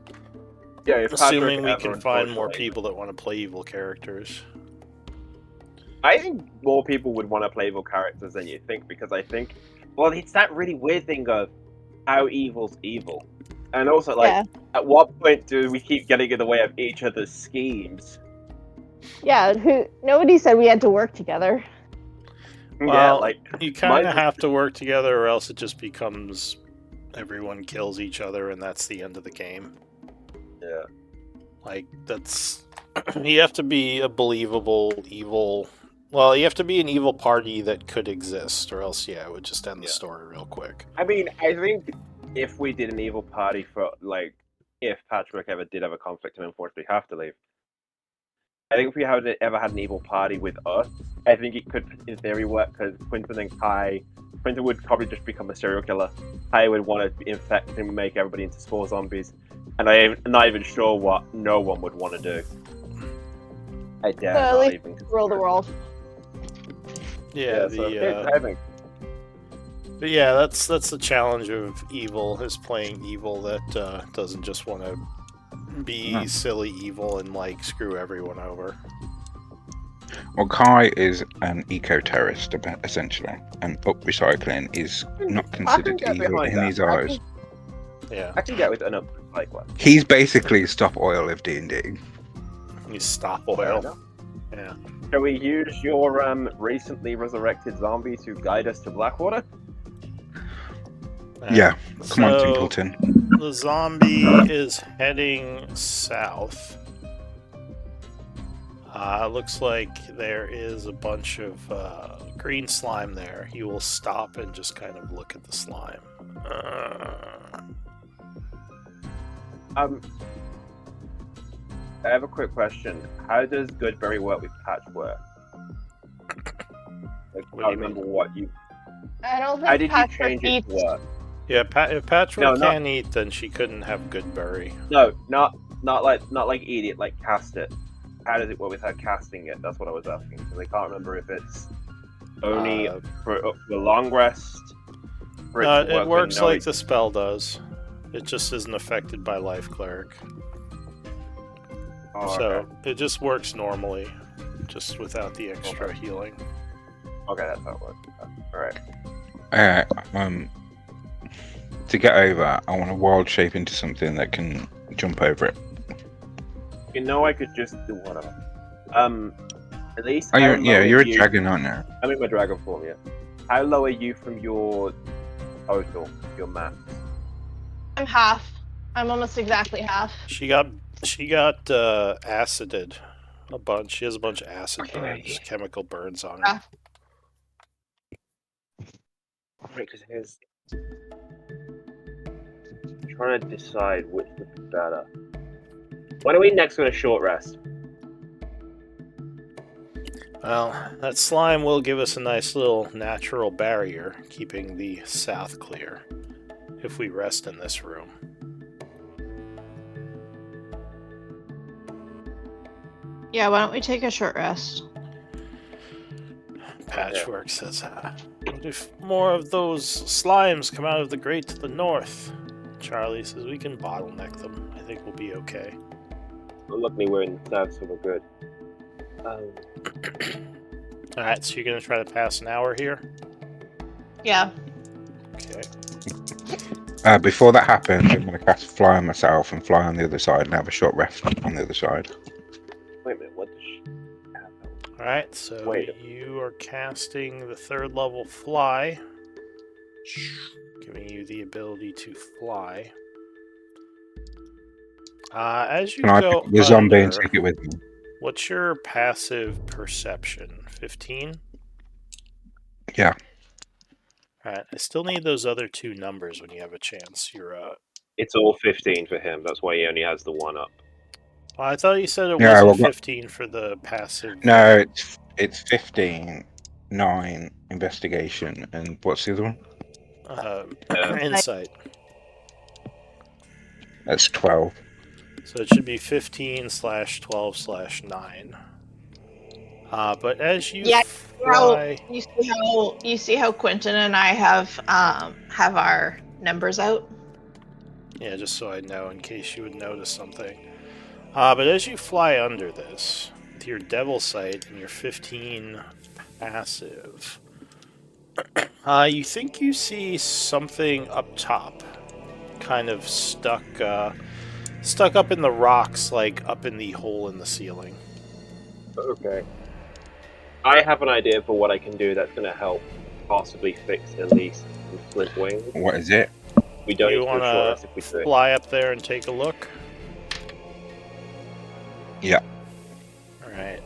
Speaker 4: yeah. If
Speaker 1: Assuming we
Speaker 4: Patrick
Speaker 1: can
Speaker 4: ever,
Speaker 1: find more
Speaker 4: unfortunately-
Speaker 1: people that want to play evil characters.
Speaker 4: I think more people would want to play evil characters than you think, because I think, well, it's that really weird thing of how evil's evil, and also like,
Speaker 3: Yeah.
Speaker 4: at what point do we keep getting in the way of each other's schemes?
Speaker 3: Yeah, nobody said we had to work together.
Speaker 4: Yeah,
Speaker 1: Well,
Speaker 4: like
Speaker 1: You kind
Speaker 4: my-
Speaker 1: of have to work together, or else it just becomes everyone kills each other, and that's the end of the game.
Speaker 4: yeah.
Speaker 1: Like, that's. You have to be a believable evil. Well, you have to be an evil party that could exist, or else, yeah, it would just end the
Speaker 4: Yeah.
Speaker 1: story real quick.
Speaker 4: I mean, I think if we did an evil party for like, if Patrick ever did have a conflict and unfortunately have to leave, I think if we ever had an evil party with us, I think it could, in theory, work, because Quinton and Kai, Quinton would probably just become a serial killer. Kai would want to infect and make everybody into spore zombies, and I'm not even sure what no one would want to do. I dare
Speaker 3: So at
Speaker 4: not
Speaker 3: least
Speaker 4: even
Speaker 3: rule the world.
Speaker 1: Yeah,
Speaker 4: so
Speaker 1: the
Speaker 4: I think
Speaker 1: but yeah, that's the challenge of evil, is playing evil that doesn't just want to be silly evil and like screw everyone over.
Speaker 2: Well, Kai is an eco-terrorist, essentially, and up recycling is not considered
Speaker 4: get
Speaker 2: evil
Speaker 4: behind
Speaker 2: in
Speaker 4: that.
Speaker 2: his eyes.
Speaker 1: Yeah,
Speaker 4: I can get with an up like what.
Speaker 2: He's basically Stop Oil of D&D.
Speaker 1: you stop oil. Yeah.
Speaker 4: Shall we use your recently resurrected zombie to guide us to Blackwater?
Speaker 2: Yeah, come on,
Speaker 1: So,
Speaker 2: Simpleton.
Speaker 1: the zombie is heading south. Looks like there is a bunch of green slime there. He will stop and just kind of look at the slime.
Speaker 4: I have a quick question. How does Goodberry work with Patchwork? Like,
Speaker 1: What
Speaker 4: I
Speaker 1: do you
Speaker 4: remember what you.
Speaker 3: I don't think
Speaker 4: How did you
Speaker 3: Patrick
Speaker 4: change it
Speaker 3: eats.
Speaker 4: to work?
Speaker 1: Yeah, if Patrick
Speaker 4: No, not-
Speaker 1: can't eat, then she couldn't have good berry.
Speaker 4: No, not like eat it, like cast it. How does it work with her casting it? That's what I was asking, because I can't remember if it's only for long rest. For to
Speaker 1: It works
Speaker 4: when no-
Speaker 1: like the spell does. It just isn't affected by Life Cleric.
Speaker 4: Oh,
Speaker 1: So
Speaker 4: okay.
Speaker 1: it just works normally, just without the extra
Speaker 4: Okay.
Speaker 1: healing.
Speaker 4: Okay, that's how it works. All right.
Speaker 2: To get over, I want to wild shape into something that can jump over it.
Speaker 4: You know, I could just do one of them. At least.
Speaker 2: Oh,
Speaker 4: how
Speaker 2: yeah,
Speaker 4: low
Speaker 2: you're
Speaker 4: are
Speaker 2: a
Speaker 4: you-
Speaker 2: dragon, aren't you?
Speaker 4: I'm in my dragon form, yeah. How low are you from your total, your max?
Speaker 3: I'm half. I'm almost exactly half.
Speaker 1: She got acided a bunch. She has a bunch of acid burns, chemical burns on her.
Speaker 3: Ah.
Speaker 4: Right, because here's. I'm trying to decide which would be better. When are we next going to short rest?
Speaker 1: Well, that slime will give us a nice little natural barrier, keeping the south clear, if we rest in this room.
Speaker 3: Yeah, why don't we take a short rest?
Speaker 1: Patchwork says, what if more of those slimes come out of the grate to the north? Charlie says, we can bottleneck them. I think we'll be okay.
Speaker 4: Well, luckily, we're in the south, so we're good.
Speaker 1: Alright, so you're going to try to pass an hour here?
Speaker 3: Yeah.
Speaker 1: Okay.
Speaker 2: Before that happens, I'm going to cast Fly on myself and fly on the other side and have a short rest on the other side.
Speaker 4: Wait a minute, what does she have?
Speaker 1: Alright, so
Speaker 4: Wait.
Speaker 1: you are casting the 3rd level fly, giving you the ability to fly. As you
Speaker 2: Can I
Speaker 1: go
Speaker 2: pick the zombie and
Speaker 1: under,
Speaker 2: take it with me?
Speaker 1: what's your passive perception? 15?
Speaker 2: Yeah.
Speaker 1: Alright, I still need those other 2 numbers when you have a chance.
Speaker 4: It's all 15 for him. That's why he only has the 1 up.
Speaker 1: Well, I thought you said it
Speaker 2: Yeah,
Speaker 1: wasn't
Speaker 2: well,
Speaker 1: 15 for the passive.
Speaker 2: no, it's 15, 9 investigation, and what's the other one?
Speaker 1: Insight.
Speaker 2: That's 12.
Speaker 1: So it should be 15/12/9. But as you
Speaker 3: Yeah,
Speaker 1: fly,
Speaker 3: you see how Quentin and I have our numbers out.
Speaker 1: yeah, just so I know in case you would notice something. But as you fly under this with your devil sight and your 15 passive, you think you see something up top, kind of stuck up in the rocks, like up in the hole in the ceiling.
Speaker 4: Okay. I have an idea for what I can do that's going to help possibly fix at least some flint wings.
Speaker 2: What is it?
Speaker 4: We don't
Speaker 1: You
Speaker 4: need to do a
Speaker 1: want
Speaker 4: short
Speaker 1: to
Speaker 4: rest if we do it.
Speaker 1: fly up there and take a look?
Speaker 2: Yeah.
Speaker 1: Alright.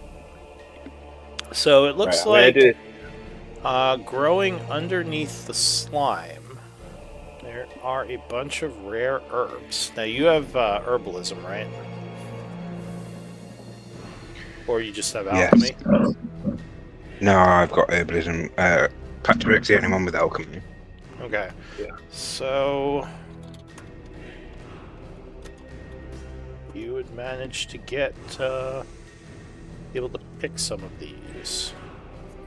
Speaker 1: So it looks
Speaker 4: Right, I'm gonna
Speaker 1: like
Speaker 4: do
Speaker 1: growing underneath the slime, there are a bunch of rare herbs. Now you have herbalism, right? Or you just have
Speaker 2: Yes.
Speaker 1: alchemy?
Speaker 2: No, I've got herbalism. Patrick's the only one with alchemy.
Speaker 1: Okay.
Speaker 4: Yeah.
Speaker 1: So you would manage to get able to pick some of these.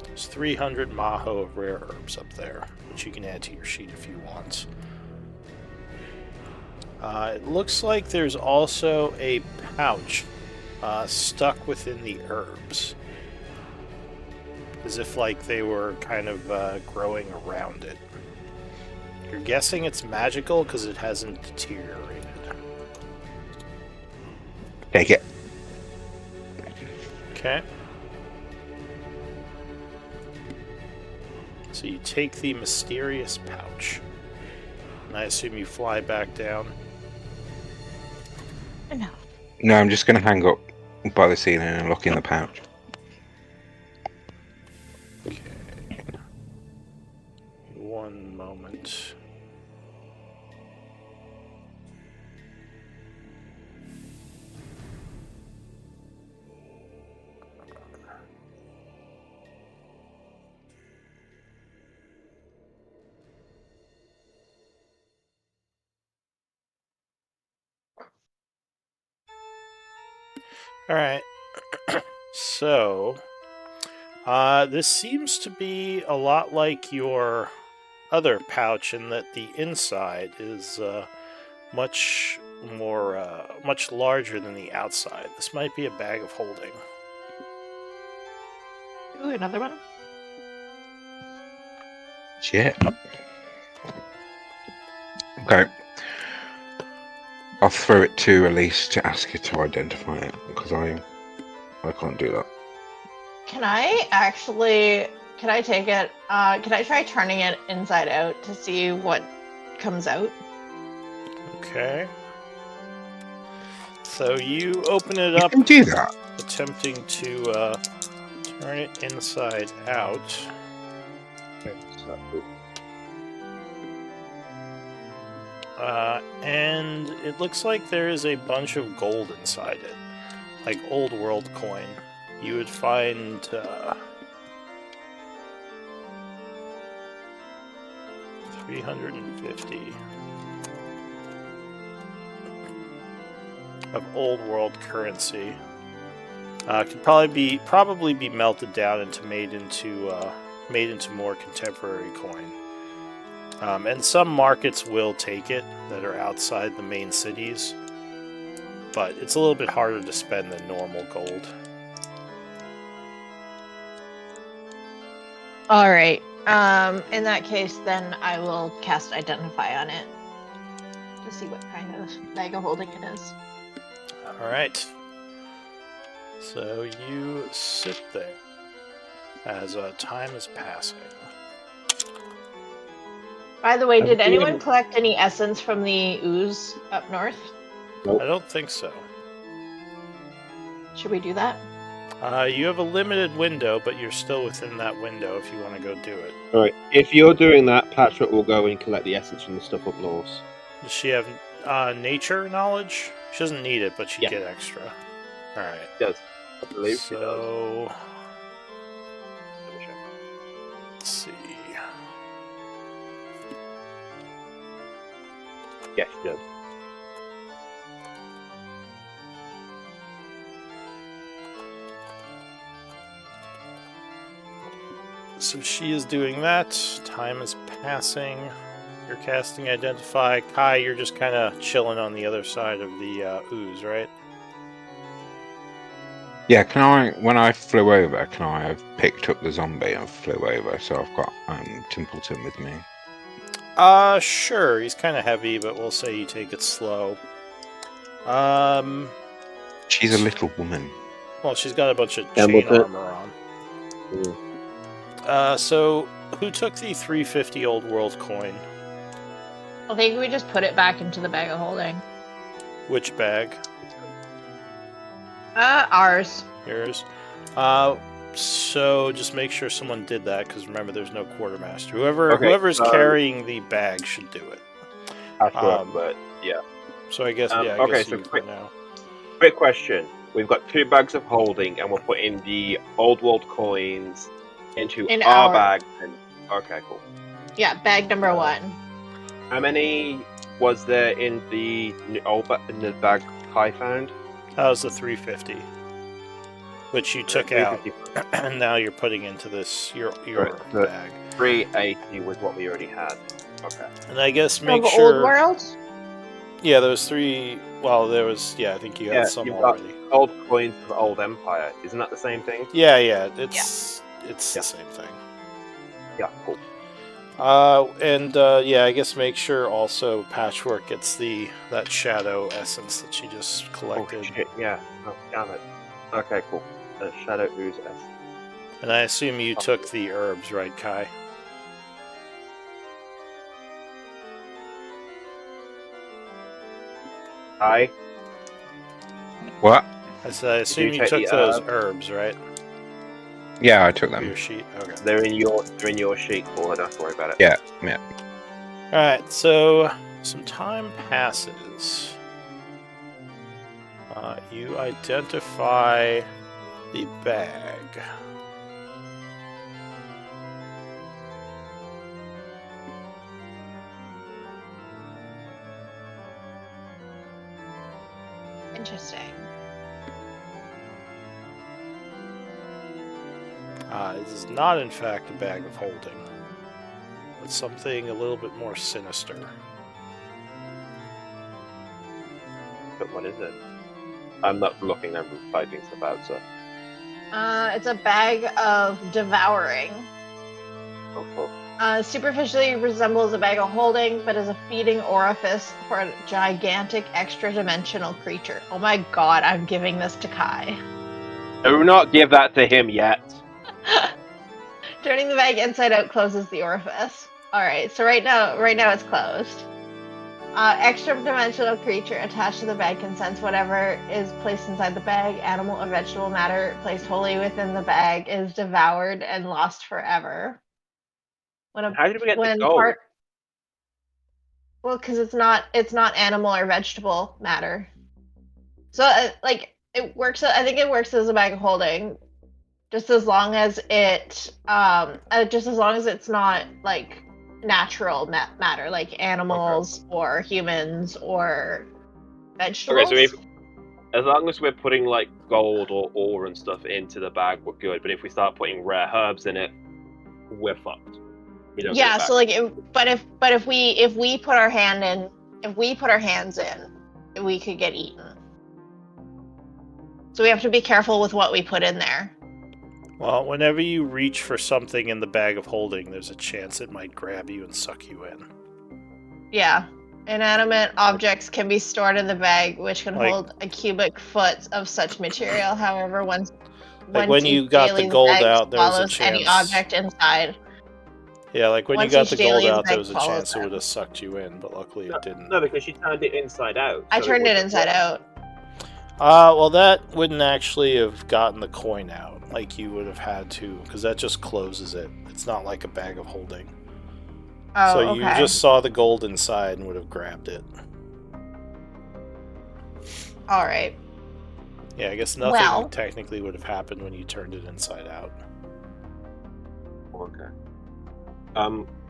Speaker 1: There's 300 maho of rare herbs up there, which you can add to your sheet if you want. It looks like there's also a pouch stuck within the herbs, as if like they were kind of growing around it. You're guessing it's magical because it hasn't deteriorated.
Speaker 2: Take it.
Speaker 1: Okay. So you take the mysterious pouch. And I assume you fly back down.
Speaker 3: No.
Speaker 2: No, I'm just going to hang up by the ceiling and look in the pouch.
Speaker 1: Okay. One moment. Alright. So, this seems to be a lot like your other pouch in that the inside is much larger than the outside. This might be a bag of holding.
Speaker 3: Ooh, another one.
Speaker 2: Shit. Okay. I'll throw it to Elise to ask her to identify it, because I can't do that.
Speaker 3: Can I take it? Can I try turning it inside out to see what comes out?
Speaker 1: Okay. So you open it
Speaker 2: You
Speaker 1: up,
Speaker 2: can do that.
Speaker 1: attempting to turn it inside out. And it looks like there is a bunch of gold inside it, like old world coin. You would find 350 of old world currency. Could probably be melted down and made into more contemporary coin. And some markets will take it that are outside the main cities, but it's a little bit harder to spend than normal gold.
Speaker 3: All right. In that case, then I will cast Identify on it to see what kind of bag of holding it is.
Speaker 1: All right. So you sit there as time is passing.
Speaker 3: By the way,
Speaker 4: Have
Speaker 3: did
Speaker 4: you
Speaker 3: anyone
Speaker 4: even-
Speaker 3: collect any essence from the ooze up north?
Speaker 1: I don't think so.
Speaker 3: Should we do that?
Speaker 1: You have a limited window, but you're still within that window if you want to go do it.
Speaker 4: Alright, if you're doing that, Patrick will go and collect the essence from the stuff up north.
Speaker 1: Does she have nature knowledge? She doesn't need it, but she'd
Speaker 4: Yeah.
Speaker 1: get extra. All right.
Speaker 4: She does. I believe she does.
Speaker 1: So
Speaker 4: Double check.
Speaker 1: let's see.
Speaker 4: Yeah, she does.
Speaker 1: So she is doing that. Time is passing. You're casting Identify. Kai, you're just kind of chilling on the other side of the ooze, right?
Speaker 2: Yeah, can I, when I flew over, can I have picked up the zombie and flew over? So I've got Templeton with me.
Speaker 1: Sure. He's kind of heavy, but we'll say you take it slow.
Speaker 2: She's a little woman.
Speaker 1: Well, she's got a bunch of chain
Speaker 4: Templeton.
Speaker 1: armor on.
Speaker 4: Mm.
Speaker 1: So who took the 350 old world coin?
Speaker 3: I think we just put it back into the bag of holding.
Speaker 1: Which bag?
Speaker 3: Ours.
Speaker 1: Yours. So just make sure someone did that, because remember, there's no quartermaster. Whoever's
Speaker 4: so-
Speaker 1: carrying the bag should do it.
Speaker 4: Patrick,
Speaker 1: Um,
Speaker 4: but yeah.
Speaker 1: So I guess,
Speaker 4: Um,
Speaker 1: yeah, I
Speaker 4: okay,
Speaker 1: guess
Speaker 4: so
Speaker 1: you
Speaker 4: quick-
Speaker 1: for now.
Speaker 4: Quick question. We've got 2 bags of holding, and we're putting the old world coins into
Speaker 3: In
Speaker 4: our
Speaker 3: our-
Speaker 4: bag. And okay, cool.
Speaker 3: Yeah, bag number 1.
Speaker 4: How many was there in the in the bag Kai found?
Speaker 1: That was the 350, which you took out, and now you're putting into this your
Speaker 4: Right, the-
Speaker 1: bag.
Speaker 4: 380 was what we already had. Okay.
Speaker 1: And I guess
Speaker 3: Of
Speaker 1: make
Speaker 3: Old
Speaker 1: sure.
Speaker 3: World?
Speaker 1: Yeah, there was 3. Well, there was. Yeah, I think you had
Speaker 4: Yeah,
Speaker 1: some
Speaker 4: you've got-
Speaker 1: already.
Speaker 4: Old coins of Old Empire. Isn't that the same thing?
Speaker 1: Yeah, it's
Speaker 4: Yeah.
Speaker 1: the same thing.
Speaker 4: Yeah, cool.
Speaker 1: Yeah, I guess make sure also Patchwork gets that shadow essence that she just collected.
Speaker 4: Oh shit, yeah. Oh, damn it. Okay, cool. Shadow Ooze S.
Speaker 1: And I assume you took the herbs, right, Kai?
Speaker 4: Hi.
Speaker 2: What?
Speaker 1: I said I assume
Speaker 4: you
Speaker 1: you
Speaker 4: take
Speaker 1: took
Speaker 4: the
Speaker 1: those herbs, right?
Speaker 2: Yeah, I took
Speaker 1: For
Speaker 2: them.
Speaker 1: your sheet. Okay.
Speaker 4: They're in your sheet, Paul. I don't have to worry about it.
Speaker 2: Yeah.
Speaker 1: All right. So some time passes. You identify the bag.
Speaker 3: Interesting.
Speaker 1: This is not, in fact, a bag of holding, but something a little bit more sinister.
Speaker 4: But what is it? I'm not looking. I'm typing stuff out. So.
Speaker 3: It's a bag of devouring.
Speaker 4: Oh fuck.
Speaker 3: Superficially resembles a bag of holding, but is a feeding orifice for a gigantic extra-dimensional creature. Oh my god, I'm giving this to Kai.
Speaker 4: Do not give that to him yet.
Speaker 3: Turning the bag inside out closes the orifice. Alright, so right now it's closed. Extra-dimensional creature attached to the bag can sense whatever is placed inside the bag. Animal or vegetable matter placed wholly within the bag is devoured and lost forever.
Speaker 4: How did we get the gold?
Speaker 3: Well, because it's not animal or vegetable matter. So it works. I think it works as a bag of holding, just as long as it's not like natural matter, like animals or humans or vegetables.
Speaker 4: Okay, so as long as we're putting like gold or ore and stuff into the bag, we're good. But if we start putting rare herbs in it, we're fucked. We don't get it back.
Speaker 3: So but if we put our hands in, we could get eaten. So we have to be careful with what we put in there.
Speaker 1: Well, whenever you reach for something in the bag of holding, there's a chance it might grab you and suck you in.
Speaker 3: Yeah. Inanimate objects can be stored in the bag, which can
Speaker 1: Like-
Speaker 3: hold a cubic foot of such material. However, once
Speaker 1: when you
Speaker 3: each
Speaker 1: got the
Speaker 3: daily
Speaker 1: gold
Speaker 3: bag
Speaker 1: out, there was a
Speaker 3: swallows any
Speaker 1: chance.
Speaker 3: object inside.
Speaker 1: Yeah, like when you
Speaker 3: Once
Speaker 1: got
Speaker 3: each
Speaker 1: the gold
Speaker 3: daily
Speaker 1: out, there
Speaker 3: bag
Speaker 1: was a
Speaker 3: follows
Speaker 1: chance it
Speaker 3: them.
Speaker 1: would have sucked you in, but luckily it didn't.
Speaker 4: No, because she turned it inside out.
Speaker 3: I
Speaker 4: so
Speaker 3: turned it
Speaker 4: wouldn't
Speaker 3: inside
Speaker 4: work.
Speaker 3: out.
Speaker 1: Well, that wouldn't actually have gotten the coin out like you would have had to, because that just closes it. It's not like a bag of holding.
Speaker 3: Oh,
Speaker 1: So
Speaker 3: okay.
Speaker 1: you just saw the gold inside and would have grabbed it.
Speaker 3: All right.
Speaker 1: Yeah, I guess nothing
Speaker 3: Well-
Speaker 1: technically would have happened when you turned it inside out.
Speaker 4: Okay.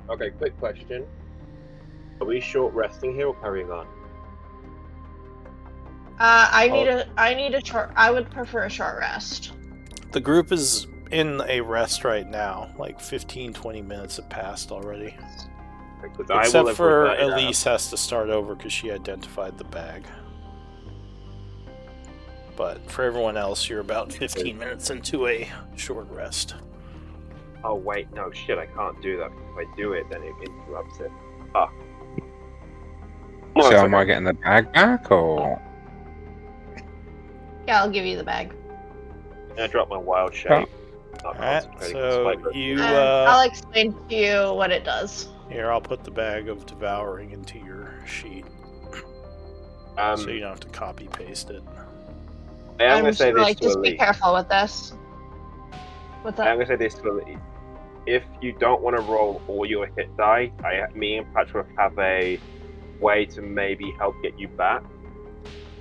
Speaker 4: Okay, quick question. Are we short resting here or carrying on?
Speaker 3: I need a short. I would prefer a short rest.
Speaker 1: The group is in a rest right now. Like 15, 20 minutes have passed already.
Speaker 4: Because I will
Speaker 1: Except
Speaker 4: have
Speaker 1: for
Speaker 4: reverted out.
Speaker 1: Elise has to start over because she identified the bag. But for everyone else, you're about 15 minutes into a short rest.
Speaker 4: Oh wait, no shit, I can't do that. If I do it, then it interrupts it. Fuck. Oh,
Speaker 2: So
Speaker 4: it's
Speaker 2: am I
Speaker 4: okay.
Speaker 2: getting the bag back, or?
Speaker 3: Yeah, I'll give you the bag.
Speaker 4: I dropped my wild shape. Not
Speaker 1: Alright,
Speaker 4: concentrating,
Speaker 1: so
Speaker 4: despite
Speaker 1: you,
Speaker 3: I'll explain to you what it does.
Speaker 1: here, I'll put the bag of devouring into your sheet, so you don't have to copy paste it.
Speaker 4: I am gonna say this to
Speaker 3: just be
Speaker 4: Elise.
Speaker 3: careful with this. What's
Speaker 4: I'm
Speaker 3: that?
Speaker 4: gonna say this to Elise. If you don't want to roll all your hit die, me and Patrick have a way to maybe help get you back,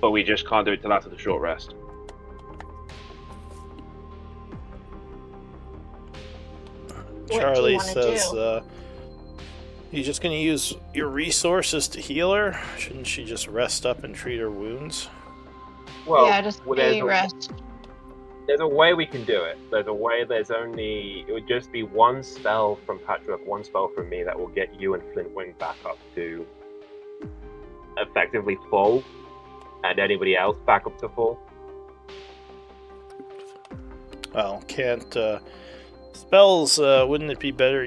Speaker 4: but we just can't do it till after the short rest.
Speaker 3: What do you
Speaker 1: Charlie
Speaker 3: wanna
Speaker 1: says,
Speaker 3: do?
Speaker 1: you just gonna use your resources to heal her? Shouldn't she just rest up and treat her wounds?
Speaker 4: Well,
Speaker 3: Yeah, just be rest.
Speaker 4: There's a way we can do it. There's a way. It would just be one spell from Patrick, one spell from me that will get you and Flintwing back up to effectively full, and anybody else back up to full.
Speaker 1: Well, can't, spells, wouldn't it be better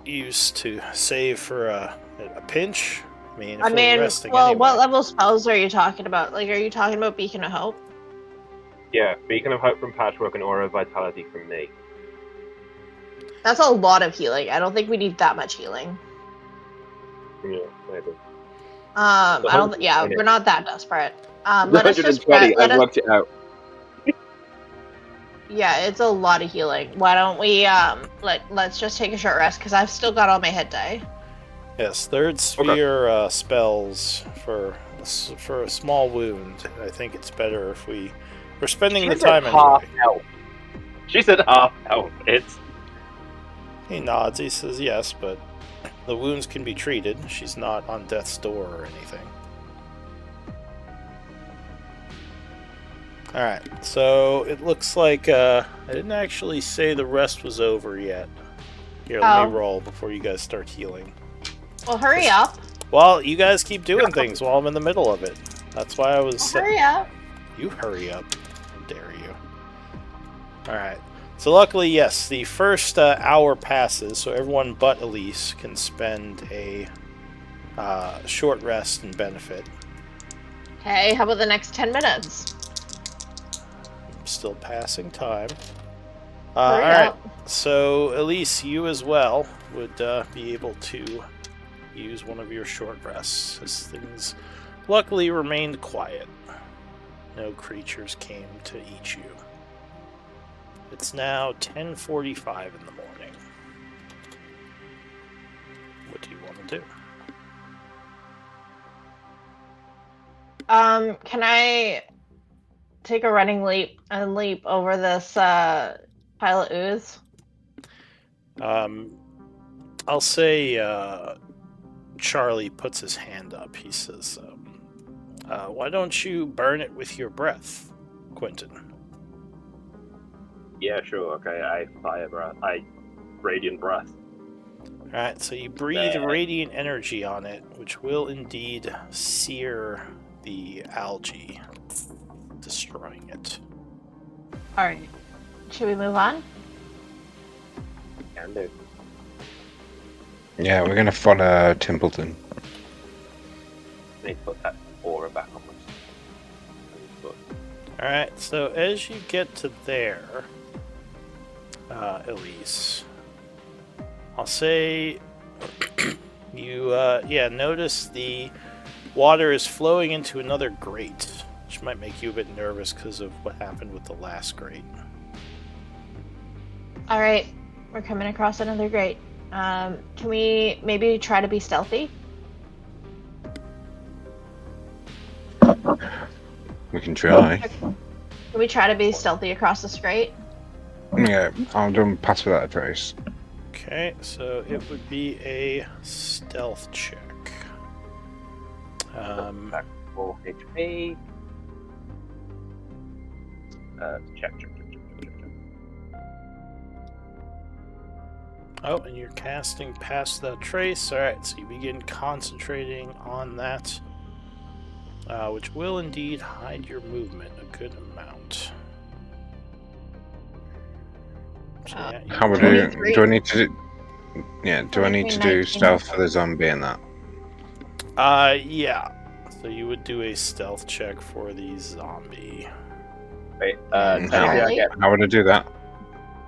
Speaker 1: used to save for a pinch? I mean, if we're resting
Speaker 3: well,
Speaker 1: anyway.
Speaker 3: what level spells are you talking about? Like, are you talking about Beacon of Hope?
Speaker 4: Yeah, Beacon of Hope from Patchwork and Aura of Vitality from me.
Speaker 3: That's a lot of healing. I don't think we need that much healing.
Speaker 4: Yeah, maybe.
Speaker 3: I don't.
Speaker 4: 120.
Speaker 3: Yeah, we're not that desperate. Let us just
Speaker 4: 120,
Speaker 3: let
Speaker 4: I
Speaker 3: us.
Speaker 4: worked it out.
Speaker 3: Yeah, it's a lot of healing. Why don't we let's just take a short rest because I've still got all my hit die.
Speaker 1: Yes, third sphere spells for a small wound. I think it's better if we're spending the time
Speaker 4: half
Speaker 1: anyway.
Speaker 4: health. She said half health. It's
Speaker 1: He nods. He says yes, but the wounds can be treated. She's not on death's door or anything. Alright, so it looks like I didn't actually say the rest was over yet. Here, let me roll before you guys start healing.
Speaker 3: Well, hurry up.
Speaker 1: Well, you guys keep doing things while I'm in the middle of it. That's why I was...
Speaker 3: Well, hurry up.
Speaker 1: You hurry up. How dare you. Alright. So luckily, yes, the first hour passes, so everyone but Elise can spend a short rest and benefit.
Speaker 3: Okay, how about the next 10 minutes?
Speaker 1: I'm still passing time.
Speaker 3: Hurry
Speaker 1: Alright,
Speaker 3: up.
Speaker 1: so Elise, you as well would be able to use one of your short rests, as things luckily remained quiet. No creatures came to eat you. It's now 10:45 in the morning. What do you want to do?
Speaker 3: Can I take a running leap and leap over this pile of ooze?
Speaker 1: I'll say Charlie puts his hand up. He says, why don't you burn it with your breath, Quentin?
Speaker 4: yeah, sure. Okay, I fire breath. I radiant breath.
Speaker 1: Alright, so you breathe radiant energy on it, which will indeed sear the algae, destroying it.
Speaker 3: Alright. Should we move on?
Speaker 4: can do.
Speaker 2: Yeah, we're gonna follow Templeton.
Speaker 4: I need to put that aura back on my.
Speaker 1: Alright, so as you get to there, Elise, I'll say you, notice the water is flowing into another grate, which might make you a bit nervous because of what happened with the last grate.
Speaker 3: All right, we're coming across another grate. Can we maybe try to be stealthy?
Speaker 2: We can try.
Speaker 3: Can we try to be stealthy across this grate?
Speaker 2: Yeah, I'll do pass without a trace.
Speaker 1: Okay, so it would be a stealth check.
Speaker 4: Back 4 HP. Check.
Speaker 1: Oh, and you're casting past that trace. Alright, so you begin concentrating on that, which will indeed hide your movement a good amount. So, yeah, you
Speaker 2: How would
Speaker 1: roll-
Speaker 2: do I need to do? Yeah, do I need to do
Speaker 3: 19,
Speaker 2: stealth for the zombie and that?
Speaker 1: Yeah. So you would do a stealth check for the zombie.
Speaker 4: Wait,
Speaker 2: Mm,
Speaker 4: technically I
Speaker 3: Charlie?
Speaker 4: get
Speaker 2: How would I do that?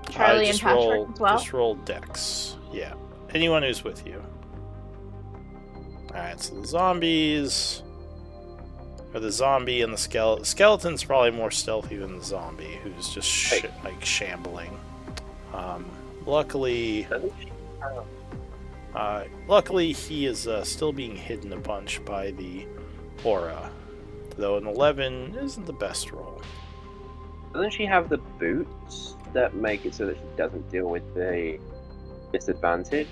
Speaker 3: Charlie and
Speaker 1: just
Speaker 3: Patrick
Speaker 1: roll,
Speaker 3: as well?
Speaker 1: Just roll dex. Yeah. Anyone who's with you. Alright, so the zombies... Or the zombie and the skeleton. The skeleton's probably more stealthy than the zombie, who's just shambling. Luckily... luckily, he is still being hidden a bunch by the aura, though an 11 isn't the best roll.
Speaker 4: Doesn't she have the boots that make it so that she doesn't deal with the disadvantage?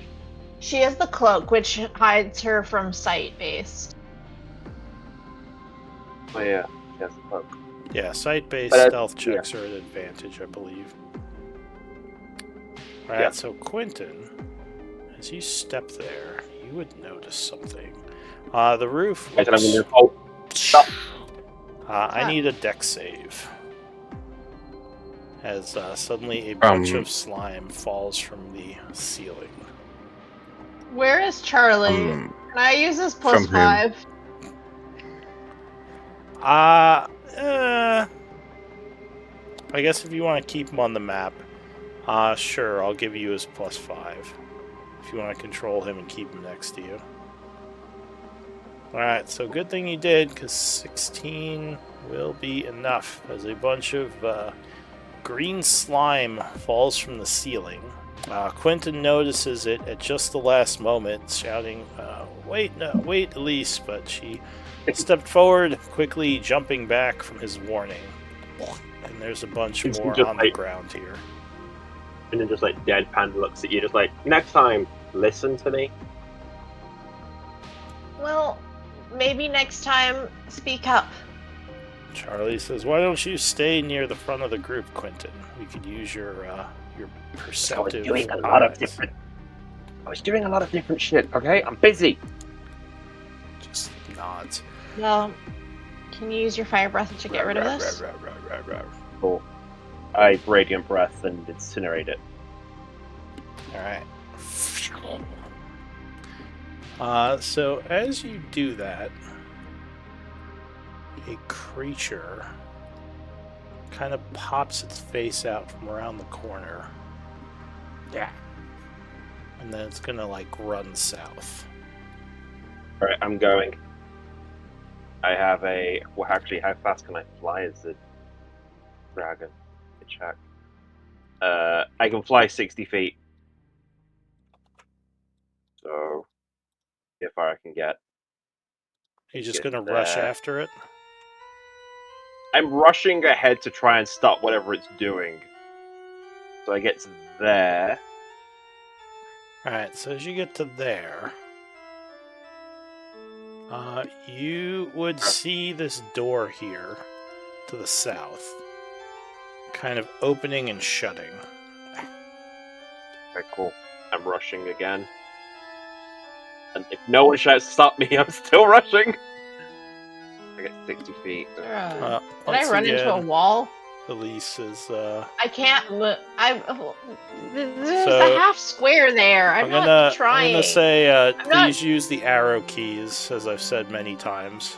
Speaker 3: She has the cloak, which hides her from sight base.
Speaker 4: Oh yeah, she has the cloak.
Speaker 1: Yeah, sight-based
Speaker 4: But,
Speaker 1: stealth checks are an advantage, I believe. Alright,
Speaker 4: Yeah.
Speaker 1: so Quentin, as you step there, you would notice something. The roof
Speaker 4: I said I'm
Speaker 1: looks...
Speaker 4: gonna oh, stop.
Speaker 1: I need a dex save. As suddenly a bunch of slime falls from the ceiling.
Speaker 3: Where is Charlie? Can I use this plus
Speaker 2: from whom?
Speaker 3: 5?
Speaker 1: I guess if you want to keep him on the map, sure, I'll give you his plus 5. If you want to control him and keep him next to you. Alright, so good thing you did, because 16 will be enough, as a bunch of green slime falls from the ceiling. Quentin notices it at just the last moment, shouting, wait, Elise, but she stepped forward, quickly jumping back from his warning. And there's a bunch
Speaker 4: It's
Speaker 1: more
Speaker 4: just
Speaker 1: on the
Speaker 4: like-
Speaker 1: ground here.
Speaker 4: And then just like deadpan looks at you, just like, next time, listen to me.
Speaker 3: Well, maybe next time, speak up.
Speaker 1: Charlie says, why don't you stay near the front of the group, Quentin? We could use your perceptive
Speaker 4: I was doing a lot of different shit, okay? I'm busy.
Speaker 1: Just nods.
Speaker 3: Well, can you use your fire breath to get rid of this?
Speaker 4: Cool. I radiant breath and incinerate it.
Speaker 1: Alright. So as you do that, a creature kind of pops its face out from around the corner. Yeah. And then it's gonna like run south.
Speaker 4: Alright, I'm going. I have a... Well, actually, how fast can I fly as the dragon? To check. I can fly 60 feet. So, see how far I can get.
Speaker 1: You're just
Speaker 4: Get
Speaker 1: gonna rush
Speaker 4: there.
Speaker 1: after it?
Speaker 4: I'm rushing ahead to try and stop whatever it's doing. So I get to there.
Speaker 1: Alright, so as you get to there, you would see this door here to the south, kind of opening and shutting.
Speaker 4: Okay, cool. I'm rushing again. And if no one shouts to stop me, I'm still rushing. I get 60 feet.
Speaker 3: Did I
Speaker 1: Once
Speaker 3: run into a
Speaker 1: again,
Speaker 3: wall?
Speaker 1: Elise is.
Speaker 3: I can't. There's
Speaker 1: So,
Speaker 3: a half square there. I'm not trying.
Speaker 1: I'm gonna say,
Speaker 3: I'm not-
Speaker 1: please use the arrow keys, as I've said many times.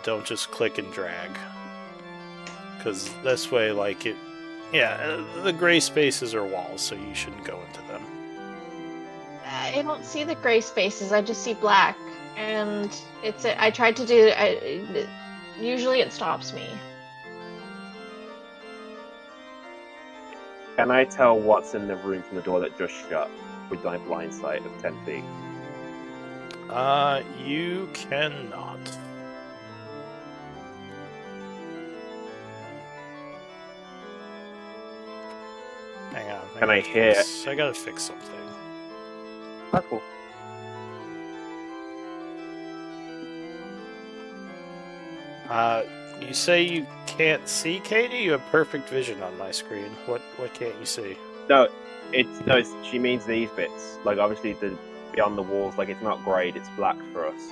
Speaker 1: Don't just click and drag, because this way, like it. Yeah, the gray spaces are walls, so you shouldn't go into them.
Speaker 3: I don't see the gray spaces. I just see black, and I tried to do. Usually, it stops me.
Speaker 4: Can I tell what's in the room from the door that just shut with my blind sight of 10 feet?
Speaker 1: You cannot. Hang on.
Speaker 4: Can I hear?
Speaker 1: I gotta fix something.
Speaker 4: That's cool.
Speaker 1: You say you can't see, Katie? You have perfect vision on my screen. What can't you see?
Speaker 4: No, she means these bits. Like, obviously, the beyond the walls, like, it's not grayed, it's black for us.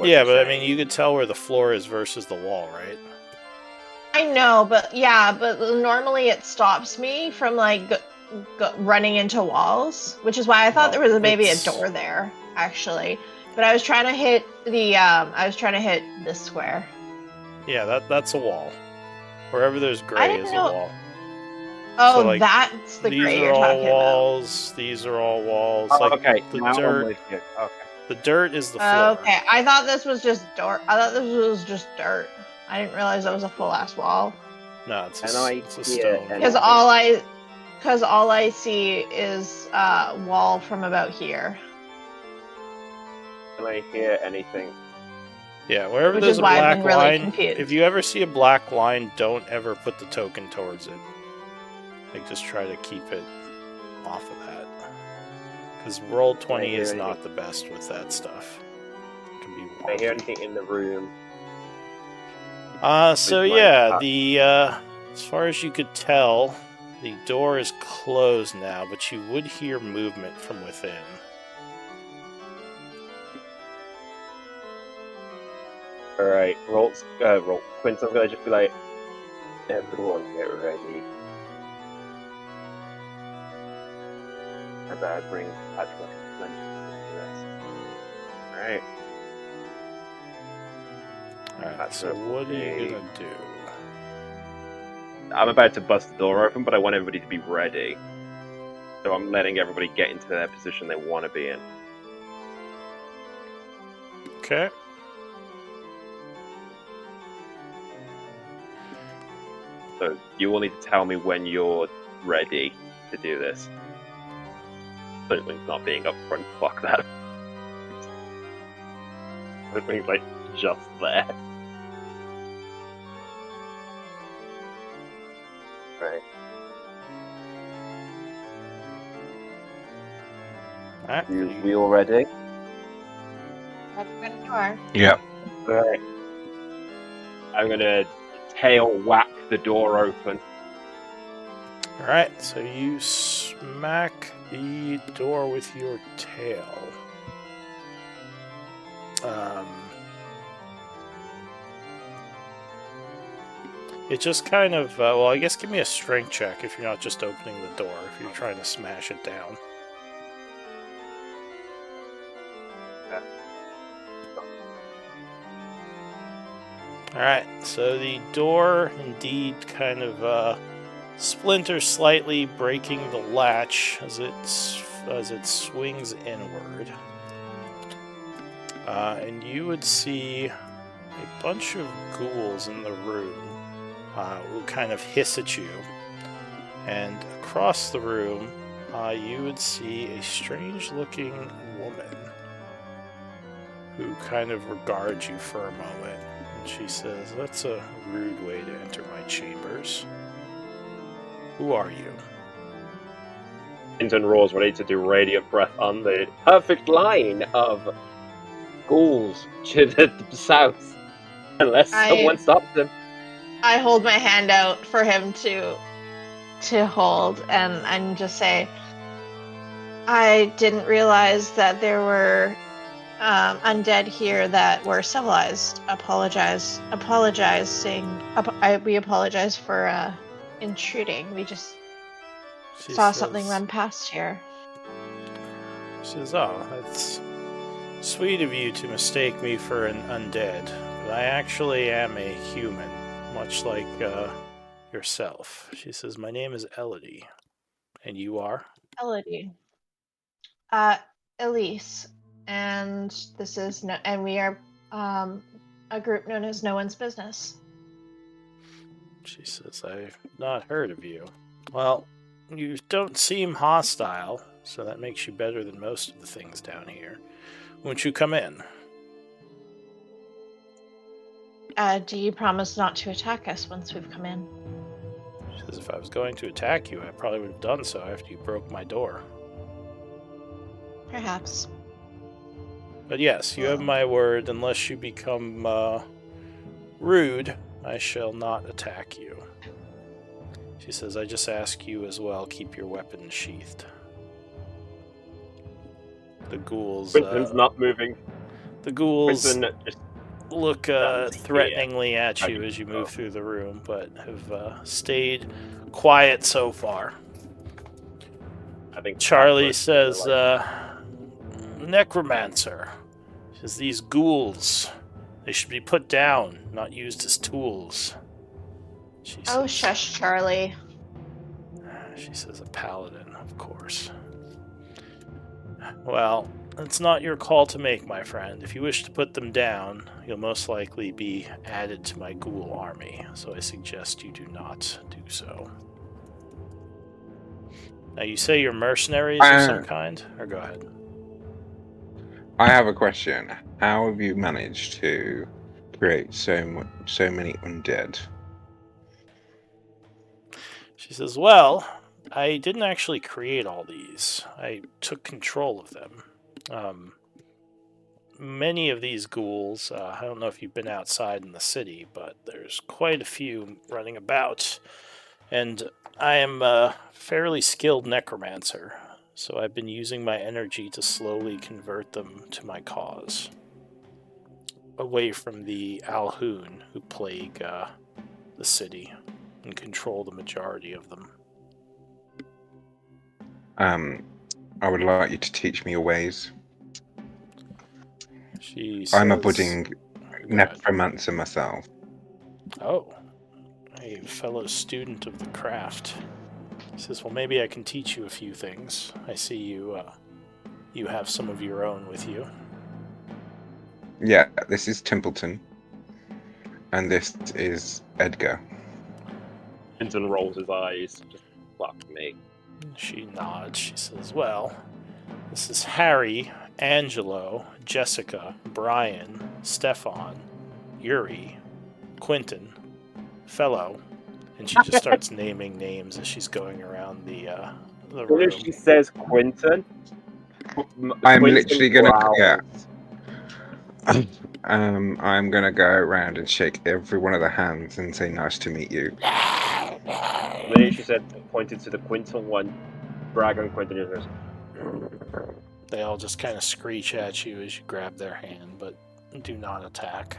Speaker 1: Yeah, but I mean, you could tell where the floor is versus the wall, right?
Speaker 3: I know, but normally it stops me from like running into walls, which is why I thought there was maybe a door there, actually. But I was trying to hit this square.
Speaker 1: Yeah, that's a wall. Wherever there's gray is a wall.
Speaker 3: Oh,
Speaker 1: So, like,
Speaker 3: that's the gray you're
Speaker 1: all
Speaker 3: talking
Speaker 1: walls. These are all walls.
Speaker 4: Oh,
Speaker 1: like
Speaker 4: okay.
Speaker 1: the
Speaker 4: Now I'm
Speaker 1: dirt.
Speaker 4: with you. Okay.
Speaker 1: The dirt is the floor.
Speaker 3: Okay, I thought this was just dirt. dirt. I didn't realize that was a full ass wall.
Speaker 1: No, it's a
Speaker 4: yeah,
Speaker 1: stone.
Speaker 3: Because all I see is wall from about here.
Speaker 4: Can I hear anything?
Speaker 1: Yeah, wherever
Speaker 3: Which
Speaker 1: there's
Speaker 3: is
Speaker 1: a
Speaker 3: why I've
Speaker 1: black
Speaker 3: been really
Speaker 1: line,
Speaker 3: confused.
Speaker 1: if you ever see a black line, don't ever put the token towards it. Like, just try to keep it off of that. Because roll 20 is not the best with that stuff. It can be
Speaker 4: Can I hear anything in the room?
Speaker 1: So yeah, as far as you could tell, the door is closed now, but you would hear movement from within.
Speaker 4: Alright, roll. Quinton's gonna just be like, everyone get ready. I better bring Patrick Lynch to this. Alright.
Speaker 1: Alright, so what are you gonna do?
Speaker 4: I'm about to bust the door open, but I want everybody to be ready. So I'm letting everybody get into their position they want to be in.
Speaker 1: Okay.
Speaker 4: So you will need to tell me when you're ready to do this. Certainly not being up front, fuck that. Everything's like just there. Right.
Speaker 1: Alright.
Speaker 4: We all ready?
Speaker 3: Open door.
Speaker 2: Yep.
Speaker 4: Alright. I'm gonna tail whack the door open.
Speaker 1: Alright, so you smack the door with your tail. It just kind of, well, I guess give me a strength check if you're not just opening the door, if you're trying to smash it down. Alright, so the door indeed kind of splinters slightly, breaking the latch as it swings inward. And you would see a bunch of ghouls in the room who kind of hiss at you. And across the room, you would see a strange-looking woman who kind of regards you for a moment. And she says, "That's a rude way to enter my chambers. Who are you?"
Speaker 4: Quinton roars ready to do radiant breath on the perfect line of ghouls to the south. Unless someone stops him.
Speaker 3: I hold my hand out for him to hold and just say, I didn't realize that there were undead here that were civilized we apologize for intruding. We just
Speaker 1: She
Speaker 3: saw
Speaker 1: says,
Speaker 3: something run past here.
Speaker 1: She says, "Oh, that's sweet of you to mistake me for an undead, but I actually am a human, much like yourself." She says, "My name is Elodie, and you are?"
Speaker 3: Elodie. Elise, and this is and we are a group known as No One's Business.
Speaker 1: She says, "I've not heard of you. Well, you don't seem hostile, so that makes you better than most of the things down here. Won't you come in?"
Speaker 3: Do you promise not to attack us once we've come in?
Speaker 1: She says, "If I was going to attack you, I probably would have done so after you broke my door.
Speaker 3: Perhaps.
Speaker 1: But yes, you have my word. Unless you become rude, I shall not attack you." She says, "I just ask you as well, keep your weapons sheathed." The ghouls...
Speaker 4: Quinton's not moving.
Speaker 1: The ghouls
Speaker 4: Quinton just
Speaker 1: look
Speaker 4: stands
Speaker 1: threateningly at you as you move through the room, but have stayed quiet so far.
Speaker 4: I think
Speaker 1: Charlie says, "Necromancer," says, "these ghouls, they should be put down, not used as tools."
Speaker 3: Oh, shush, Charlie.
Speaker 1: She says, "A paladin, of course." "Well, it's not your call to make, my friend. If you wish to put them down, you'll most likely be added to my ghoul army, so I suggest you do not do so." Now, you say you're mercenaries of some kind? Or go ahead.
Speaker 2: I have a question. How have you managed to create so many undead?
Speaker 1: She says, "Well, I didn't actually create all these. I took control of them. Many of these ghouls, I don't know if you've been outside in the city, but there's quite a few running about. And I am a fairly skilled necromancer, so I've been using my energy to slowly convert them to my cause. Away from the Alhoun who plague the city and control the majority of them."
Speaker 2: I would like you to teach me your ways.
Speaker 1: She says,
Speaker 2: I'm a budding necromancer myself.
Speaker 1: "Oh, a fellow student of the craft." He says, "Well, maybe I can teach you a few things. I see you have some of your own with you."
Speaker 2: Yeah, this is Templeton. And this is Edgar.
Speaker 4: Quinton rolls his eyes. Just fuck me.
Speaker 1: She nods. She says, "Well, this is Harry, Angelo, Jessica, Brian, Stefan, Yuri, Quentin, Fellow," and she just starts naming names as she's going around the
Speaker 4: As soon
Speaker 1: room.
Speaker 4: as she says Quinton,
Speaker 2: I'm
Speaker 4: Quinton
Speaker 2: literally gonna
Speaker 4: growls.
Speaker 2: I'm gonna go around and shake every one of the hands and say nice to meet you.
Speaker 4: Then she said, pointed to the Quinton one. Dragon Quinton just goes.
Speaker 1: They all just kind of screech at you as you grab their hand, but do not attack.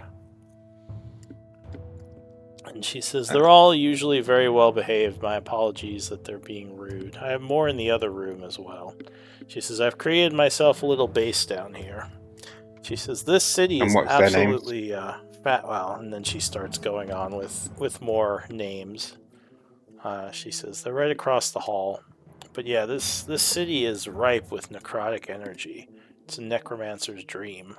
Speaker 1: And she says, "They're all usually very well behaved. My apologies that they're being rude. I have more in the other room as well." She says, "I've created myself a little base down here." She says, "This city is absolutely fat." Well, and then she starts going on with more names. She says, "They're right across the hall. But yeah, this city is ripe with necrotic energy. It's a necromancer's dream."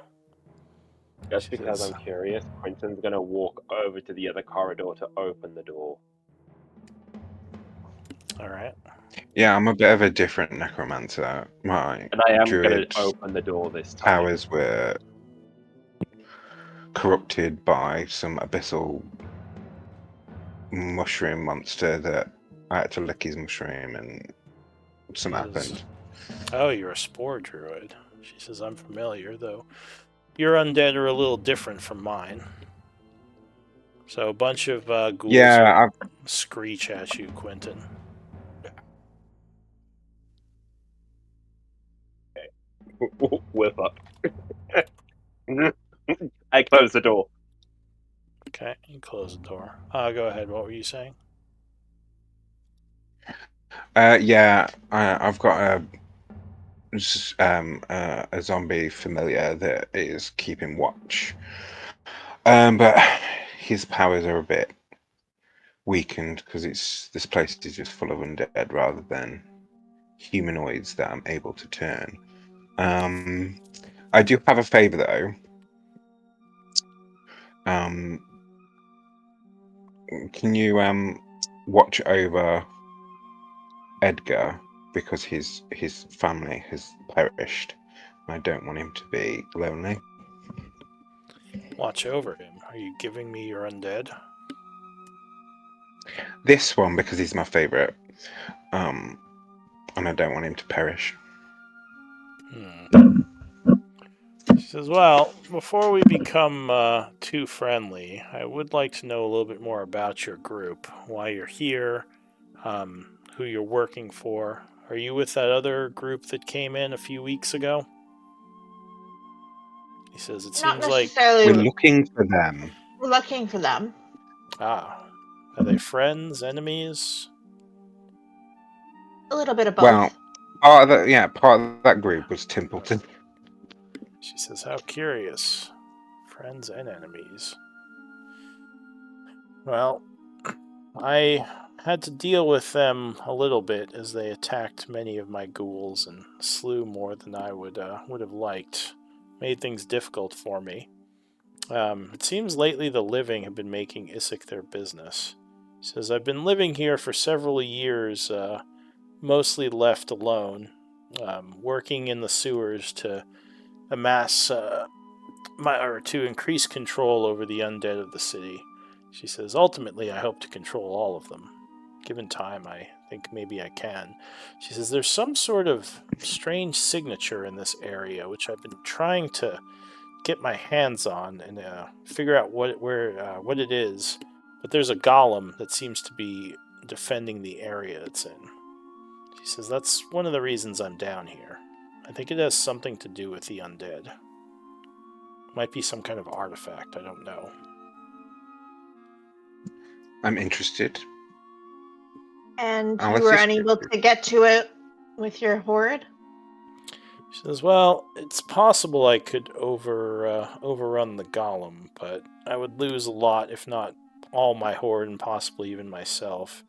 Speaker 4: Just because I'm curious, Quinton's gonna walk over to the other corridor to open the door.
Speaker 1: Alright.
Speaker 2: Yeah, I'm a bit of a different necromancer. My
Speaker 4: And I am
Speaker 2: druid
Speaker 4: gonna open the door this time.
Speaker 2: powers were corrupted by some abyssal mushroom monster that I had to lick his mushroom and something happened.
Speaker 1: "Oh, you're a spore druid." She says, "I'm familiar, though your undead are a little different from mine." So a bunch of ghouls screech at you, Quentin.
Speaker 4: Whip up. close the door.
Speaker 1: Okay, you close the door. Go ahead. What were you saying?
Speaker 2: Yeah, I've got a zombie familiar that is keeping watch. But his powers are a bit weakened because this place is just full of undead rather than humanoids that I'm able to turn. I do have a favor though. Can you watch over Edgar because his family has perished. I don't want him to be lonely.
Speaker 1: Watch over him. Are you giving me your undead?
Speaker 2: This one because he's my favorite, and I don't want him to perish.
Speaker 1: She says, well, before we become too friendly, I would like to know a little bit more about your group, why you're here, who you're working for. Are you with that other group that came in a few weeks ago? He says, it
Speaker 3: Not
Speaker 1: seems like...
Speaker 3: necessarily.
Speaker 2: We're looking for them.
Speaker 3: We're looking for them.
Speaker 1: Ah, are they friends, enemies?
Speaker 3: A little bit of both.
Speaker 2: Well, part of that group was Templeton.
Speaker 1: She says, how curious. Friends and enemies. Well, I had to deal with them a little bit as they attacked many of my ghouls and slew more than I would have liked. Made things difficult for me. It seems lately the living have been making Isik their business. He says, I've been living here for several years, mostly left alone, working in the sewers to amass to increase control over the undead of the city. She says, ultimately, I hope to control all of them. Given time, I think maybe I can. She says, there's some sort of strange signature in this area, which I've been trying to get my hands on and figure out what it is. But there's a golem that seems to be defending the area it's in. She says, that's one of the reasons I'm down here. I think it has something to do with the undead. Might be some kind of artifact, I don't know.
Speaker 2: I'm interested.
Speaker 3: And
Speaker 2: Oh,
Speaker 3: you
Speaker 2: let's
Speaker 3: were
Speaker 2: just-
Speaker 3: unable to get to it with your horde?
Speaker 1: She says, well, it's possible I could overrun the golem, but I would lose a lot, if not all my horde, and possibly even myself.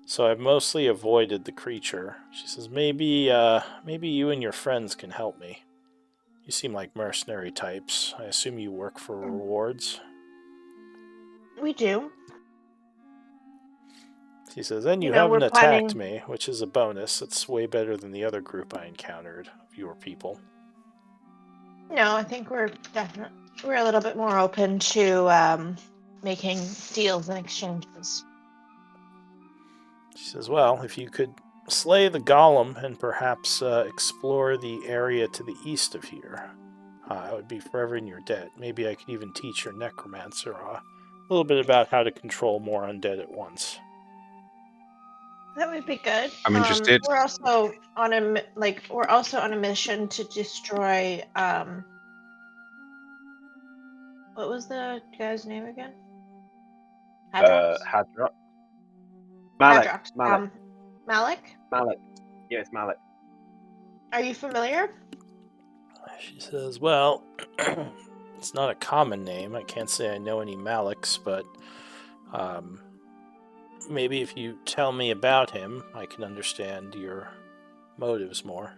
Speaker 1: So I've mostly avoided the creature. She says, maybe you and your friends can help me. You seem like mercenary types. I assume you work for rewards?
Speaker 3: We do.
Speaker 1: She says, and you
Speaker 3: we're
Speaker 1: haven't attacked
Speaker 3: planning...
Speaker 1: me, which is a bonus. It's way better than the other group I encountered of your people.
Speaker 3: No, I think we're a little bit more open to making deals and exchanges.
Speaker 1: She says, well, if you could slay the golem and perhaps explore the area to the east of here, I would be forever in your debt. Maybe I could even teach your necromancer a little bit about how to control more undead at once.
Speaker 3: That would be good.
Speaker 2: I'm interested.
Speaker 3: We're also on a mission to destroy what was the guy's name again? Hadrox?
Speaker 4: Hadrox. Malik.
Speaker 3: Hadrox.
Speaker 4: Malik.
Speaker 3: Malik?
Speaker 4: Malik. Yes, Malik.
Speaker 3: Are you familiar?
Speaker 1: She says, well, it's not a common name. I can't say I know any Maliks, but maybe if you tell me about him, I can understand your motives more.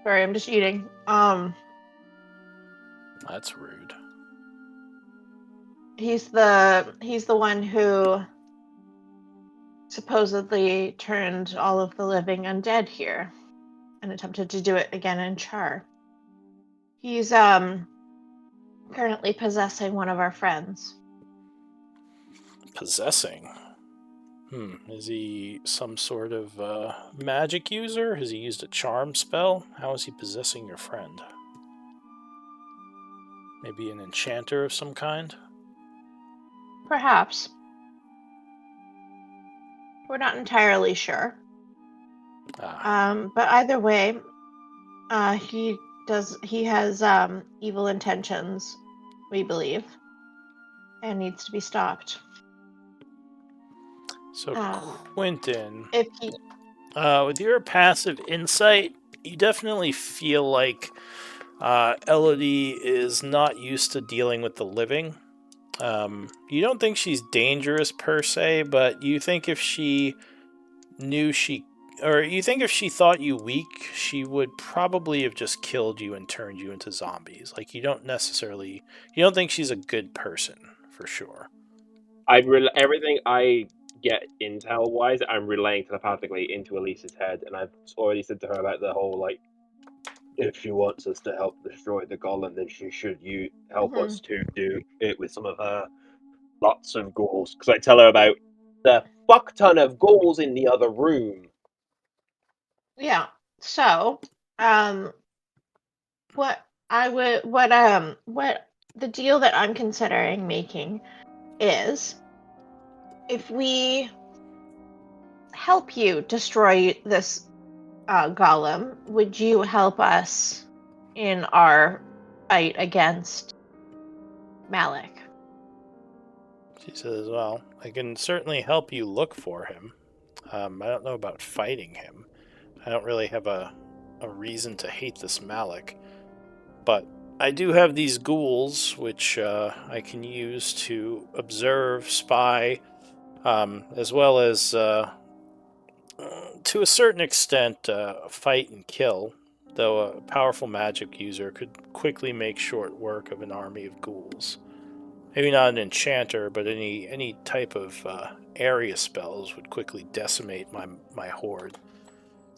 Speaker 3: Sorry, I'm just eating.
Speaker 1: That's rude.
Speaker 3: He's the one who supposedly turned all of the living undead here and attempted to do it again in Char. He's currently possessing one of our friends.
Speaker 1: Possessing? Is he some sort of magic user? Has he used a charm spell? How is he possessing your friend? Maybe an enchanter of some kind?
Speaker 3: Perhaps. We're not entirely sure. But either way, he has evil intentions, we believe, and needs to be stopped.
Speaker 1: So,
Speaker 3: Um,
Speaker 1: Quentin,
Speaker 3: if he
Speaker 1: with your passive insight, you definitely feel like Elodie is not used to dealing with the living. You don't think she's dangerous per se, but you think if she knew she, or you think if she thought you weak, she would probably have just killed you and turned you into zombies. Like, you don't think she's a good person, for sure.
Speaker 4: Everything I get intel wise, I'm relaying telepathically into Elise's head, and I've already said to her about the whole like, if she wants us to help destroy the golem, then she should help us to do it with some of her lots of ghouls. Because I tell her about the fuck ton of ghouls in the other room.
Speaker 3: Yeah. So, what the deal that I'm considering making is, if we help you destroy this golem, would you help us in our fight against Malik?
Speaker 1: She says, well, I can certainly help you look for him. I don't know about fighting him. I don't really have a reason to hate this Malik. But I do have these ghouls, which I can use to observe, spy, as well as, to a certain extent, fight and kill. Though a powerful magic user could quickly make short work of an army of ghouls. Maybe not an enchanter, but any type of area spells would quickly decimate my horde.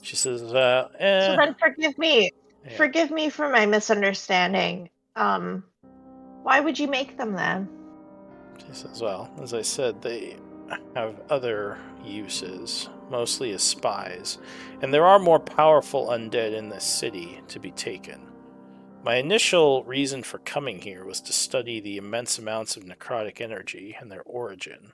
Speaker 1: She says,
Speaker 3: So then forgive me.
Speaker 1: Yeah.
Speaker 3: Forgive me for my misunderstanding. Why would you make them then?
Speaker 1: She says, well, as I said, they have other uses, mostly as spies, and there are more powerful undead in this city to be taken. My initial reason for coming here was to study the immense amounts of necrotic energy and their origin.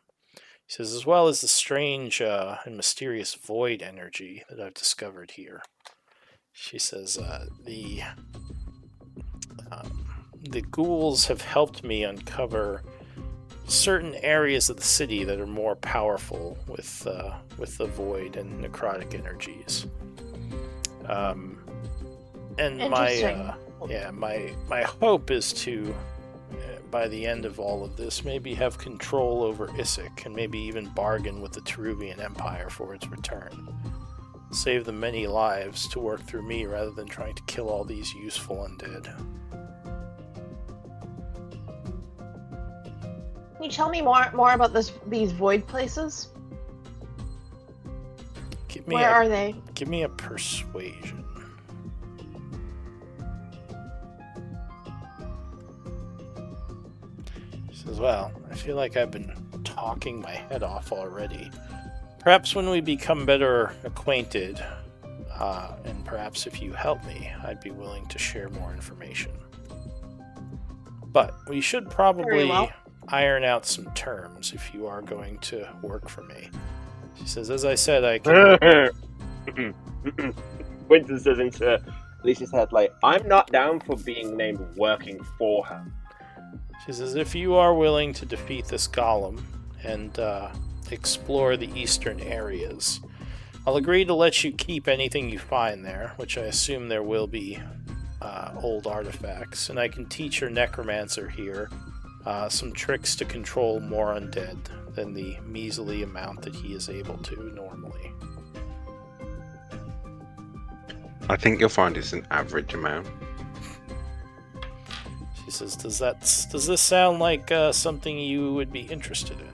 Speaker 1: He says, as well as the strange and mysterious void energy that I've discovered here. She says, the ghouls have helped me uncover certain areas of the city that are more powerful with the void and necrotic energies. And my hope is to, by the end of all of this, maybe have control over Isik and maybe even bargain with the Teruvian Empire for its return. Save them many lives to work through me rather than trying to kill all these useful undead.
Speaker 3: Can you tell me more about these void places? Where are they?
Speaker 1: Give me a persuasion. She says, well, I feel like I've been talking my head off already. Perhaps when we become better acquainted, and perhaps if you help me, I'd be willing to share more information. But we should probably iron out some terms if you are going to work for me. She says, as I said, I can...
Speaker 4: Winston says into Lisa's head, like, I'm not down for being named working for her.
Speaker 1: She says, if you are willing to defeat this golem and explore the eastern areas, I'll agree to let you keep anything you find there, which I assume there will be old artifacts, and I can teach your necromancer here some tricks to control more undead than the measly amount that he is able to normally.
Speaker 2: I think you'll find it's an average amount.
Speaker 1: She says, does this sound like something you would be interested in?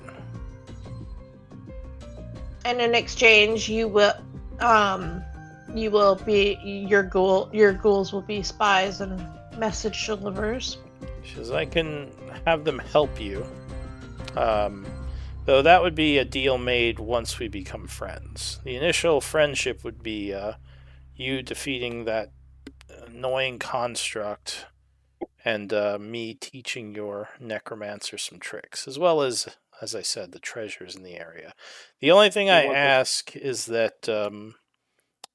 Speaker 3: And in exchange, your ghouls will be spies and message delivers.
Speaker 1: She says, I can have them help you. Though that would be a deal made once we become friends. The initial friendship would be you defeating that annoying construct and me teaching your necromancer some tricks, as well as I said, the treasures in the area. The only thing I ask is that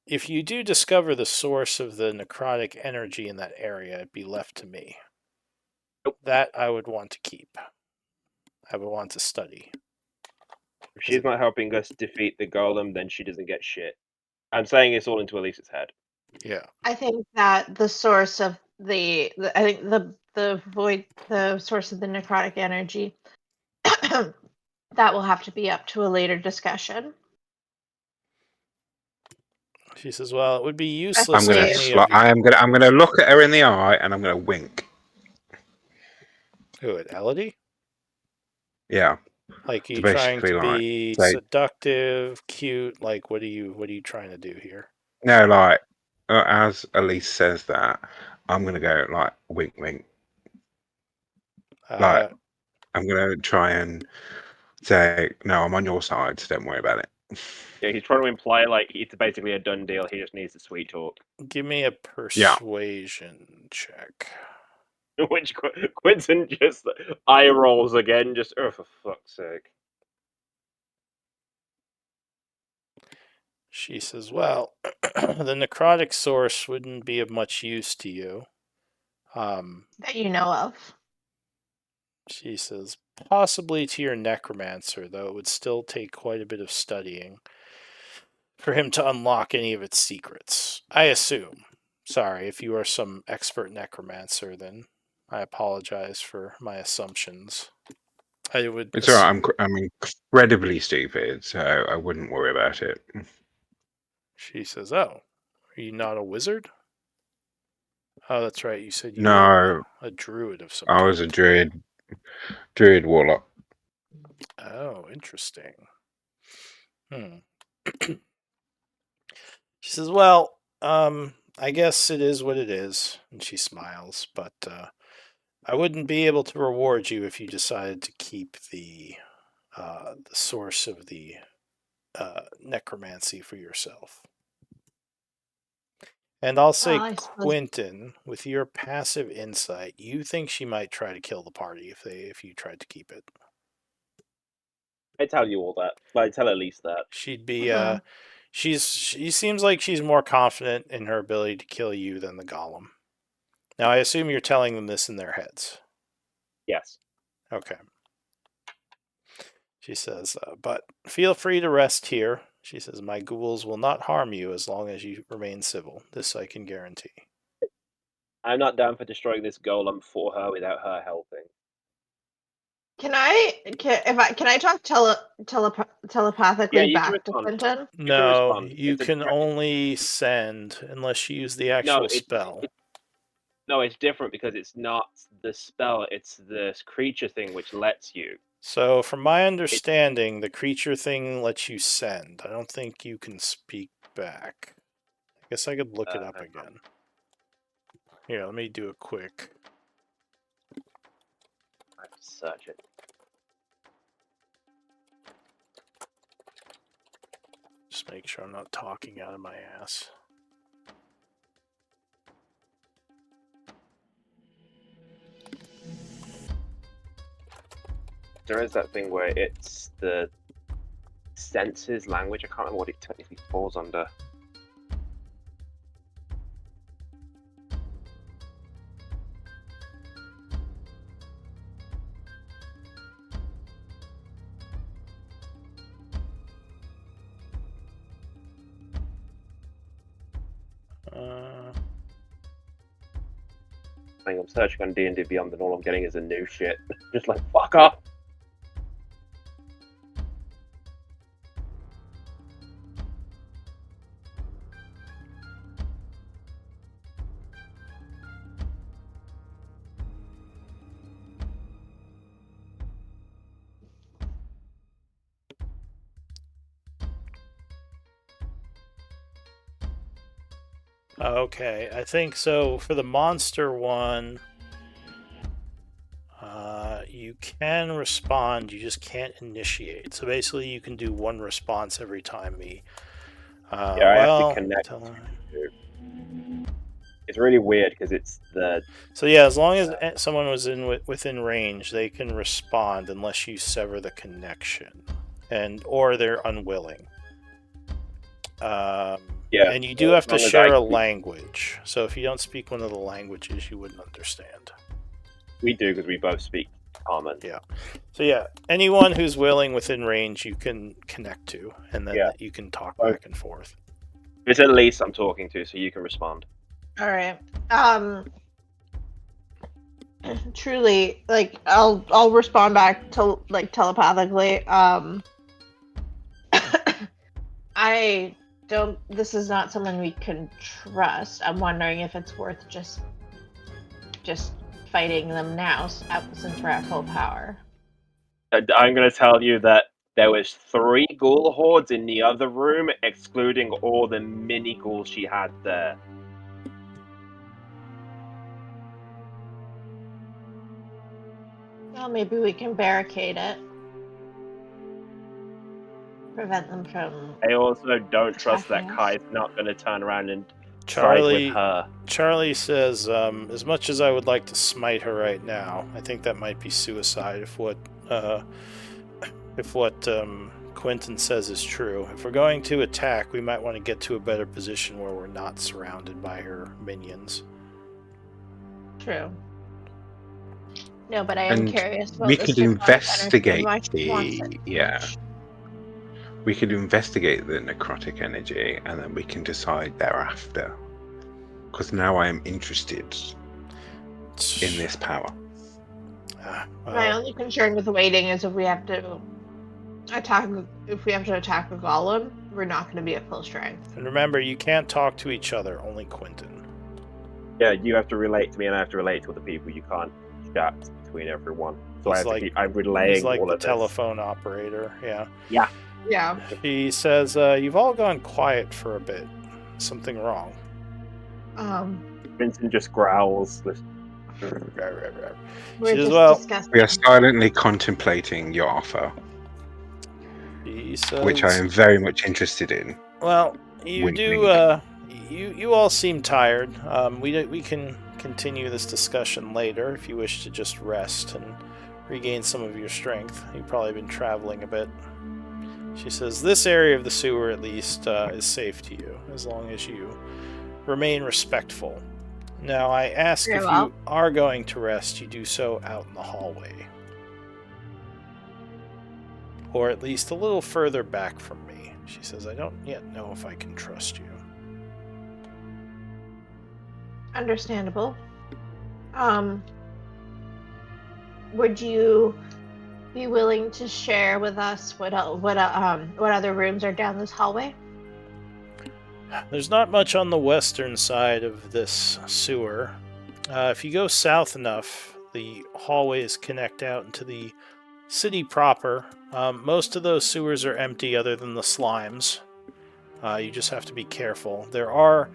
Speaker 1: if you do discover the source of the necrotic energy in that area, it'd be left to me.
Speaker 4: Nope.
Speaker 1: That I would want to keep. I would want to study.
Speaker 4: If she's not helping us defeat the golem, then she doesn't get shit. I'm saying it's all into Elisa's head.
Speaker 1: Yeah.
Speaker 3: I think that the source of the I think the void, the source of the necrotic energy, that will have to be up to a later discussion.
Speaker 1: She says, "Well, it would be useless
Speaker 2: I'm
Speaker 1: to
Speaker 2: gonna
Speaker 1: any of you."
Speaker 2: I'm gonna look at her in the eye and I'm gonna wink.
Speaker 1: Who, at Elodie?
Speaker 2: Yeah.
Speaker 1: Like, are
Speaker 2: So
Speaker 1: you trying
Speaker 2: basically,
Speaker 1: to
Speaker 2: like,
Speaker 1: be
Speaker 2: say,
Speaker 1: seductive, cute? Like, what are you trying to do here?
Speaker 2: no, like, as Elise says that, I'm gonna go like wink, wink. Like, I'm gonna try and say, no, I'm on your side, so don't worry about it.
Speaker 4: Yeah, he's trying to imply like it's basically a done deal. He just needs the sweet talk.
Speaker 1: Give me a persuasion check.
Speaker 4: Which Quentin just eye rolls again. Just for fuck's sake.
Speaker 1: She says, "Well, the necrotic source wouldn't be of much use to you."
Speaker 3: That you know of.
Speaker 1: She says, "Possibly to your necromancer, though it would still take quite a bit of studying for him to unlock any of its secrets. I assume. Sorry, if you are some expert necromancer, then I apologize for my assumptions. I would.
Speaker 2: It's alright. I'm incredibly stupid, so I wouldn't worry about it.
Speaker 1: She says, "Oh, are you not a wizard?" Oh, that's right. You said you
Speaker 2: No,
Speaker 1: were a druid of some
Speaker 2: I
Speaker 1: kind.
Speaker 2: was a druid warlock.
Speaker 1: Oh, interesting. She says, "Well, I guess it is what it is," and she smiles. But I wouldn't be able to reward you if you decided to keep the source of the necromancy for yourself. And I'll say,
Speaker 3: Well, I suppose-
Speaker 1: Quentin, with your passive insight, you think she might try to kill the party if you tried to keep it.
Speaker 4: I tell you all that. I tell Elise that.
Speaker 1: She'd be she seems like she's more confident in her ability to kill you than the golem. Now I assume you're telling them this in their heads.
Speaker 4: Yes.
Speaker 1: Okay. She says, "But feel free to rest here." She says, "My ghouls will not harm you as long as you remain civil. This I can guarantee."
Speaker 4: I'm not down for destroying this golem for her without her helping.
Speaker 3: Can I talk telepathically
Speaker 4: Yeah, you can
Speaker 3: back to
Speaker 4: respond.
Speaker 3: Quentin?
Speaker 1: No,
Speaker 4: respond.
Speaker 1: you can only send unless you use the actual spell.
Speaker 4: No, it's different because it's not the spell, it's this creature thing which lets you.
Speaker 1: So, from my understanding, the creature thing lets you send. I don't think you can speak back. I guess I could look it up again. Here, let me do a quick.
Speaker 4: I have to search it.
Speaker 1: Just make sure I'm not talking out of my ass.
Speaker 4: There is that thing where it's the senses language. I can't remember what it technically falls under. I'm searching on D&D Beyond, and all I'm getting is a new shit. Just like, fuck off!
Speaker 1: Okay, I think so. For the monster one, you can respond, you just can't initiate. So basically, you can do one response every time the.
Speaker 4: I have to connect. It's really weird because it's the.
Speaker 1: So yeah, as long as someone was within range, they can respond unless you sever the connection, or they're unwilling.
Speaker 4: Yeah.
Speaker 1: And you do
Speaker 4: well,
Speaker 1: have
Speaker 4: as
Speaker 1: to
Speaker 4: long as
Speaker 1: share
Speaker 4: I
Speaker 1: a
Speaker 4: keep-
Speaker 1: language. So if you don't speak one of the languages, you wouldn't understand.
Speaker 4: We do because we both speak common.
Speaker 1: Yeah. So yeah, anyone who's willing within range, you can connect to, and then
Speaker 4: Yeah.
Speaker 1: you can talk
Speaker 4: Both.
Speaker 1: back and forth.
Speaker 4: It's at least I'm talking to, so you can respond.
Speaker 3: All right. Truly, like I'll respond back to like telepathically. I don't. This is not someone we can trust. I'm wondering if it's worth just fighting them now, since we're at full power.
Speaker 4: I'm going to tell you that there was 3 ghoul hordes in the other room, excluding all the mini ghouls she had there.
Speaker 3: Well, maybe we can barricade it, prevent them from.
Speaker 4: I also don't trust that
Speaker 3: Attacking us.
Speaker 4: Kai's not going to turn around and side with her.
Speaker 1: Charlie says, as much as I would like to smite her right now, I think that might be suicide if what Quentin says is true. If we're going to attack, we might want to get to a better position where we're not surrounded by her minions.
Speaker 3: True. No, but I am
Speaker 2: And
Speaker 3: curious about
Speaker 2: we
Speaker 3: this
Speaker 2: could
Speaker 3: necrotic energy
Speaker 2: investigate
Speaker 3: and why she wants it so much.
Speaker 2: we could investigate the necrotic energy, and then we can decide thereafter. Because now I am interested in this power.
Speaker 3: My only concern with waiting is if we have to attack a golem, we're not going to be at full strength.
Speaker 1: And remember, you can't talk to each other, only Quentin.
Speaker 4: Yeah, you have to relate to me, and I have to relate to other people. You can't chat between everyone. So I'm relaying
Speaker 1: he's like
Speaker 4: all
Speaker 1: the
Speaker 4: of this.
Speaker 1: telephone operator, yeah.
Speaker 3: Yeah.
Speaker 1: He says, you've all gone quiet for a bit. Something wrong.
Speaker 4: Vincent just growls.
Speaker 3: We're
Speaker 1: says,
Speaker 3: just
Speaker 1: well,
Speaker 3: discussing.
Speaker 2: We are silently contemplating your offer,
Speaker 1: He says,
Speaker 2: which I am very much interested in.
Speaker 1: well, you
Speaker 2: Wink,
Speaker 1: do.
Speaker 2: wink.
Speaker 1: You all seem tired. We can continue this discussion later if you wish to just rest and regain some of your strength. You've probably been traveling a bit. She says, this area of the sewer, at least, is safe to you, as long as you remain respectful. Now, I ask
Speaker 3: Very
Speaker 1: if
Speaker 3: well.
Speaker 1: you are going to rest, you do so out in the hallway. Or at least a little further back from me. She says, I don't yet know if I can trust you.
Speaker 3: Understandable. Would you be willing to share with us what other rooms are down this hallway?
Speaker 1: There's not much on the western side of this sewer. If you go south enough, the hallways connect out into the city proper. Most of those sewers are empty other than the slimes. You just have to be careful. There are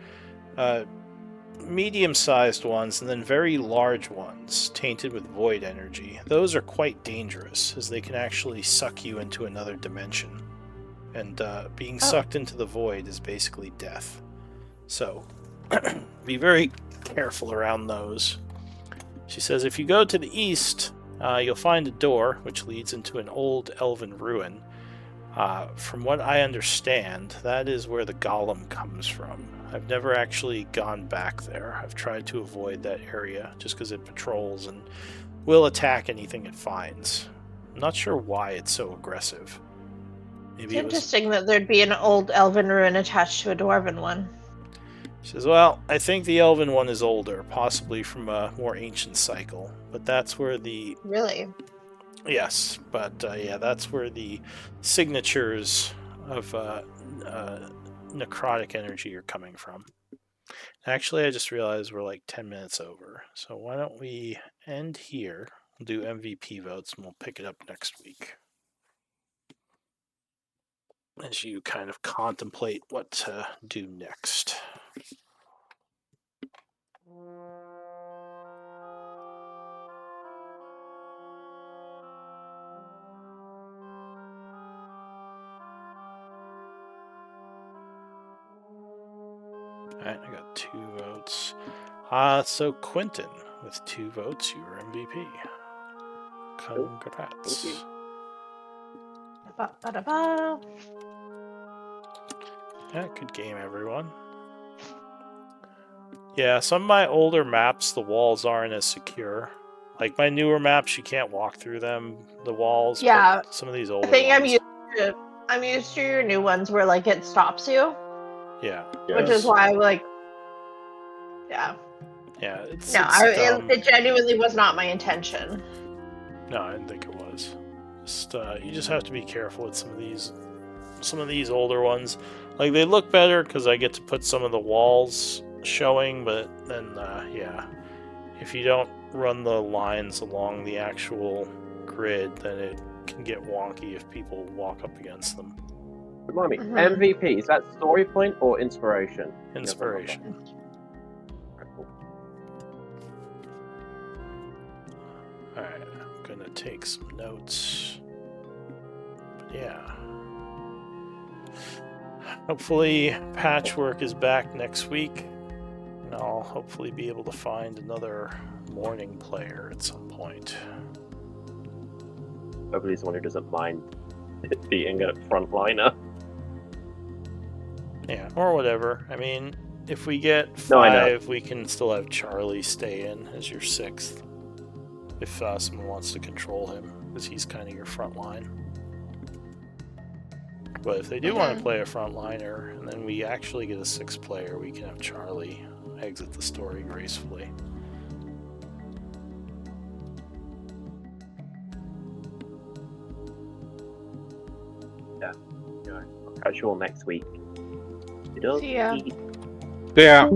Speaker 1: medium-sized ones and then very large ones tainted with void energy. Those are quite dangerous, as they can actually suck you into another dimension. And being sucked into the void is basically death. So, be very careful around those. She says, if you go to the east, you'll find a door which leads into an old elven ruin. From what I understand, that is where the golem comes from. I've never actually gone back there. I've tried to avoid that area just because it patrols and will attack anything it finds. I'm not sure why it's so aggressive. Maybe
Speaker 3: It's interesting that there'd be an old elven ruin attached to a dwarven one.
Speaker 1: She says, well, I think the elven one is older, possibly from a more ancient cycle. But that's where the...
Speaker 3: Really?
Speaker 1: Yes, but yeah, that's where the signatures of necrotic energy are coming from. Actually, I just realized we're like 10 minutes over. So why don't we end here, we'll do MVP votes, and we'll pick it up next week. As you kind of contemplate what to do next. Alright, I got 2 votes. So Quentin, with 2 votes, you are MVP. Congrats.
Speaker 3: Ba-ba-da-ba.
Speaker 1: Yeah, good game, everyone. Yeah, some of my older maps, the walls aren't as secure. Like my newer maps, you can't walk through them, the walls.
Speaker 3: Yeah,
Speaker 1: But some of these
Speaker 3: I
Speaker 1: older
Speaker 3: think
Speaker 1: ones.
Speaker 3: I'm used to your new ones where like it stops you,
Speaker 1: Yeah.
Speaker 3: which is why like, yeah.
Speaker 1: Yeah, it's
Speaker 3: No,
Speaker 1: dumb.
Speaker 3: it genuinely was not my intention.
Speaker 1: No, I didn't think it was. Just you just have to be careful with some of these older ones. Like they look better because I get to put some of the walls showing, but then yeah, if you don't run the lines along the actual grid, then it can get wonky if people walk up against them.
Speaker 4: Remind me,
Speaker 3: Mhm.
Speaker 4: MVP, is that story point or inspiration?
Speaker 1: Inspiration.
Speaker 4: Right, cool.
Speaker 1: Alright, I'm gonna take some notes. But yeah. Hopefully Patchwork is back next week. And I'll hopefully be able to find another morning player at some point.
Speaker 4: Hopefully someone who doesn't mind being a frontliner.
Speaker 1: Yeah, or whatever. I mean, if we get
Speaker 4: No, I know.
Speaker 1: 5, we can still have Charlie stay in as your 6th. If someone wants to control him, because he's kind of your front line. But if they do want to play a frontliner, and then we actually get a 6th player, we can have Charlie exit the story gracefully.
Speaker 4: Yeah. I'll catch you all next week.
Speaker 3: See ya.
Speaker 2: Yeah.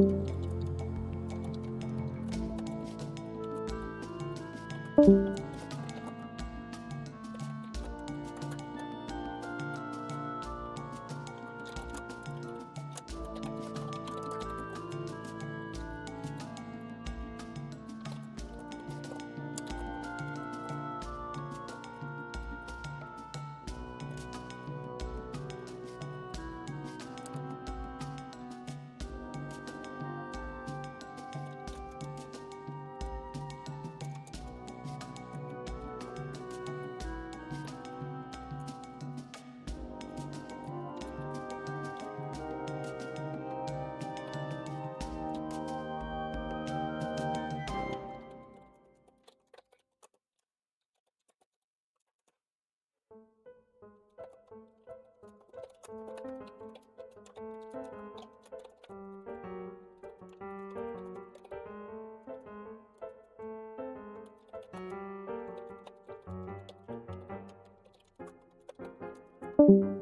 Speaker 5: you